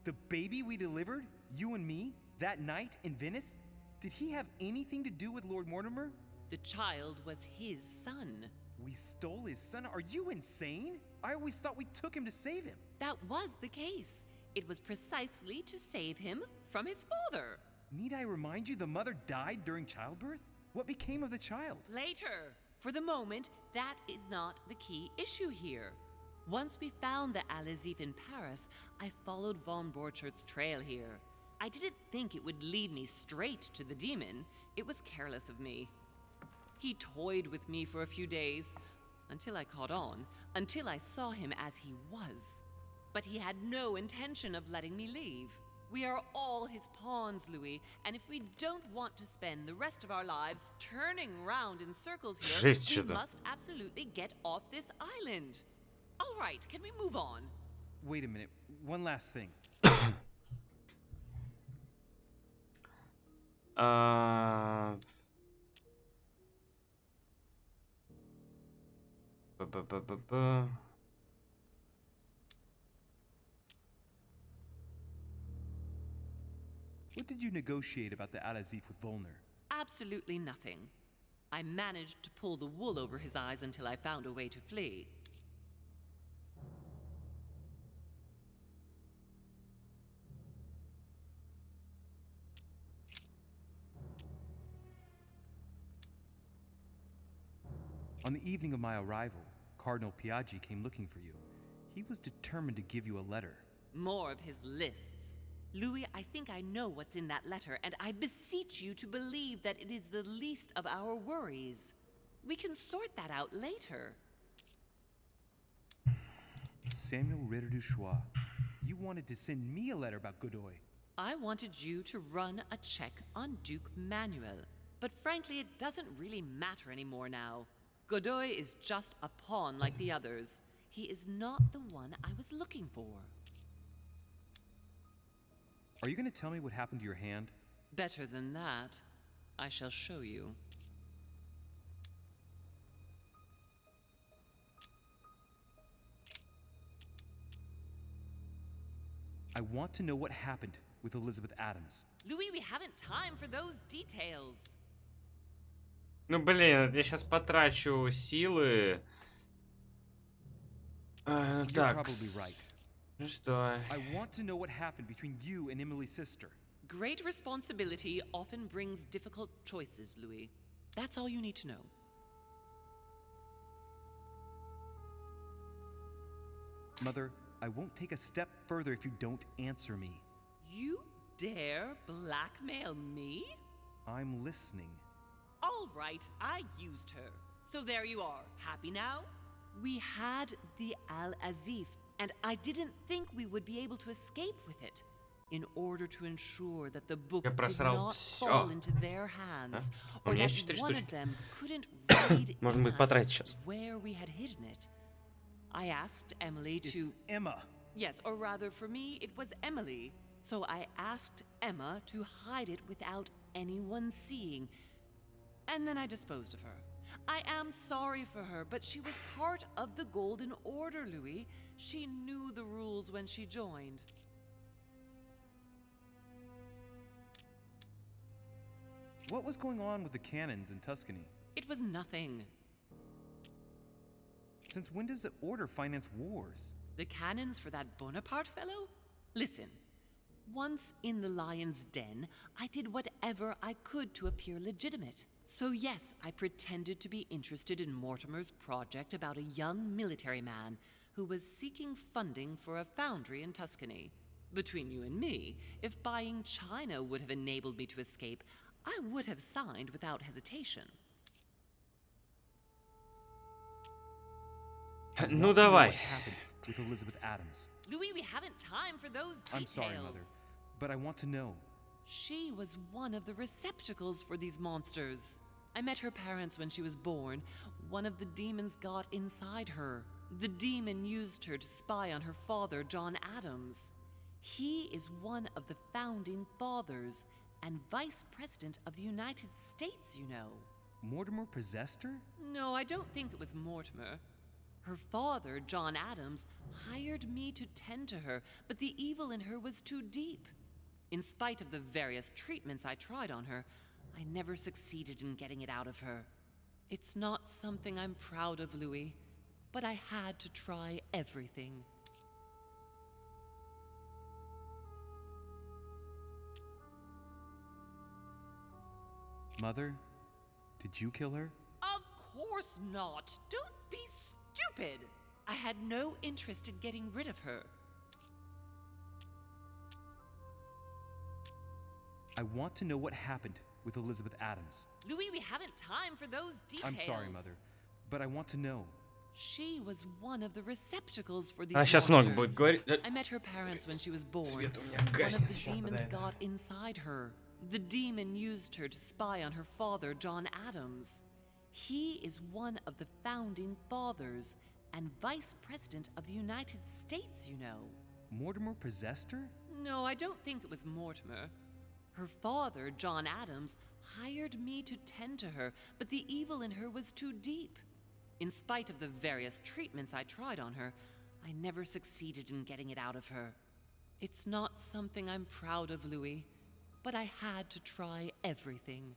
the baby we delivered, you and me, that night in Venice, did he have anything to do with Lord Mortimer? The child was his son. We stole his son? Are you insane? I always thought we took him to save him. That was the case. It was precisely to save him from his father. Need I remind you the mother died during childbirth? What became of the child? Later. For the moment, that is not the key issue here. Once we found the Al-Azif in Paris, I followed von Borchardt's trail here. I didn't think it would lead me straight to the demon. It was careless of me. He toyed with me for a few days, until I caught on, until I saw him as he was. But he had no intention of letting me leave. We are all his pawns, Louis, and if we don't want to spend the rest of our lives turning round in circles here, we must absolutely get off this island. All right, can we move on? Wait a minute, one last thing. What did you negotiate about the Al-Azif with Volner? Absolutely nothing. I managed to pull the wool over his eyes until I found a way to flee. On the evening of my arrival, Cardinal Piaggi came looking for you. He was determined to give you a letter. More of his lists. Louis, I think I know what's in that letter, and I beseech you to believe that it is the least of our worries. We can sort that out later. Samuel Ritter du Choix, you wanted to send me a letter about Godoy. I wanted you to run a check on Duke Manuel. But frankly, it doesn't really matter anymore now. Godoy is just a pawn like the others. He is not the one I was looking for. Are you going to tell me what happened to your hand? Better than that, I shall show you. I want to know what happened with Elizabeth Adams. Louis, we haven't time for those details. Ну, блин, я сейчас потрачу силы. Так. Probably right. Ну что? I want to know what happened between you and Emily's sister. Great responsibility often brings difficult choices, Louis. That's all you need to know. Mother, I won't take a step further if you don't answer me. You dare blackmail me? I'm listening. All right, I used her. So there you are. Happy now? We had the Al-Azif, and I didn't think we would be able to escape with it. In order to ensure that the book did not fall into their hands, or that one of them couldn't read where we had hidden it. I asked Emily to... It's Emma. Yes, or rather for me, it was Emily. So I asked Emma to hide it without anyone seeing. And then I disposed of her. I am sorry for her, but she was part of the Golden Order, Louis. She knew the rules when she joined. What was going on with the cannons in Tuscany? It was nothing. Since when does the Order finance wars? The cannons for that Bonaparte fellow? Listen, once in the lion's den, I did whatever I could to appear legitimate. So yes, I pretended to be interested in Mortimer's project about a young military man who was seeking funding for a foundry in Tuscany. Between you and me, if buying China would have enabled me to escape, I would have signed without hesitation. Ну давай. What happened with Elizabeth Adams? Louis, we haven't time for those details. I'm sorry, Mother, but I want to know. She was one of the receptacles for these monsters. I met her parents when she was born. One of the demons got inside her. The demon used her to spy on her father, John Adams. He is one of the founding fathers and vice president of the United States, you know. Mortimer possessed her? No, I don't think it was Mortimer. Her father, John Adams, hired me to tend to her, but the evil in her was too deep. In spite of the various treatments I tried on her, I never succeeded in getting it out of her. It's not something I'm proud of, Louis, but I had to try everything. Mother, did you kill her? Of course not. Don't be stupid. I had no interest in getting rid of her. I want to know what happened with Elizabeth Adams. Louis, we haven't time for those details. I'm sorry, Mother, but I want to know. She was one of the receptacles for these Сейчас много будет говорить. I met her parents when she was born. One of the demons got inside her. The demon used her to spy on her father, John Adams. He is one of the founding fathers and vice president of the United States, you know. Mortimer possessed her? No, I don't think it was Mortimer. Her father, John Adams, hired me to tend to her, but the evil in her was too deep. In spite of the various treatments I tried on her, I never succeeded in getting it out of her. It's not something I'm proud of, Louis, but I had to try everything.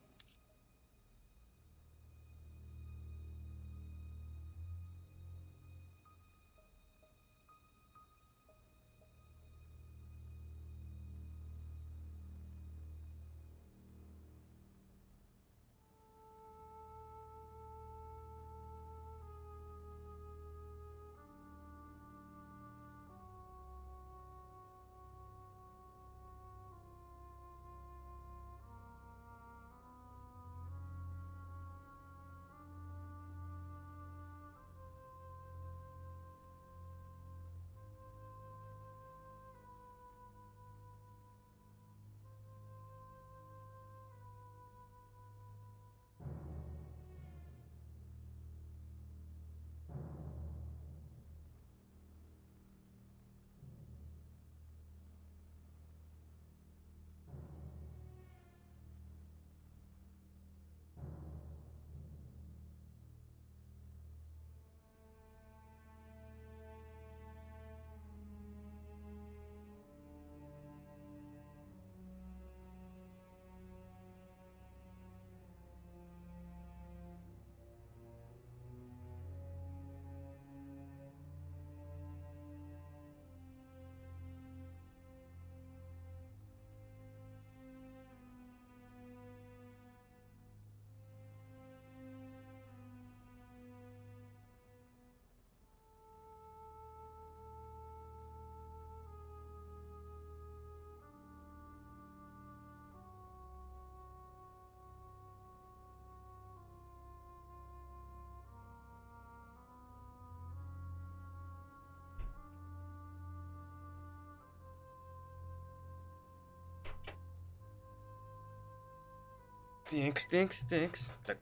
Текс. Так.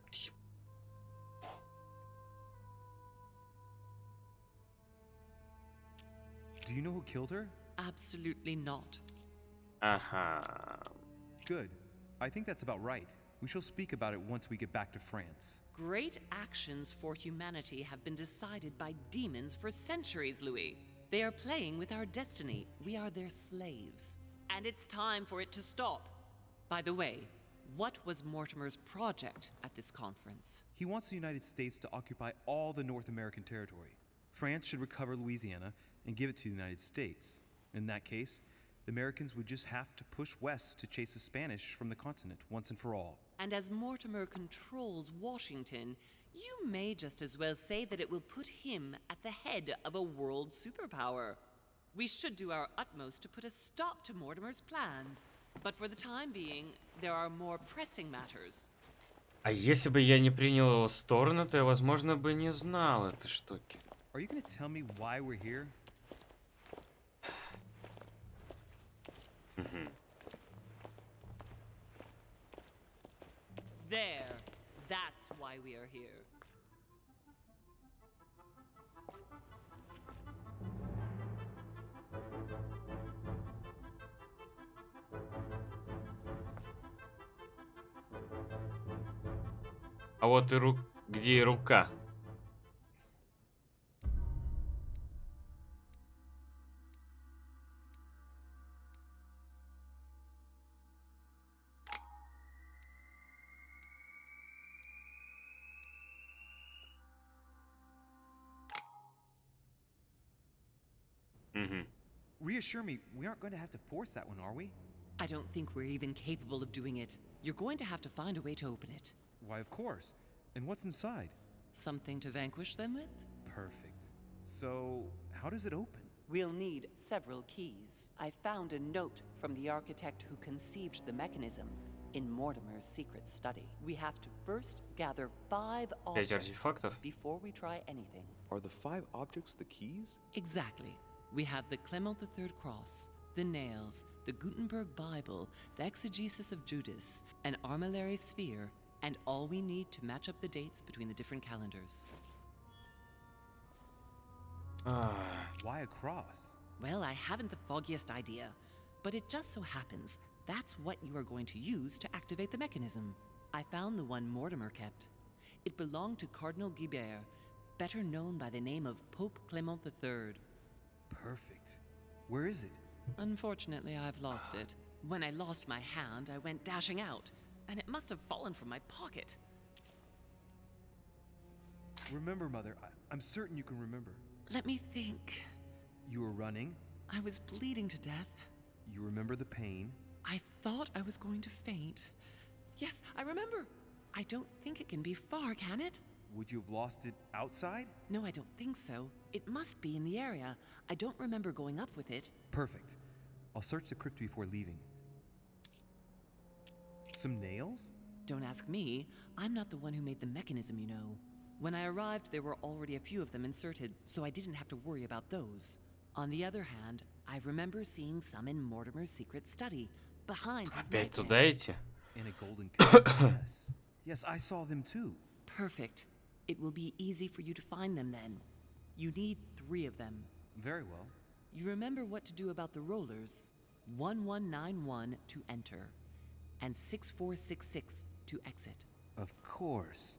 Do you know who killed her? Absolutely not. Ага. Good. I think that's about right. We shall speak about it once we get back to France. Great actions for humanity have been decided by demons for centuries, Louis. They are playing with our destiny. We are their slaves. And it's time for it to stop. By the way, what was Mortimer's project at this conference? He wants the United States to occupy all the North American territory. France should recover Louisiana and give it to the United States. In that case, the Americans would just have to push west to chase the Spanish from the continent once and for all. And as Mortimer controls Washington, you may just as well say that it will put him at the head of a world superpower. We should do our utmost to put a stop to Mortimer's plans. But for the time being, there are more pressing matters. А если бы я не принял его сторону, то я, возможно, бы не знал этой штуки. Are you going to tell me why we're here? There. That's why we are here. А вот и где и рука. Reassure me, we aren't going to have to force that one, are we? I don't think we're even capable of doing it. You're going to have to find a way to open it. Why, of course. And what's inside? Something to vanquish them with? Perfect. So, how does it open? We'll need several keys. I found a note from the architect who conceived the mechanism in Mortimer's secret study. We have to first gather 5 objects before we try anything. Are the 5 objects the keys? Exactly. We have the Clement III cross, the nails, the Gutenberg Bible, the exegesis of Judas, an armillary sphere, and all we need to match up the dates between the different calendars. Why a cross? Well, I haven't the foggiest idea, but it just so happens that's what you are going to use to activate the mechanism. I found the one Mortimer kept. It belonged to Cardinal Guibert, better known by the name of Pope Clement III. Perfect. Where is it? Unfortunately, I've lost it. When I lost my hand, I went dashing out, and it must have fallen from my pocket. Remember, Mother. I'm certain you can remember. Let me think. You were running. I was bleeding to death. You remember the pain. I thought I was going to faint. Yes, I remember. I don't think it can be far, can it? Would you have lost it outside? No, I don't think so. It must be in the area. I don't remember going up with it. Perfect. I'll search the crypt before leaving. Some nails? Don't ask me. I'm not the one who made the mechanism, you know. When I arrived, there were already a few of them inserted, so I didn't have to worry about those. On the other hand, I remember seeing some in Mortimer's secret study, behind his Опять nightstand. туда идти? In a golden cup. Yes. Yes, I saw them too. Perfect. It will be easy for you to find them then. You need 3 of them. Very well. You remember what to do about the rollers. 1191 to enter, and 6466 to exit. Of course.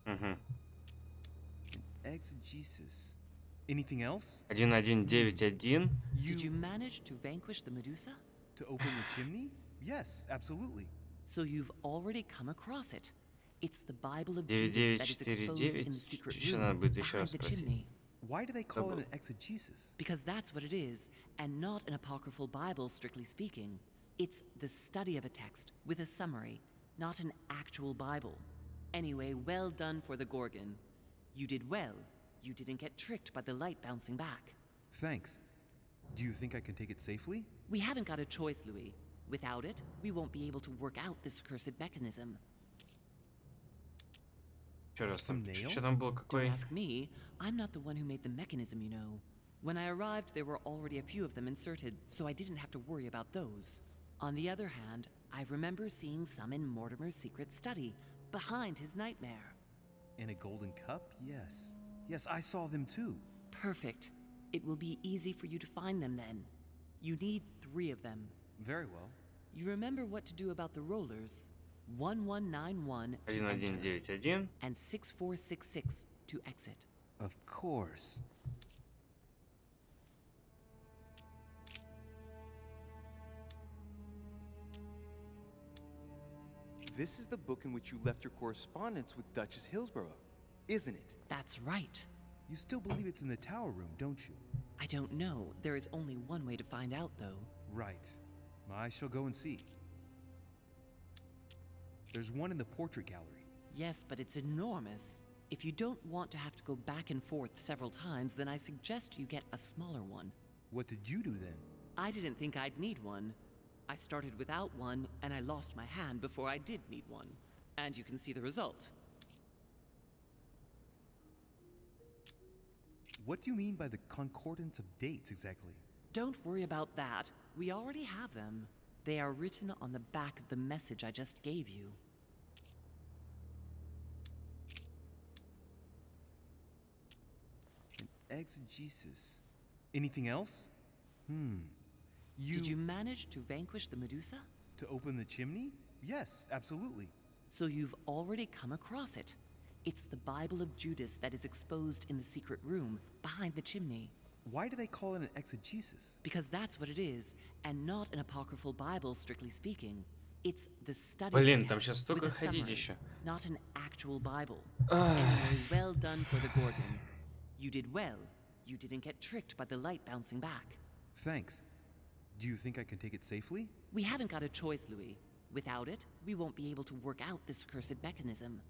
Угу. Exegesis. Anything else? 1191. Did you manage to vanquish the Medusa? To open the chimney? Yes, absolutely. So you've already come across it. It's the Bible of Judas that is exposed in the secret room behind the chimney. Why do they call it an exegesis? Because that's what it is, and not an apocryphal Bible, strictly speaking. It's the study of a text with a summary, not an actual Bible. Anyway, well done for the Gorgon. You did well. You didn't get tricked by the light bouncing back. Thanks. Do you think I can take it safely? We haven't got a choice, Louis. Without it, we won't be able to work out this cursed mechanism. Что там было, какой? Don't ask me. I'm not the one who made the mechanism, you know. When I arrived, there were already a few of them inserted, so I didn't have to worry about those. On the other hand, I remember seeing some in Mortimer's secret study, behind his nightmare. And a golden cup? Yes. Yes, I saw them too. Perfect. It will be easy for you to find them then. You need 3 of them. Very well. You remember what to do about the rollers? 1191 to enter, 1191. and 6466 to exit. Of course. This is the book in which you left your correspondence with Duchess Hillsborough, isn't it? That's right. You still believe it's in the tower room, don't you? I don't know. There is only one way to find out, though. Right. I shall go and see. There's one in the portrait gallery. Yes, but it's enormous. If you don't want to have to go back and forth several times, then I suggest you get a smaller one. What did you do then? I didn't think I'd need one. I started without one, and I lost my hand before I did need one. And you can see the result. What do you mean by the concordance of dates exactly? Don't worry about that. We already have them. They are written on the back of the message I just gave you. An exegesis. Anything else? Did you manage to vanquish the Medusa? To open the chimney? Yes, absolutely. So you've already come across it. It's the Bible of Judas that is exposed in the secret room, behind the chimney. Why do they call it an exegesis? Because that's what it is, and not an apocryphal Bible, strictly speaking. It's the study Блин, text там сейчас столько with a ходить summary, еще. not an actual Bible. Anyway, well done for the Gorgon. You did well. You didn't get tricked by the light bouncing back. Thanks. Do you think I can take it safely? We haven't got a choice, Louis. Without it, we won't be able to work out this cursed mechanism.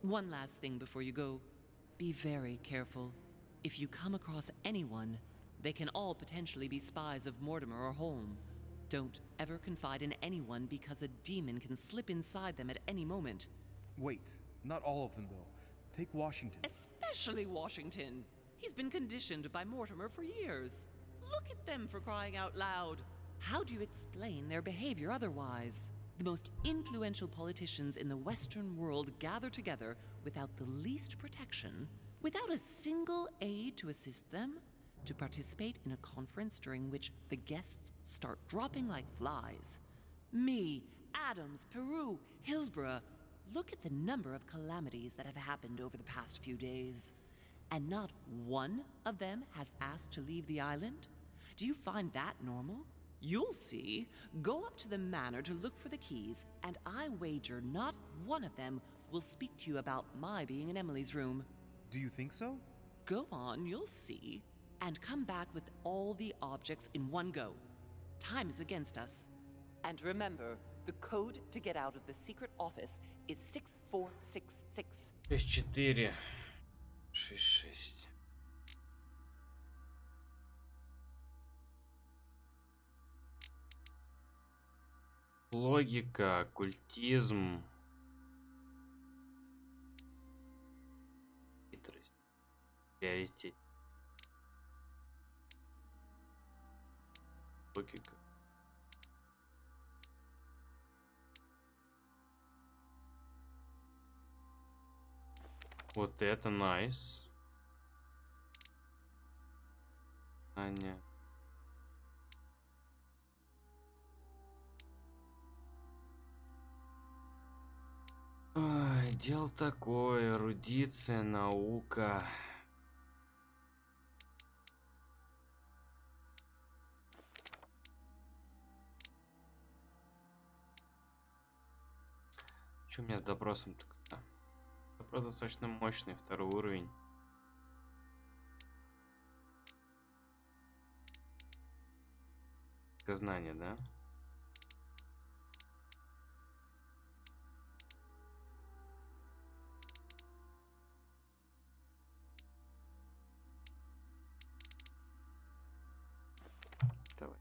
One last thing before you go. Be very careful. If you come across anyone, they can all potentially be spies of Mortimer or Holm. Don't ever confide in anyone because a demon can slip inside them at any moment. Wait, not all of them though. Take Washington. Especially Washington. He's been conditioned by Mortimer for years. Look at them, for crying out loud. How do you explain their behavior otherwise? The most influential politicians in the Western world gather together without the least protection, without a single aid to assist them, to participate in a conference during which the guests start dropping like flies. Me, Adams, Peru, Hillsborough. Look at the number of calamities that have happened over the past few days. And not one of them has asked to leave the island? Do you find that normal? You'll see. Go up to the manor to look for the keys, and I wager not one of them will speak to you about my being in Emily's room. Do you think so? Go on, you'll see. And come back with all the objects in one go. Time is against us. And remember, the code to get out of the secret office is 6466. 64 66. Логика, оккультизм, хитрость, приоритет, логика. Вот это найс. Аня. Ой, дело такое, эрудиция, наука. Что у меня с допросом-то? Допрос достаточно мощный, 2-й уровень. Знание, да? Давай.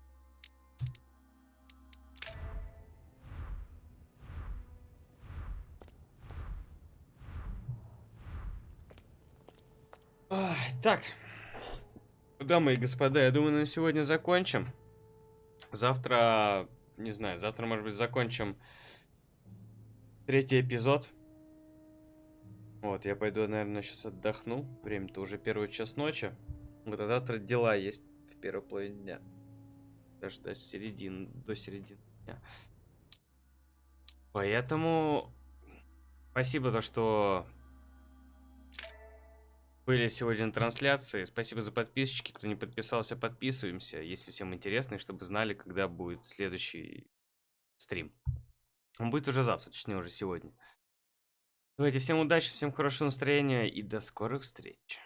Так. Дамы и господа, я думаю, на сегодня закончим. Завтра, не знаю, завтра, может быть, закончим 3-й эпизод. Вот, я пойду, наверное, сейчас отдохну. Время-то уже 1 час ночи. Вот, а завтра дела есть в первой половине дня. Даже до середины дня. Поэтому спасибо, то, что были сегодня на трансляции. Спасибо за подписчики. Кто не подписался, подписываемся, если всем интересно, и чтобы знали, когда будет следующий стрим. Он будет уже завтра, точнее, уже сегодня. Давайте, всем удачи, всем хорошего настроения и до скорых встреч.